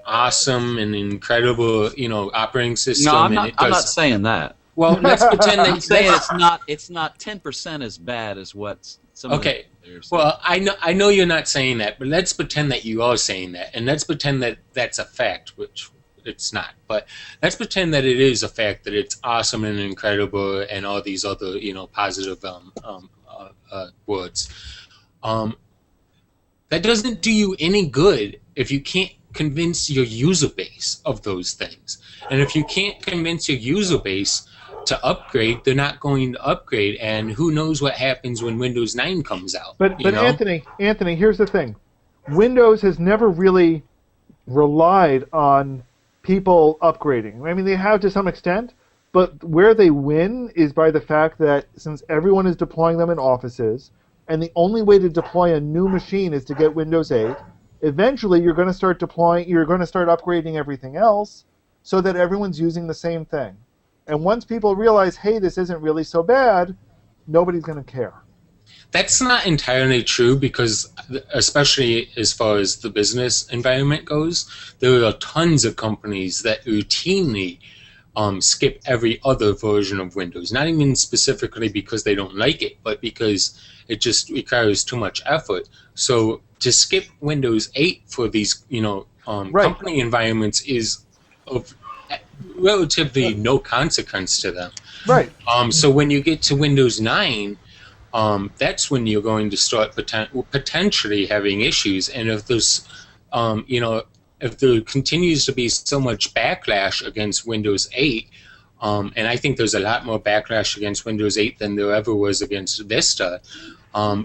Speaker 10: awesome and incredible, operating system,
Speaker 7: no, I'm not saying that.
Speaker 10: Well, let's pretend that
Speaker 7: I'm saying it's not 10% as bad as what some.
Speaker 10: Okay. Well, I know you're not saying that, but let's pretend that you are saying that, and let's pretend that that's a fact, which it's not. But let's pretend that it is a fact that it's awesome and incredible and all these other, positive words. That doesn't do you any good if you can't convince your user base of those things. And if you can't convince your user base to upgrade, they're not going to upgrade. And who knows what happens when Windows 9 comes out.
Speaker 2: But Anthony, here's the thing. Windows has never really relied on people upgrading. I mean, they have to some extent, but where they win is by the fact that since everyone is deploying them in offices, and the only way to deploy a new machine is to get Windows 8, eventually you're going to start upgrading everything else so that everyone's using the same thing. And once people realize, hey, this isn't really so bad, nobody's going to care.
Speaker 10: That's not entirely true because, especially as far as the business environment goes, there are tons of companies that routinely skip every other version of Windows. Not even specifically because they don't like it, but because it just requires too much effort. So to skip Windows 8 for these, company environments is of relatively no consequence to them.
Speaker 2: Right.
Speaker 10: So when you get to Windows 9, that's when you're going to start potentially having issues. And if there's, if there continues to be so much backlash against Windows 8, and I think there's a lot more backlash against Windows 8 than there ever was against Vista.
Speaker 2: I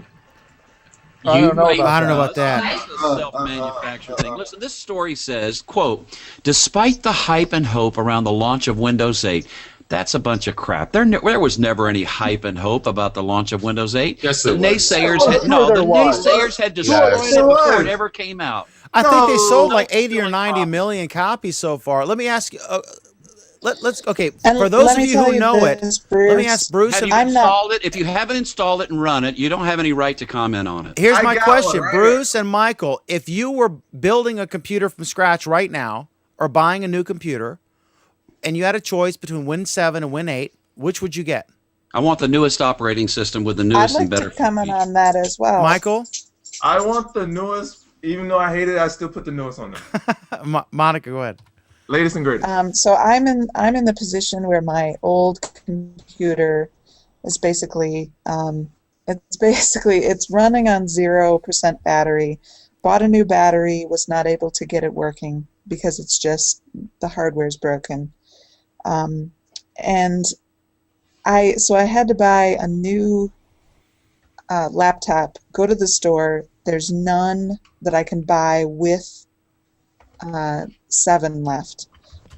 Speaker 2: don't know about
Speaker 1: that.
Speaker 7: That's a self-manufactured thing. Listen, this story says, quote, despite the hype and hope around the launch of Windows 8, that's a bunch of crap. There was never any hype and hope about the launch of Windows 8.
Speaker 10: Yes,
Speaker 7: the
Speaker 10: there was.
Speaker 7: naysayers had destroyed it before it ever came out.
Speaker 1: I think they sold like 80 or 90 million copies so far. Let me ask you. Let's okay.
Speaker 3: And
Speaker 1: for those
Speaker 3: let
Speaker 1: of
Speaker 3: me
Speaker 1: you
Speaker 3: tell
Speaker 1: who
Speaker 3: you
Speaker 1: know
Speaker 3: this,
Speaker 1: it,
Speaker 3: Bruce.
Speaker 1: let me ask Bruce.
Speaker 7: Have you installed it? If you haven't installed it and run it, you don't have any right to comment on it.
Speaker 1: Here's
Speaker 8: I
Speaker 1: my
Speaker 8: got
Speaker 1: question,
Speaker 8: one right
Speaker 1: Bruce and Michael. If you were building a computer from scratch right now, or buying a new computer, and you had a choice between Win 7 and Win 8, which would you get?
Speaker 7: I want the newest operating system with the
Speaker 3: I'd
Speaker 7: newest
Speaker 3: like
Speaker 7: and better
Speaker 3: to comment
Speaker 7: features.
Speaker 3: on that as well.
Speaker 1: Michael,
Speaker 8: I want the newest, even though I hate it, I still put the newest on there.
Speaker 1: Monica, go ahead.
Speaker 8: Latest and greatest.
Speaker 3: So I'm in the position where my old computer is basically it's running on 0% battery. Bought a new battery, was not able to get it working because it's just the hardware's broken. And I had to buy a new laptop. Go to the store. There's none that I can buy with 7 left.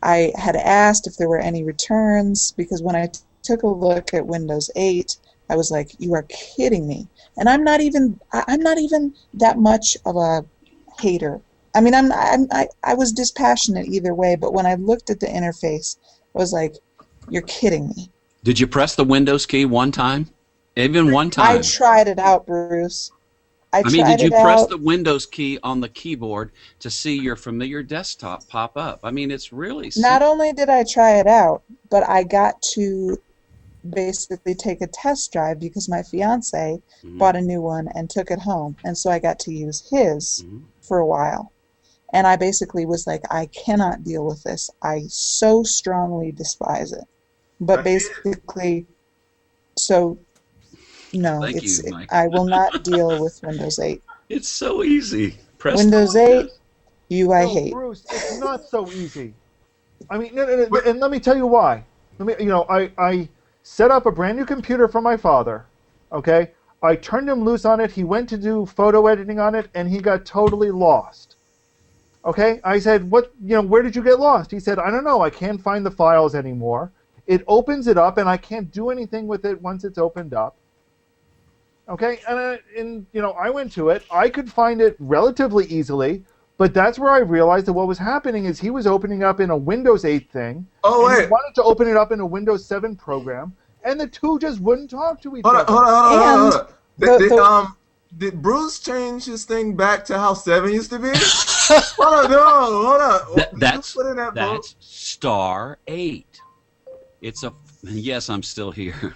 Speaker 3: I had asked if there were any returns because when I took a look at Windows 8, I was like, "You are kidding me!" And I'm not even that much of a hater. I mean, I was dispassionate either way, but when I looked at the interface, I was like, "You're kidding me."
Speaker 7: Did you press the Windows key one time? Even one time?
Speaker 3: I tried it out, Bruce.
Speaker 7: Did you press the Windows key on the keyboard to see your familiar desktop pop up? I mean, it's really simple.
Speaker 3: Not only did I try it out, but I got to basically take a test drive because my fiance bought a new one and took it home. And so I got to use his for a while. And I basically was like, I cannot deal with this. I so strongly despise it. But basically, so... No,
Speaker 7: Thank you, Mike.
Speaker 3: I will not deal with Windows 8.
Speaker 7: It's so easy. Press
Speaker 3: Windows 8, I hate.
Speaker 2: Bruce, it's not so easy. I mean, no, and let me tell you why. I set up a brand new computer for my father. Okay, I turned him loose on it. He went to do photo editing on it, and he got totally lost. Okay, I said, where did you get lost? He said, I don't know. I can't find the files anymore. It opens it up, and I can't do anything with it once it's opened up. Okay, and I went to it. I could find it relatively easily, but that's where I realized that what was happening is he was opening up in a Windows 8 thing.
Speaker 8: Oh, wait.
Speaker 2: He wanted to open it up in a Windows 7 program, and the two just wouldn't talk to each other.
Speaker 8: Hold on. Did Bruce change his thing back to how 7 used to be? Hold on.
Speaker 7: That's star 8. Yes, I'm still here.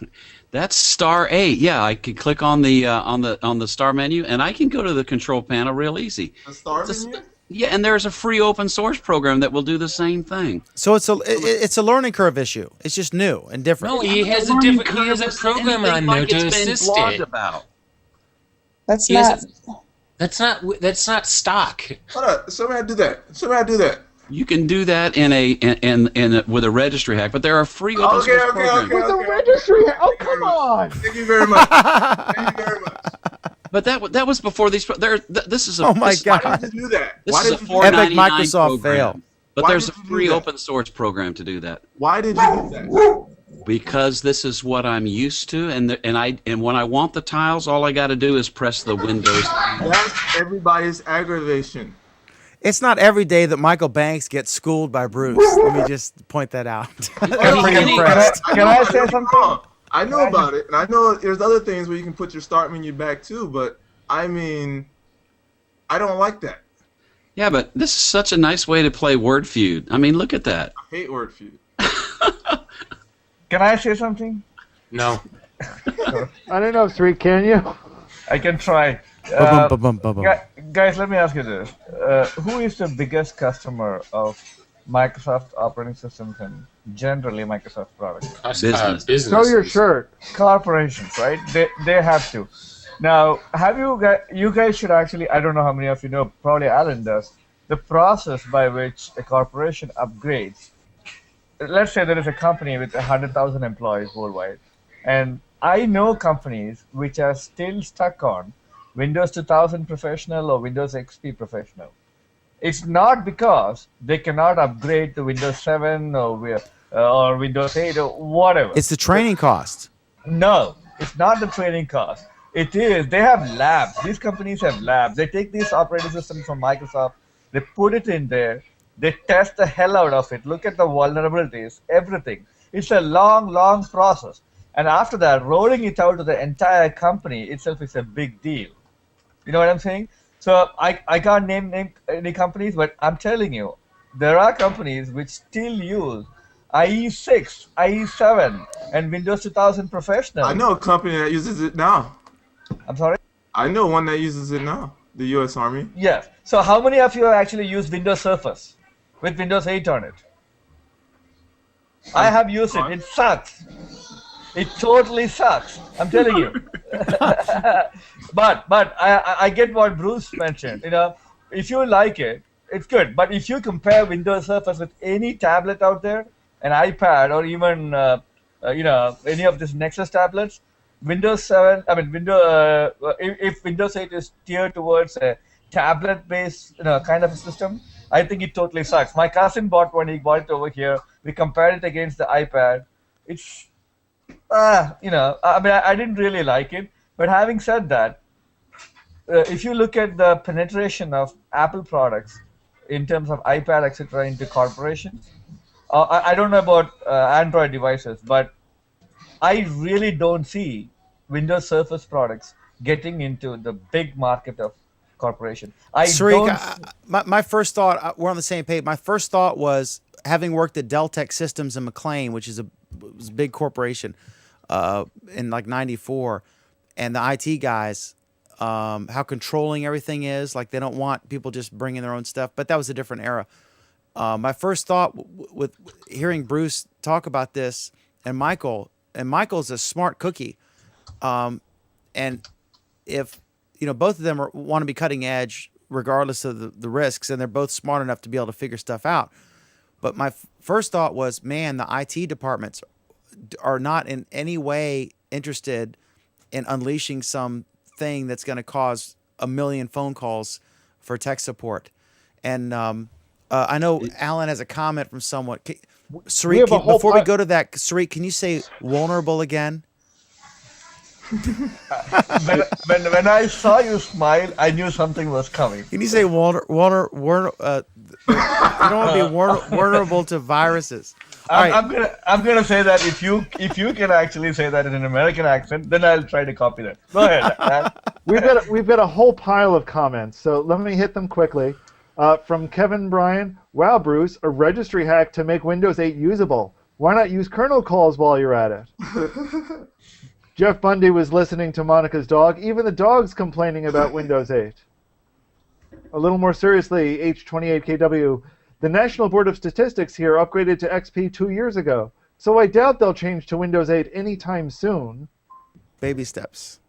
Speaker 7: That's star 8. Yeah, I can click on the star menu, and I can go to the control panel real easy.
Speaker 8: The star menu?
Speaker 7: Yeah, and there's a free open source program that will do the same thing.
Speaker 1: So it's a learning curve issue. It's just new and different.
Speaker 10: No, he has a program on there to assist it. That's not stock.
Speaker 8: Hold on. Somebody do that.
Speaker 7: You can do that in with a registry hack, but there are free open source programs.
Speaker 2: With a registry hack? Oh, come on!
Speaker 8: Thank you very much.
Speaker 7: But that was before these. This is a.
Speaker 1: Oh my God!
Speaker 8: Why did you do that?
Speaker 7: This is a
Speaker 1: Epic
Speaker 7: $4.99
Speaker 1: Microsoft
Speaker 7: program.
Speaker 1: fail.
Speaker 7: But there's a free open source program to do that.
Speaker 8: Why did you do that?
Speaker 7: Because this is what I'm used to, and when I want the tiles, all I got to do is press the Windows.
Speaker 8: That's everybody's aggravation.
Speaker 1: It's not every day that Michael Banks gets schooled by Bruce. Let me just point that out. I'm pretty impressed.
Speaker 9: Can I say something?
Speaker 8: I know about it, and I know there's other things where you can put your start menu back too, but I mean, I don't like that.
Speaker 7: Yeah, but this is such a nice way to play Word Feud. I mean, look at that.
Speaker 8: I hate Word Feud.
Speaker 9: Can I say something?
Speaker 10: No.
Speaker 2: I don't know, Sreek, can you?
Speaker 9: I can try.
Speaker 1: Ba-bum.
Speaker 9: Guys, let me ask you this. Who is the biggest customer of Microsoft operating systems and generally Microsoft products?
Speaker 10: Business.
Speaker 2: Show your shirt.
Speaker 9: Corporations, right? They have to. Now, you guys should actually, I don't know how many of you know, probably Alan does, the process by which a corporation upgrades. Let's say there is a company with 100,000 employees worldwide, and I know companies which are still stuck on Windows 2000 Professional or Windows XP Professional. It's not because they cannot upgrade to Windows 7 or Windows 8 or whatever.
Speaker 1: It's the training cost.
Speaker 9: No, it's not the training cost. It is. They have labs. These companies have labs. They take these operating systems from Microsoft, they put it in there, they test the hell out of it, look at the vulnerabilities, everything. It's a long, long process. And after that, rolling it out to the entire company itself is a big deal. You know what I'm saying? So I can't name any companies, but I'm telling you, there are companies which still use IE6, IE7, and Windows 2000 Professional.
Speaker 8: I know a company that uses it now.
Speaker 9: I'm sorry?
Speaker 8: I know one that uses it now, the U.S. Army.
Speaker 9: Yes. So how many of you have actually used Windows Surface with Windows 8 on it? I have used it. It sucks. It totally sucks. I'm telling you. But I get what Bruce mentioned. You know, if you like it, it's good. But if you compare Windows Surface with any tablet out there, an iPad, or even any of these Nexus tablets, Windows 7. I mean, if Windows 8 is steered towards a tablet-based kind of a system, I think it totally sucks. My cousin bought one. He bought it over here. We compared it against the iPad. It's I mean, I didn't really like it. But having said that, if you look at the penetration of Apple products in terms of iPad, etc., into corporations, I don't know about Android devices, but I really don't see Windows Surface products getting into the big market of corporation.
Speaker 1: Sreek, my first thought, we're on the same page. My first thought was, having worked at Dell Tech Systems in McLean, which is was a big corporation in like '94, and the IT guys, how controlling everything is. Like, they don't want people just bringing their own stuff. But that was a different era. My first thought with hearing Bruce talk about this, and Michael's a smart cookie, and if both of them want to be cutting edge regardless of the risks, and they're both smart enough to be able to figure stuff out. But my first thought was, man, the IT departments are not in any way interested in unleashing something that's going to cause 1 million phone calls for tech support. And I know Alan has a comment from someone. Sreek, before we go to that, Sreek, can you say vulnerable again?
Speaker 9: when I saw you smile, I knew something was coming.
Speaker 1: Can you say you don't want to be vulnerable to viruses?
Speaker 9: I'm gonna say that if you can actually say that in an American accent, then I'll try to copy that. Go ahead.
Speaker 2: We've got a whole pile of comments, so let me hit them quickly. From Kevin Bryan, wow, Bruce, a registry hack to make Windows 8 usable. Why not use kernel calls while you're at it? Jeff Bundy was listening to Monica's dog. Even the dog's complaining about Windows 8. A little more seriously, H28KW, the National Board of Statistics here upgraded to XP 2 years ago, so I doubt they'll change to Windows 8 anytime soon.
Speaker 1: Baby steps.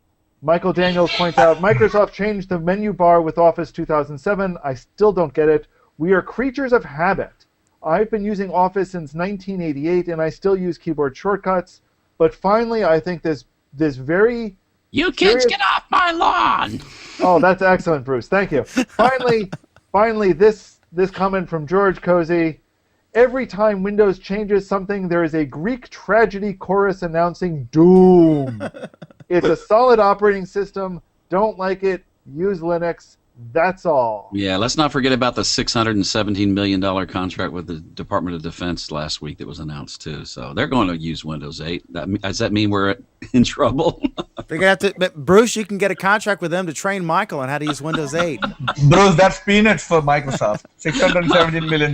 Speaker 2: Michael Daniels points out, Microsoft changed the menu bar with Office 2007. I still don't get it. We are creatures of habit. I've been using Office since 1988, and I still use keyboard shortcuts. But finally, I think this very...
Speaker 7: You kids, get off my lawn!
Speaker 2: Oh, that's excellent, Bruce. Thank you. Finally, this comment from George Cozy. Every time Windows changes something, there is a Greek tragedy chorus announcing doom. It's a solid operating system. Don't like it. Use Linux. That's all.
Speaker 7: Yeah, let's not forget about the $617 million contract with the Department of Defense last week that was announced too. So they're going to use Windows 8. Does that mean we're in trouble?
Speaker 1: They're gonna have to, but Bruce, you can get a contract with them to train Michael on how to use Windows 8.
Speaker 9: Bruce, that's peanuts for Microsoft. $617 million.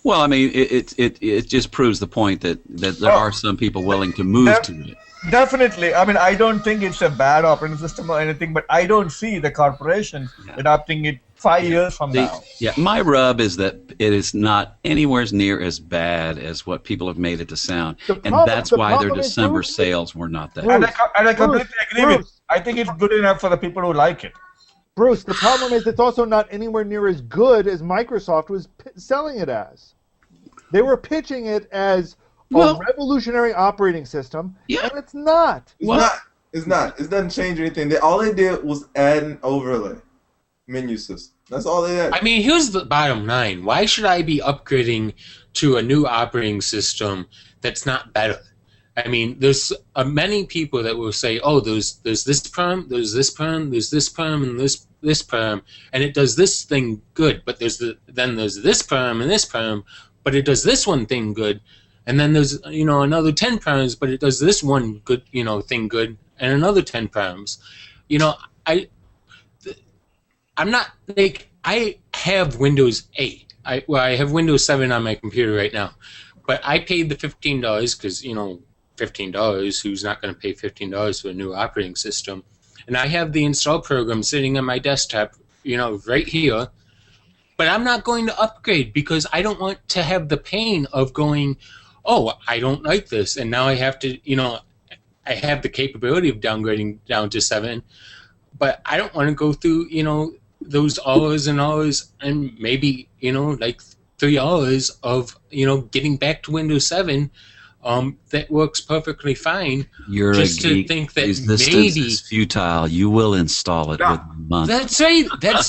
Speaker 7: Well, I mean, it just proves the point that there are some people willing to move to it.
Speaker 9: Definitely. I mean, I don't think it's a bad operating system or anything, but I don't see the corporations adopting it 5 years from now.
Speaker 7: Yeah, my rub is that it is not anywhere near as bad as what people have made it to sound, and that's why their December sales were not that.
Speaker 9: And I completely agree with you. I think it's good enough for the people who like it.
Speaker 2: Bruce, the problem is it's also not anywhere near as good as Microsoft was selling it as. They were pitching it as a revolutionary operating system, and it's not.
Speaker 8: It's not. It doesn't change anything. All they did was add an overlay menu system. That's all they did.
Speaker 10: I mean, here's the bottom line. Why should I be upgrading to a new operating system that's not better? I mean, there's many people that will say, oh, there's this perm, there's this perm, there's this perm, and this perm, and it does this thing good, but there's this perm and this perm, but it does this one thing good. And then there's, another 10 perms, but it does this one good, thing good, and another 10 perms. I'm not, like, I have Windows 8. I have Windows 7 on my computer right now. But I paid the $15 because, $15, who's not going to pay $15 for a new operating system? And I have the install program sitting on my desktop, right here. But I'm not going to upgrade because I don't want to have the pain of going, oh, I don't like this, and now I have to, I have the capability of downgrading down to 7, but I don't want to go through, those hours and hours and maybe, like 3 hours of, getting back to Windows 7 that works perfectly fine.
Speaker 7: You're
Speaker 10: just
Speaker 7: a geek.
Speaker 10: To think that
Speaker 7: Resistance
Speaker 10: maybe
Speaker 7: is futile. You will install it within a month.
Speaker 10: That's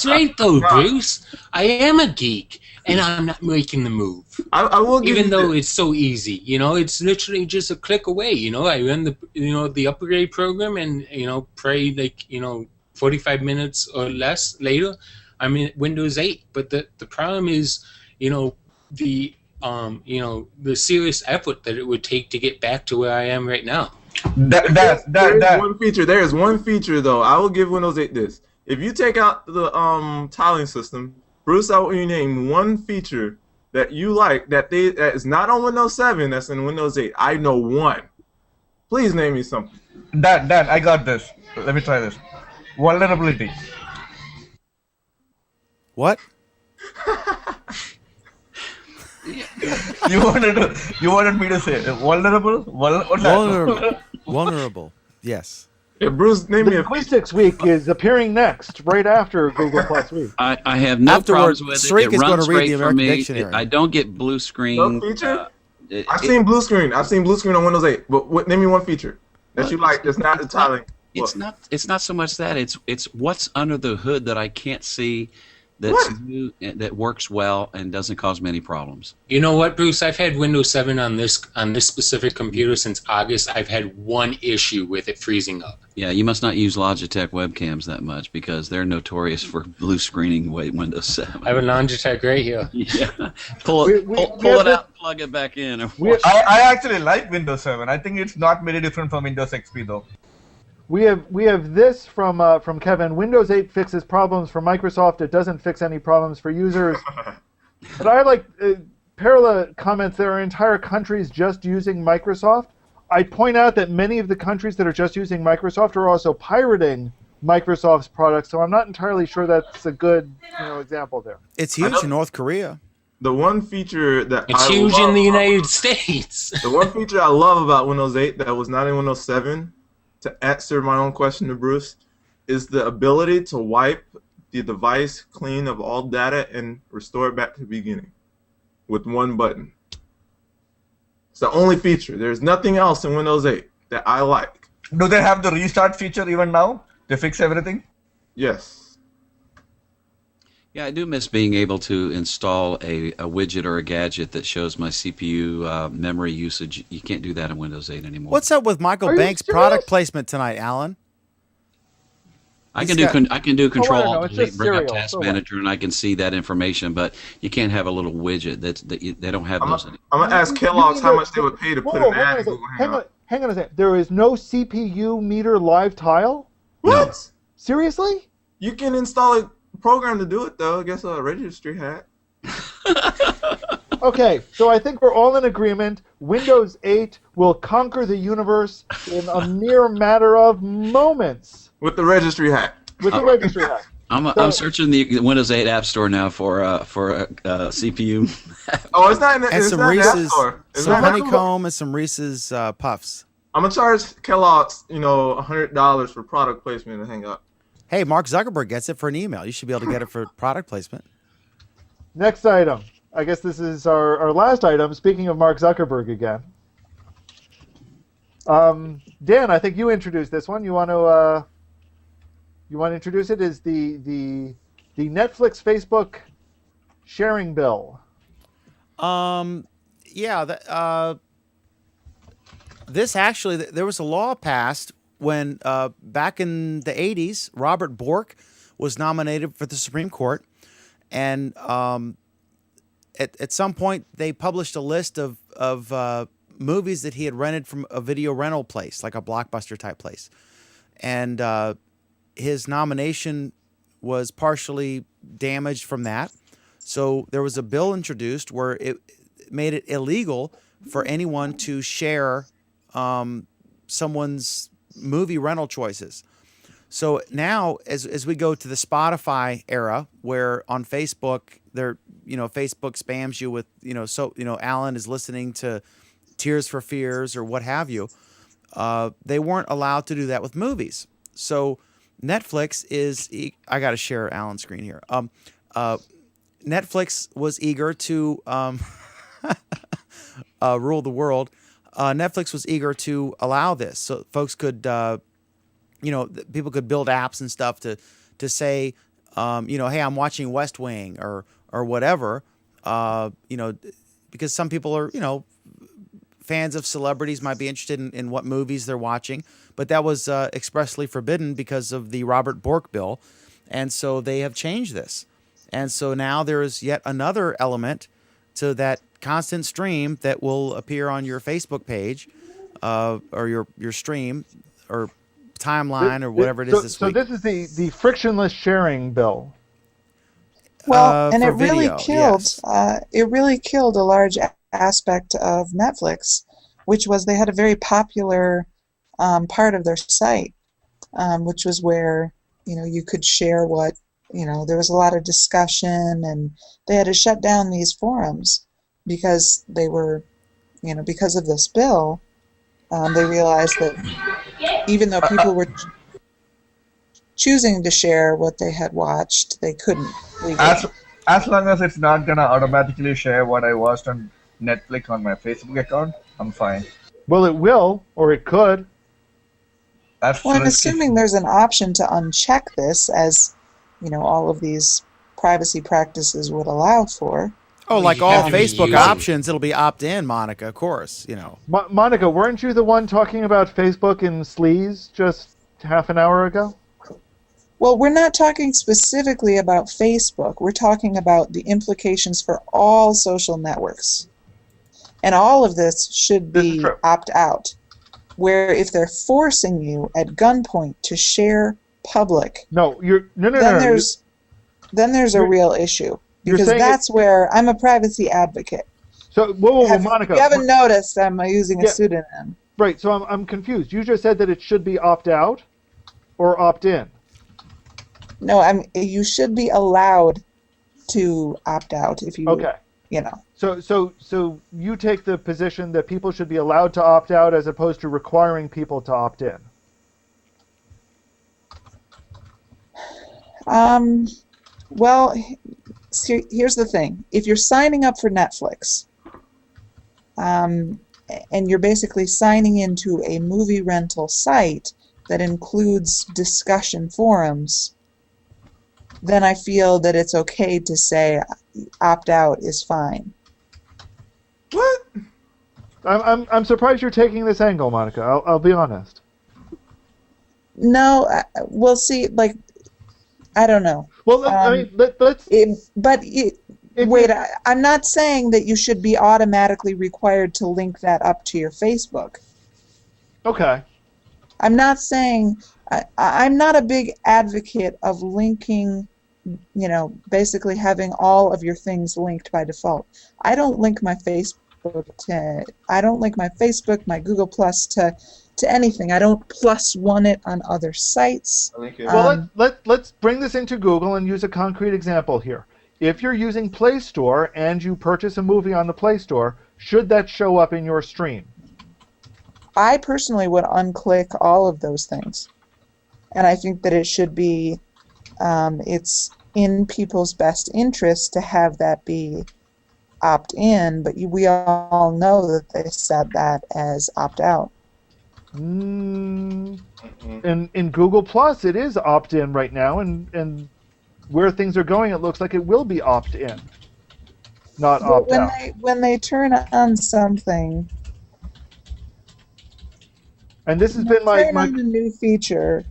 Speaker 10: right, though, Bruce. I am a geek. And I'm not making the move.
Speaker 8: I will give
Speaker 10: even
Speaker 8: you
Speaker 10: though it's so easy, it's literally just a click away. I run the upgrade program, and pray like 45 minutes or less later, I'm in Windows 8. But the problem is, the serious effort that it would take to get back to where I am right now.
Speaker 8: There is one feature though. I will give Windows 8 this. If you take out the tiling system, Bruce, I want you to name one feature that you like that is not on Windows 7, that's in Windows 8. I know one. Please name me something.
Speaker 9: Dan, I got this. Let me try this. Vulnerability.
Speaker 1: What?
Speaker 9: You wanted me to say vulnerable?
Speaker 1: Vulnerable. Yes.
Speaker 8: Yeah, Bruce, name me a
Speaker 2: Linguistics Week is appearing next, right after Google Plus Week.
Speaker 7: I have no problems with it.
Speaker 1: Sreek
Speaker 7: It
Speaker 1: is going
Speaker 7: runs
Speaker 1: to read
Speaker 7: great
Speaker 1: the
Speaker 7: for
Speaker 1: American
Speaker 7: me.
Speaker 1: Dictionary.
Speaker 7: I don't get blue screen.
Speaker 8: No feature? I've seen blue screen. I've seen blue screen on Windows 8. But name me one feature that you like that's not the tiling.
Speaker 7: It's not so much that. It's what's under the hood that I can't see. That's new, that works well and doesn't cause many problems.
Speaker 10: You know what, Bruce? I've had Windows 7 on this specific computer since August. I've had one issue with it freezing up.
Speaker 7: Yeah, you must not use Logitech webcams that much because they're notorious for blue screening Windows 7.
Speaker 10: I have a Logitech right here.
Speaker 7: Yeah, pull it out, and plug it back in.
Speaker 9: I actually like Windows 7. I think it's not very different from Windows XP though.
Speaker 2: We have this from Kevin. Windows 8 fixes problems for Microsoft. It doesn't fix any problems for users. But I like Perla comments. There are entire countries just using Microsoft. I point out that many of the countries that are just using Microsoft are also pirating Microsoft's products. So I'm not entirely sure that's a good example there.
Speaker 1: It's huge in North Korea.
Speaker 8: The one feature that
Speaker 10: it's huge in the United States.
Speaker 8: The one feature I love about Windows 8 that was not in Windows 7. To answer my own question to Bruce, is the ability to wipe the device clean of all data and restore it back to the beginning with one button. It's the only feature. There's nothing else in Windows 8 that I like.
Speaker 9: Do they have the restart feature even now? They fix everything?
Speaker 8: Yes.
Speaker 7: Yeah, I do miss being able to install a widget or a gadget that shows my CPU memory usage. You can't do that in Windows 8 anymore.
Speaker 1: What's up with Michael Banks' product placement tonight, Alan?
Speaker 7: I can do Control
Speaker 2: no,
Speaker 7: Alt
Speaker 2: it's
Speaker 7: Delete,
Speaker 2: just
Speaker 7: bring up
Speaker 2: serial.
Speaker 7: Task
Speaker 2: So what?
Speaker 7: Manager, and I can see that information. But you can't have a little widget they don't have those anymore.
Speaker 8: I'm gonna ask Kellogg's how much they would pay to put an ad in Google Hangout.
Speaker 2: Hang on a second. There is no CPU meter live tile?
Speaker 8: What?
Speaker 7: No.
Speaker 2: Seriously?
Speaker 8: You can install a program to do it though. I guess a registry hack.
Speaker 2: Okay, so I think we're all in agreement. Windows 8 will conquer the universe in a mere matter of moments
Speaker 8: With the registry hack.
Speaker 2: with the registry hack.
Speaker 7: I'm searching the Windows 8 App Store now for CPU.
Speaker 8: Oh, it's not in the,
Speaker 1: And
Speaker 8: it's
Speaker 1: some
Speaker 8: not in the App
Speaker 1: Reese's,
Speaker 8: Store. It's
Speaker 1: some
Speaker 8: not in the-
Speaker 1: honeycomb, and some Reese's Puffs.
Speaker 8: I'm gonna charge Kellogg's, $100 for product placement in Hangout.
Speaker 1: Hey, Mark Zuckerberg gets it for an email. You should be able to get it for product placement.
Speaker 2: Next item. I guess this is our last item. Speaking of Mark Zuckerberg again. Dan, I think you introduced this one. You want to introduce it? Is the Netflix Facebook sharing bill?
Speaker 1: Yeah. This actually, there was a law passed when back in the 80s, Robert Bork was nominated for the Supreme Court, and at some point they published a list of movies that he had rented from a video rental place, like a Blockbuster type place, and his nomination was partially damaged from that. So there was a bill introduced where it made it illegal for anyone to share someone's movie rental choices. So now, as we go to the Spotify era, where on Facebook, Facebook spams you with, Alan is listening to Tears for Fears or what have you, they weren't allowed to do that with movies. So Netflix is, I got to share Alan's screen here. Netflix was eager to rule the world. Netflix was eager to allow this, so folks could, people could build apps and stuff to say, hey, I'm watching West Wing or whatever, because some people are, fans of celebrities, might be interested in what movies they're watching, but that was expressly forbidden because of the Robert Bork bill, and so they have changed this, and so now there is yet another element to that constant stream that will appear on your Facebook page, or your stream or timeline or whatever it is this week.
Speaker 2: So this is the frictionless sharing bill.
Speaker 3: Well, and it
Speaker 1: for
Speaker 3: really
Speaker 1: video,
Speaker 3: killed.
Speaker 1: yes.
Speaker 3: It really killed a large aspect of Netflix, which was they had a very popular part of their site, which was where you could share what there was a lot of discussion, and they had to shut down these forums because they were, because of this bill. They realized that even though people were choosing to share what they had watched, they couldn't legally.
Speaker 9: As long as it's not gonna automatically share what I watched on Netflix on my Facebook account, I'm fine.
Speaker 2: Well, it will, or it could.
Speaker 9: That's
Speaker 3: Well, I'm
Speaker 9: risky.
Speaker 3: assuming there's an option to uncheck this, as all of these privacy practices would allow for.
Speaker 1: Oh, like
Speaker 10: you
Speaker 1: all
Speaker 10: have to be
Speaker 1: Facebook
Speaker 10: using-
Speaker 1: options, it'll be opt-in, Monica, of course,
Speaker 2: Monica, weren't you the one talking about Facebook and sleaze just half an hour ago?
Speaker 3: Well, we're not talking specifically about Facebook. We're talking about the implications for all social networks. And all of this should
Speaker 2: This is
Speaker 3: be
Speaker 2: true.
Speaker 3: opt-out, where if they're forcing you at gunpoint to share public,
Speaker 2: No, no.
Speaker 3: then there's a
Speaker 2: You're-
Speaker 3: real issue.
Speaker 2: you're
Speaker 3: Because
Speaker 2: saying
Speaker 3: that's where I'm a privacy advocate.
Speaker 2: So, whoa,
Speaker 3: If
Speaker 2: Monica.
Speaker 3: you haven't noticed, I'm using a
Speaker 2: Yeah.
Speaker 3: pseudonym.
Speaker 2: Right, so I'm confused. You just said that it should be opt-out or opt-in.
Speaker 3: No, you should be allowed to opt out if you,
Speaker 2: Okay. So you take the position that people should be allowed to opt out as opposed to requiring people to opt in.
Speaker 3: Well, here's the thing. If you're signing up for Netflix, and you're basically signing into a movie rental site that includes discussion forums, then I feel that it's okay to say opt out is fine.
Speaker 8: What?
Speaker 2: I'm surprised you're taking this angle, Monica. I'll be honest.
Speaker 3: No, we'll see. Like, I don't know.
Speaker 2: Well, I mean, let's.
Speaker 3: Wait, I'm not saying that you should be automatically required to link that up to your Facebook.
Speaker 2: Okay.
Speaker 3: I'm not saying, I'm not a big advocate of linking, basically having all of your things linked by default. I don't link my Facebook, my Google Plus to anything. I don't +1 it on other sites.
Speaker 2: Well, let's bring this into Google and use a concrete example here. If you're using Play Store and you purchase a movie on the Play Store, should that show up in your stream?
Speaker 3: I personally would unclick all of those things. And I think that it should be, it's in people's best interest to have that be opt-in, but we all know that they set that as opt-out.
Speaker 2: In Google Plus, it is opt-in right now, and where things are going, it looks like it will be opt-in, not opt-out.
Speaker 3: When they turn on something,
Speaker 2: and this has been my
Speaker 3: a new feature.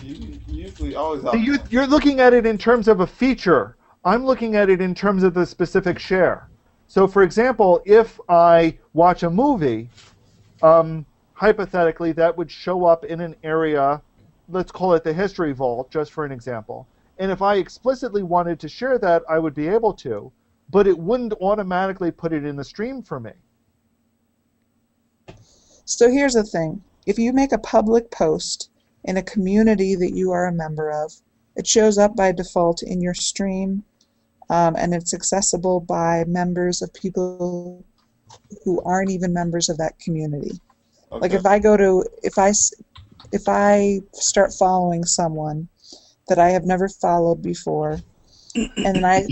Speaker 8: You usually always
Speaker 2: You're looking at it in terms of a feature. I'm looking at it in terms of the specific share. So, for example, if I watch a movie, hypothetically, that would show up in an area, let's call it the history vault, just for an example. And if I explicitly wanted to share that, I would be able to, but it wouldn't automatically put it in the stream for me.
Speaker 3: So here's the thing. If you make a public post in a community that you are a member of, it shows up by default in your stream, and it's accessible by members of people who aren't even members of that community. Okay. Like if I start following someone that I have never followed before, and I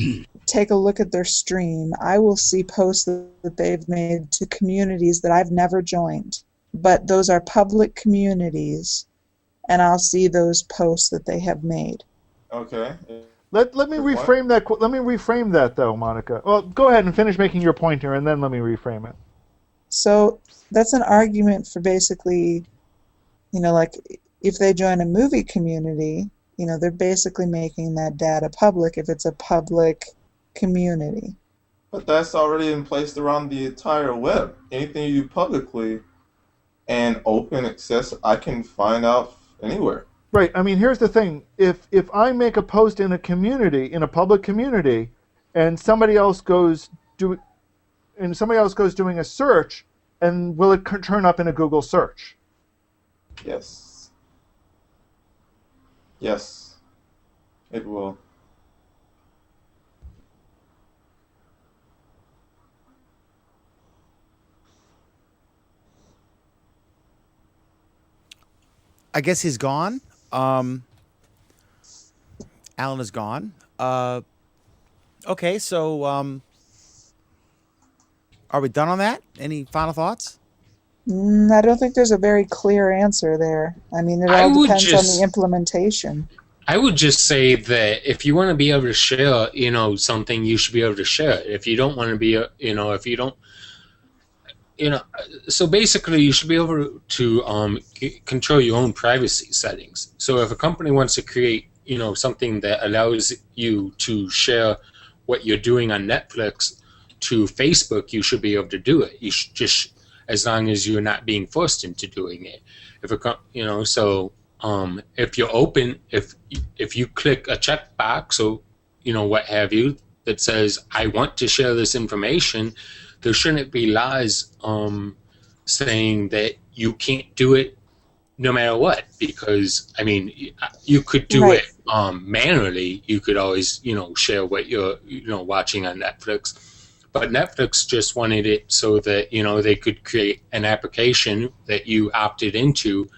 Speaker 3: take a look at their stream, I will see posts that they've made to communities that I've never joined. But those are public communities, and I'll see those posts that they have made.
Speaker 8: Okay.
Speaker 2: Let me reframe that. Let me reframe that, though, Monica. Well, go ahead and finish making your point here, and then let me reframe it.
Speaker 3: So that's an argument for basically, like if they join a movie community, they're basically making that data public if it's a public community.
Speaker 8: But that's already in place around the entire web. Anything you do publicly and open access, I can find out anywhere.
Speaker 2: Right. I mean, here's the thing. If I make a post in a community, in a public community, and somebody else goes doing a search, and will it turn up in a Google search?
Speaker 8: Yes. Yes, it will.
Speaker 1: I guess he's gone. Alan is gone. Okay, so are we done on that? Any final thoughts?
Speaker 3: I don't think there's a very clear answer there. I mean, it all depends on the implementation.
Speaker 10: I would just say that if you want to be able to share, something, you should be able to share it. If you don't want to be, if you don't, so basically you should be able to control your own privacy settings. So if a company wants to create, something that allows you to share what you're doing on Netflix to Facebook, you should be able to do it. You should just, as long as you're not being forced into doing it. If if you're open, if you click a checkbox or what have you that says I want to share this information, there shouldn't be laws saying that you can't do it no matter what. Because I mean, you could do it manually. You could always share what you're watching on Netflix. But Netflix just wanted it so that they could create an application that you opted into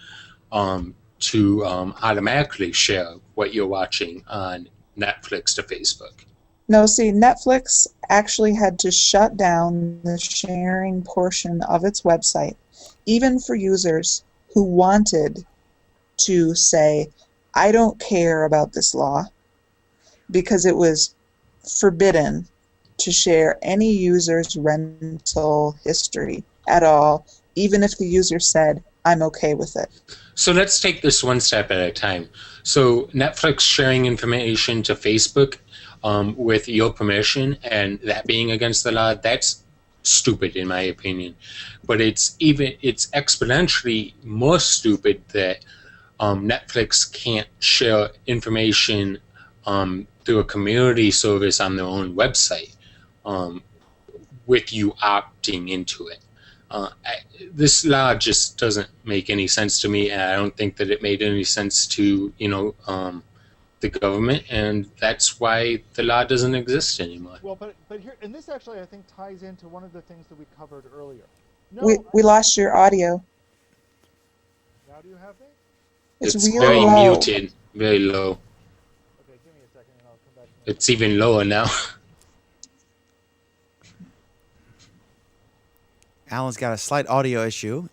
Speaker 10: to automatically share what you're watching on Netflix to Facebook.
Speaker 3: No, see, Netflix actually had to shut down the sharing portion of its website, even for users who wanted to say, I don't care about this law, because it was forbidden to share any user's rental history at all, even if the user said, I'm okay with it.
Speaker 10: So let's take this one step at a time. So Netflix sharing information to Facebook with your permission and that being against the law, that's stupid in my opinion. But it's exponentially more stupid that Netflix can't share information through a community service on their own website with you opting into it. This law just doesn't make any sense to me, and I don't think that it made any sense to the government, and that's why the law doesn't exist anymore.
Speaker 2: Well, but here, and this actually I think ties into one of the things that we covered earlier. No,
Speaker 3: We lost your audio.
Speaker 2: Now do you have me?
Speaker 3: It's
Speaker 10: It's
Speaker 3: really
Speaker 10: very
Speaker 3: low.
Speaker 10: muted, very low.
Speaker 2: Okay, give me a second and I'll come back.
Speaker 10: It's even lower now.
Speaker 1: Alan's got a slight audio issue.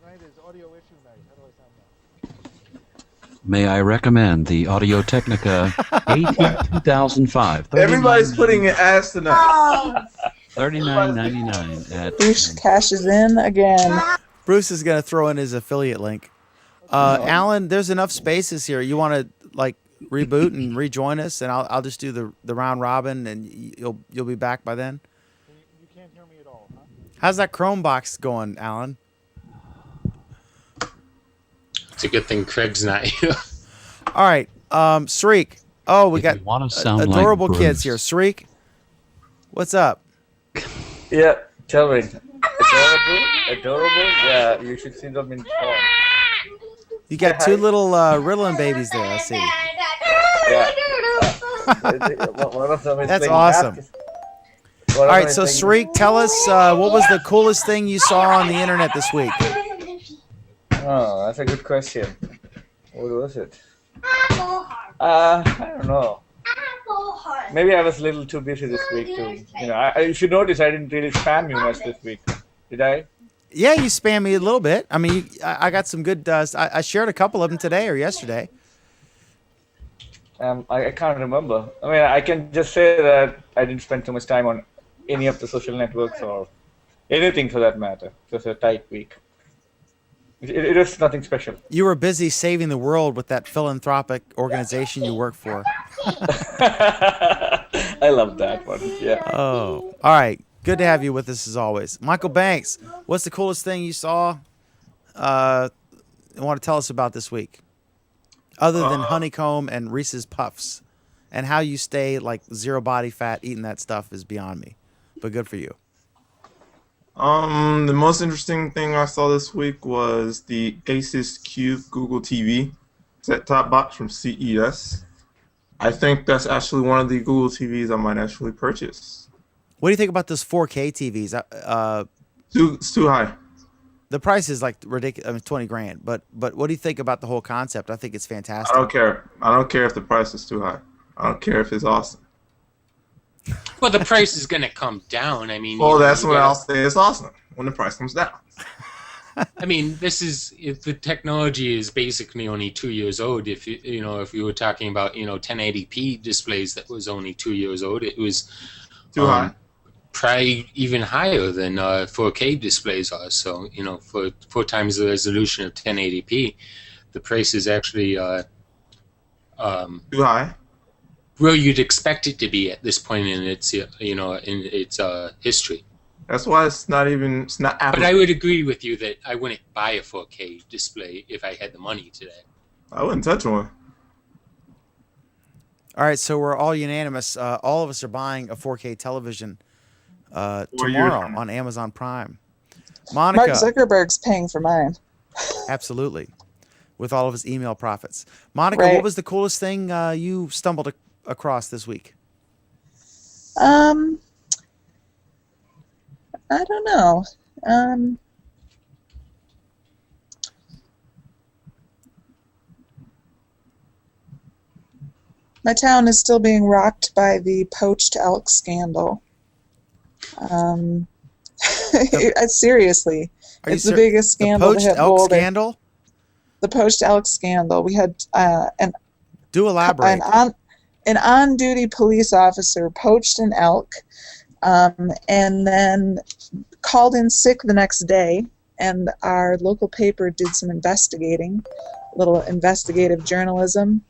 Speaker 2: Tonight is audio issue night. How do I sound now?
Speaker 7: May I recommend the Audio Technica AT 2005?
Speaker 8: Everybody's putting an ass tonight.
Speaker 7: $39.99 at
Speaker 3: Bruce cashes in again.
Speaker 1: Bruce is going to throw in his affiliate link. Alan, there's enough spaces here. You want to like reboot and rejoin us, and I'll just do the round robin, and you'll be back by then.
Speaker 2: You can't hear me at all, huh?
Speaker 1: How's that Chrome box going, Alan?
Speaker 10: It's a good thing Craig's not here.
Speaker 1: All right, Sreek. Oh, we
Speaker 7: If
Speaker 1: got
Speaker 7: you wanna sound like
Speaker 1: adorable kids
Speaker 7: Bruce.
Speaker 1: here. Sreek, what's up?
Speaker 9: Yeah, tell me. Adorable? Yeah, you should see them in form.
Speaker 1: You got two little Ritalin babies there, I see.
Speaker 9: Yeah. One of them is
Speaker 1: That's
Speaker 9: playing
Speaker 1: awesome.
Speaker 9: basketball.
Speaker 1: All right, so Sreek, tell us what was the coolest thing you saw on the internet this week?
Speaker 9: Oh, that's a good question. What was it? I don't know. Maybe I was a little too busy this week too. If you notice, I didn't really spam you much this week. Did I?
Speaker 1: Yeah, you spammed me a little bit. I mean, I got some good. I shared a couple of them today or yesterday.
Speaker 9: I can't remember. I mean, I can just say that I didn't spend too much time on any of the social networks or anything for that matter. It was a tight week. It was nothing special.
Speaker 1: You were busy saving the world with that philanthropic organization you work for.
Speaker 9: I love that one. Yeah.
Speaker 1: Oh, all right. Good to have you with us as always. Michael Banks, what's the coolest thing you saw? Want to tell us about this week? Other than honeycomb and Reese's Puffs, and how you stay like zero body fat eating that stuff is beyond me, but good for you.
Speaker 8: The most interesting thing I saw this week was the Asus Cube Google TV set-top box from CES. I think that's actually one of the Google TVs I might actually purchase.
Speaker 1: What do you think about those 4K TVs?
Speaker 8: It's too high.
Speaker 1: The price is like ridiculous. I mean, $20,000. But what do you think about the whole concept? I think it's fantastic.
Speaker 8: I don't care. I don't care if the price is too high. I don't care if it's awesome.
Speaker 10: Well, the price is going to come down. I mean,
Speaker 8: Well, that's when I'll say it's awesome, when the price comes down.
Speaker 10: I mean, the technology is basically only 2 years old. If you were talking about 1080p displays that was only 2 years old, it was
Speaker 8: Too high.
Speaker 10: Probably even higher than 4K displays are. So for 4 times the resolution of 1080p, the price is actually
Speaker 8: Too high.
Speaker 10: where you'd expect it to be at this point in its history.
Speaker 8: That's why it's not
Speaker 10: But
Speaker 8: Apple.
Speaker 10: I would agree with you that I wouldn't buy a 4K display if I had the money today.
Speaker 8: I wouldn't touch one.
Speaker 1: All right, so we're all unanimous. All of us are buying a 4K television
Speaker 8: Or
Speaker 1: tomorrow
Speaker 8: you're-
Speaker 1: on Amazon Prime.
Speaker 3: Mark
Speaker 1: Monica,
Speaker 3: Zuckerberg's paying for mine.
Speaker 1: absolutely, with all of his email profits. Monica,
Speaker 3: Right.
Speaker 1: what was the coolest thing you stumbled across this week?
Speaker 3: I don't know. My town is still being rocked by the poached elk scandal. Seriously, it's the biggest
Speaker 1: The
Speaker 3: scandal.
Speaker 1: poached
Speaker 3: to hit
Speaker 1: elk
Speaker 3: Boulder.
Speaker 1: scandal?
Speaker 3: The poached elk scandal. We had
Speaker 1: Do elaborate.
Speaker 3: an on-duty police officer poached an elk, and then called in sick the next day and our local paper did some investigating, little investigative journalism,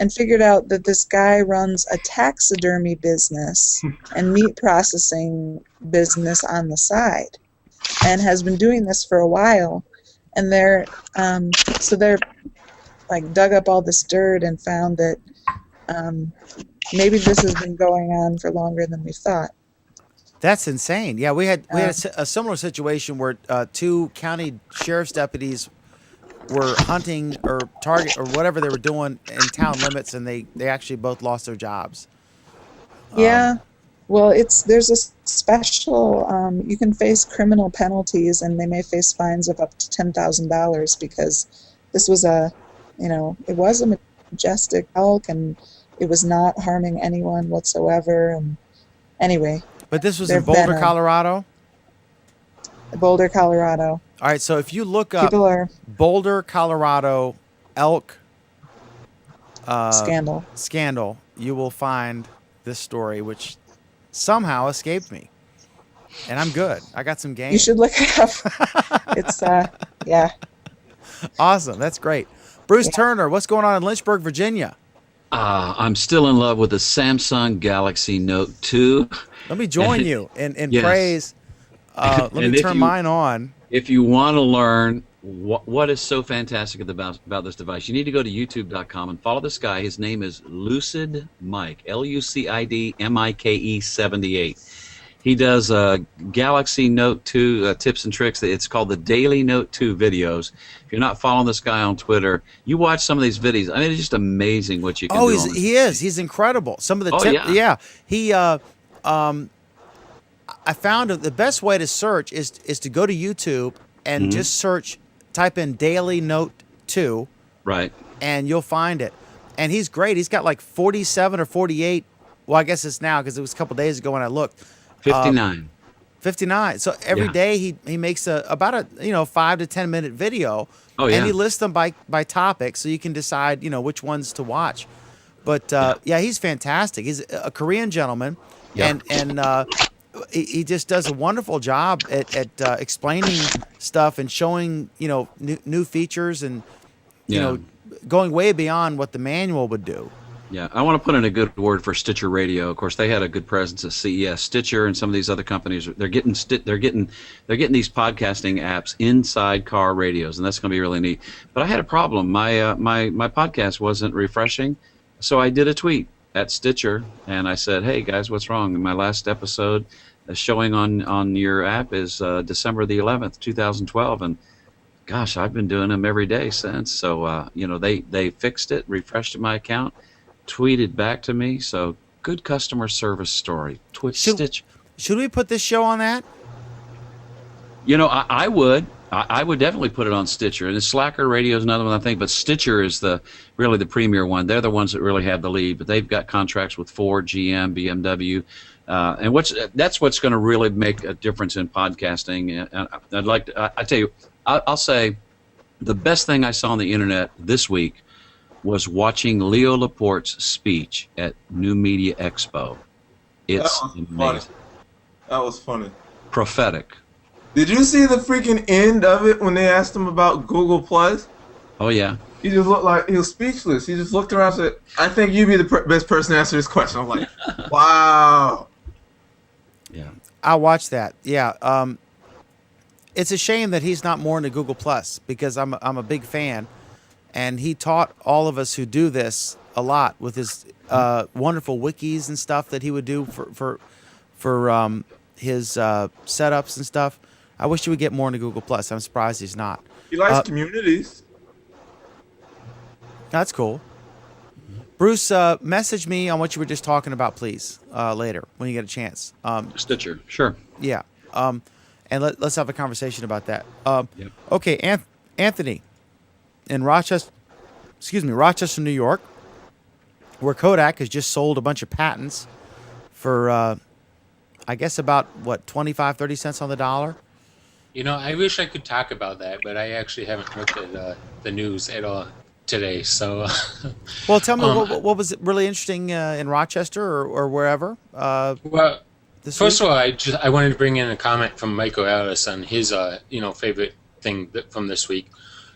Speaker 3: and figured out that this guy runs a taxidermy business and meat processing business on the side, and has been doing this for a while. And they're like dug up all this dirt and found that maybe this has been going on for longer than we thought.
Speaker 1: That's insane. Yeah, we had a similar situation where 2 county sheriff's deputies were hunting or target or whatever they were doing in town limits, and they actually both lost their jobs.
Speaker 3: Yeah. Well, there's a special, you can face criminal penalties, and they may face fines of up to $10,000 because this was it was a majestic elk, and it was not harming anyone whatsoever. And anyway.
Speaker 1: But this was in Boulder, Colorado?
Speaker 3: Boulder, Colorado.
Speaker 1: All right, so if you look up Boulder, Colorado elk scandal, you will find this story, which somehow escaped me. And I'm good. I got some game.
Speaker 3: You should look it up. It's, yeah.
Speaker 1: Awesome. That's great. Bruce Turner, what's going on in Lynchburg, Virginia?
Speaker 7: I'm still in love with the Samsung Galaxy Note 2.
Speaker 1: Let me join you in praise. Let me turn mine on.
Speaker 7: If you want to learn what is so fantastic about this device, you need to go to youtube.com and follow this guy. His name is Lucid Mike, LucidMike 78. He does Galaxy Note 2 tips and tricks. It's called the Daily Note 2 videos. If you're not following this guy on Twitter, you watch some of these videos. I mean, it's just amazing what you can do.
Speaker 1: He is. He's incredible. Some of the tips. Yeah. He. I found the best way to search is to go to YouTube and just type in Daily Note 2.
Speaker 7: Right.
Speaker 1: And you'll find it. And he's great. He's got like 47 or 48. Well, I guess it's now because it was a couple days ago when I looked.
Speaker 7: 59.
Speaker 1: 59. So every day he makes about a 5 to 10 minute video.
Speaker 7: Oh, yeah.
Speaker 1: And he lists them by topic, so you can decide which ones to watch. But he's fantastic. He's a Korean gentleman, and he just does a wonderful job at explaining stuff and showing new features and going way beyond what the manual would do.
Speaker 7: Yeah, I want to put in a good word for Stitcher Radio. Of course, they had a good presence at CES. Stitcher and some of these other companies, they're getting these podcasting apps inside car radios, and that's going to be really neat. But I had a problem. My podcast wasn't refreshing, so I did a tweet at Stitcher, and I said, "Hey guys, what's wrong? My last episode showing on your app is December the 11th, 2012, and gosh, I've been doing them every day since. So they fixed it, refreshed my account." Tweeted back to me, so good customer service story. Stitch.
Speaker 1: Should we put this show on that?
Speaker 7: I would. I would definitely put it on Stitcher. And Slacker Radio is another one, I think, but Stitcher is really the premier one. They're the ones that really have the lead, but they've got contracts with Ford, GM, BMW, and that's what's going to really make a difference in podcasting. And I tell you, I'll say the best thing I saw on the internet this week was watching Leo Laporte's speech at New Media Expo. It's amazing.
Speaker 8: That was funny.
Speaker 7: Prophetic.
Speaker 8: Did you see the freaking end of it when they asked him about Google Plus?
Speaker 7: Oh, yeah.
Speaker 8: He just looked like he was speechless. He just looked around and said, "I think you'd be the best person to answer this question." I'm like, wow.
Speaker 7: Yeah.
Speaker 1: I'll watch that. Yeah. It's a shame that he's not more into Google Plus because I'm a big fan. And he taught all of us who do this a lot with his wonderful wikis and stuff that he would do for his setups and stuff. I wish he would get more into Google Plus. I'm surprised he's not.
Speaker 8: He likes communities.
Speaker 1: That's cool. Bruce, message me on what you were just talking about, please, later when you get a chance.
Speaker 7: Stitcher, sure.
Speaker 1: Yeah. And let's have a conversation about that. Okay, Anthony. In Rochester, New York, where Kodak has just sold a bunch of patents for, I guess about, 25, 30 cents on the dollar?
Speaker 10: I wish I could talk about that, but I actually haven't looked at the news at all today. So,
Speaker 1: well, tell me what was really interesting in Rochester or wherever.
Speaker 10: First of all, I wanted to bring in a comment from Mike Ellis on his favorite thing from this week.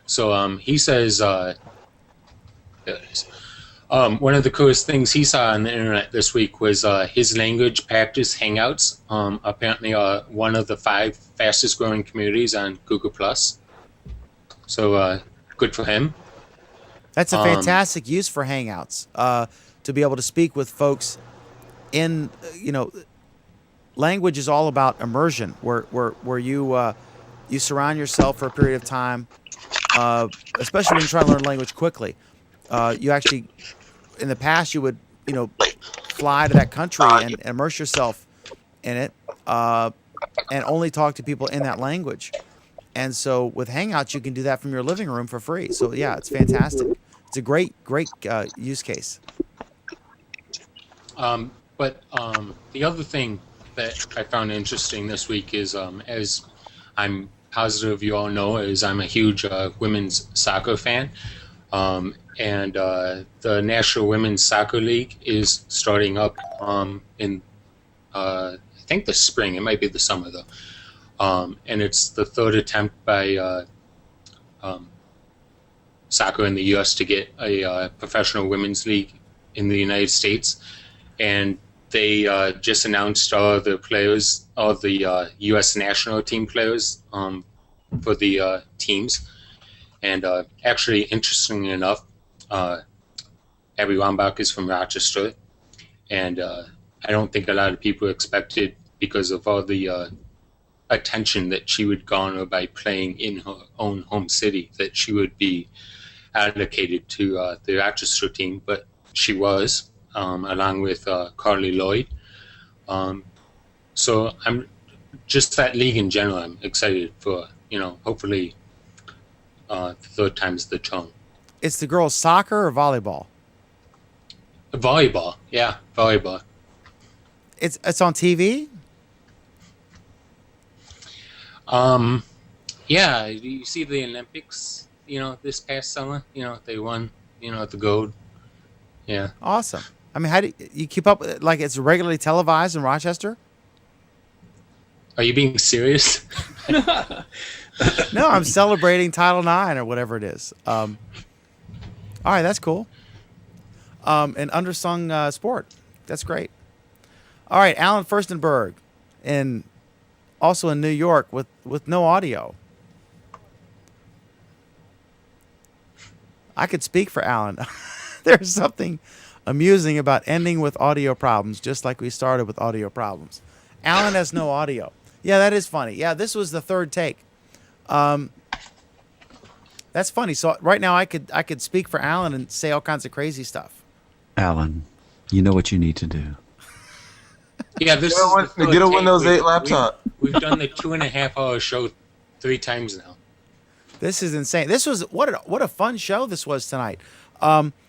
Speaker 10: So he says one of the coolest things he saw on the internet this week was his language practice Hangouts. Apparently, one of the 5 fastest growing communities on Google Plus. So good for him.
Speaker 1: That's a fantastic use for Hangouts, to be able to speak with folks in, language is all about immersion, where you surround yourself for a period of time, especially when you try to learn language quickly. You actually, in the past, you would, fly to that country and immerse yourself in it, and only talk to people in that language. And so with Hangouts, you can do that from your living room for free. So yeah, it's fantastic. It's a great use case.
Speaker 10: But the other thing that I found interesting this week is, as I'm positive you all know, is I'm a huge women's soccer fan. And the National Women's Soccer League is starting up in, I think, the spring. It might be the summer, though. And it's the 3rd attempt by soccer in the U.S. to get a professional women's league in the United States. And they just announced all the players, all the U.S. national team players for the teams. And actually, interestingly enough, Abby Wambach is from Rochester. And I don't think a lot of people expected, because of all the attention that she would garner by playing in her own home city, that she would be allocated to the Rochester team. But she was. Along with Carly Lloyd. So I'm just that league in general, I'm excited for, hopefully the 3rd time's the charm.
Speaker 1: It's the girls' soccer or volleyball?
Speaker 10: Volleyball, yeah, volleyball.
Speaker 1: It's on TV?
Speaker 10: Yeah, you see the Olympics, this past summer? They won, the gold. Yeah.
Speaker 1: Awesome. I mean, how do you keep up? Like, it's regularly televised in Rochester?
Speaker 10: Are you being serious?
Speaker 1: No, I'm celebrating Title IX or whatever it is. All right, that's cool. An undersung sport. That's great. All right, Alan Firstenberg, also in New York with no audio. I could speak for Alan. There's something amusing about ending with audio problems, just like we started with audio problems. Alan has no audio. Yeah, that is funny. Yeah, this was the 3rd take. That's funny. So right now I could speak for Alan and say all kinds of crazy stuff.
Speaker 7: Alan, you know what you need to do.
Speaker 10: Yeah, this
Speaker 8: get a Windows 8 laptop.
Speaker 10: We've done the 2.5-hour show 3 times now.
Speaker 1: This is insane. This was what a fun show this was tonight.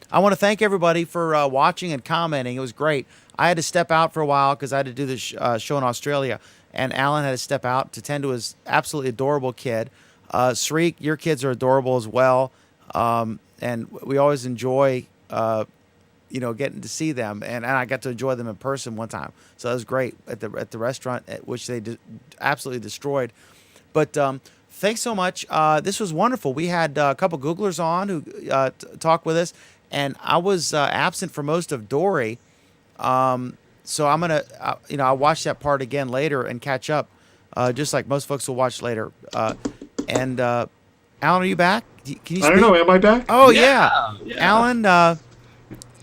Speaker 1: I want to thank everybody for watching and commenting. It was great. I had to step out for a while because I had to do this show in Australia, and Alan had to step out to tend to his absolutely adorable kid. Sreek, your kids are adorable as well, and we always enjoy, getting to see them, and I got to enjoy them in person one time, so that was great at the restaurant, which they absolutely destroyed. But thanks so much. This was wonderful. We had a couple Googlers on who talked with us. And I was absent for most of Dori, so I'm gonna, I'll watch that part again later and catch up, just like most folks will watch later. And Alan, are you back? Can you speak?
Speaker 2: I don't know. Am I back?
Speaker 1: Oh yeah. Alan.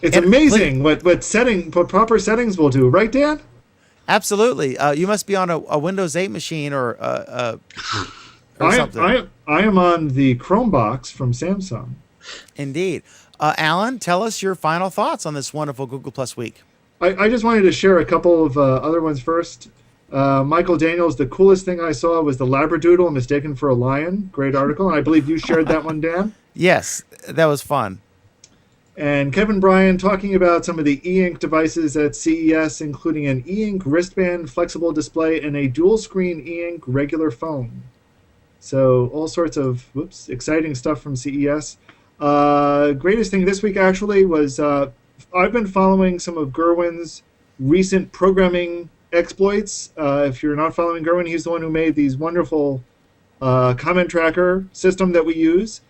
Speaker 2: It's amazing what proper settings will do, right, Dan?
Speaker 1: Absolutely. You must be on a Windows 8 machine or something.
Speaker 2: I am on the Chromebox from Samsung.
Speaker 1: Indeed. Alan, tell us your final thoughts on this wonderful Google Plus week.
Speaker 2: I just wanted to share a couple of other ones first. Michael Daniels, the coolest thing I saw was the Labradoodle mistaken for a lion. Great article. And I believe you shared that one, Dan?
Speaker 1: Yes, that was fun.
Speaker 2: And Kevin Bryan talking about some of the e-ink devices at CES, including an e-ink wristband flexible display and a dual-screen e-ink regular phone. So all sorts of exciting stuff from CES. Greatest thing this week actually was I've been following some of Gerwin's recent programming exploits. If you're not following Gerwin, he's the one who made these wonderful comment tracker system that we use.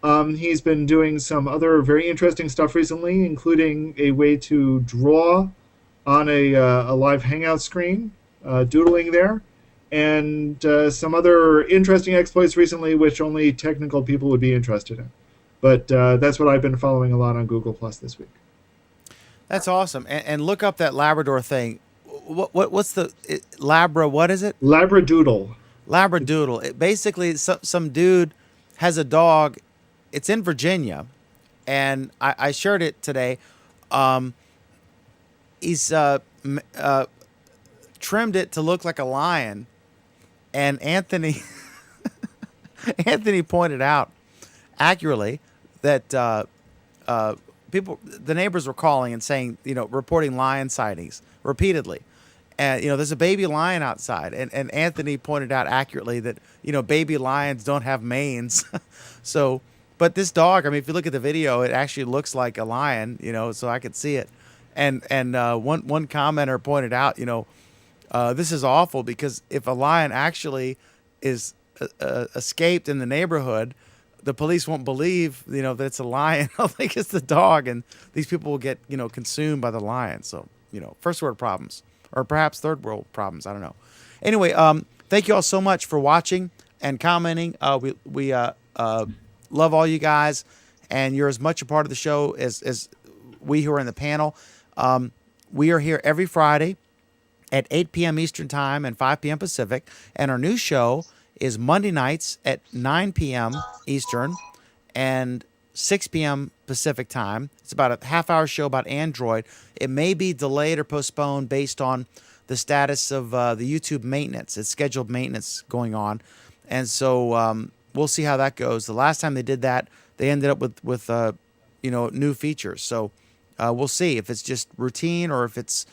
Speaker 2: He's been doing some other very interesting stuff recently, including a way to draw on a live Hangout screen, doodling there, and some other interesting exploits recently, which only technical people would be interested in. But that's what I've been following a lot on Google Plus this week.
Speaker 1: That's awesome. And look up that Labrador thing. What's the Labra? What is it?
Speaker 2: Labradoodle.
Speaker 1: Labradoodle. It basically, some dude has a dog. It's in Virginia, and I shared it today. He's trimmed it to look like a lion, and Anthony pointed out accurately that the neighbors were calling and saying, reporting lion sightings repeatedly. And, there's a baby lion outside. And Anthony pointed out accurately that, baby lions don't have manes. So, but this dog, if you look at the video, it actually looks like a lion, so I could see it. And one commenter pointed out, this is awful because if a lion actually is escaped in the neighborhood, the police won't believe, that it's a lion. They'll think it's the dog, and these people will get, consumed by the lion. So, first world problems, or perhaps third world problems. I don't know. Anyway, thank you all so much for watching and commenting. We love all you guys, and you're as much a part of the show as we who are in the panel. We are here every Friday at 8 p.m. Eastern Time and 5 p.m. Pacific, and our new show is Monday nights at 9 p.m. Eastern and 6 p.m. Pacific Time. It's about a half-hour show about Android. It may be delayed or postponed based on the status of the YouTube maintenance. It's scheduled maintenance going on, and so we'll see how that goes. The last time they did that, they ended up with new features. So we'll see if it's just routine or if it's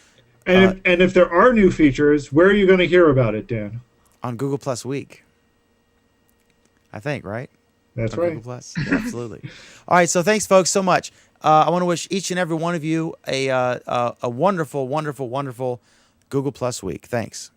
Speaker 2: and if there are new features, where are you going to hear about it, Dan?
Speaker 1: On Google Plus Week, I think, right?
Speaker 2: That's
Speaker 1: on
Speaker 2: right.
Speaker 1: Google Plus. Yeah, absolutely. All right, so thanks, folks, so much. I want to wish each and every one of you a wonderful, wonderful, wonderful Google Plus Week. Thanks.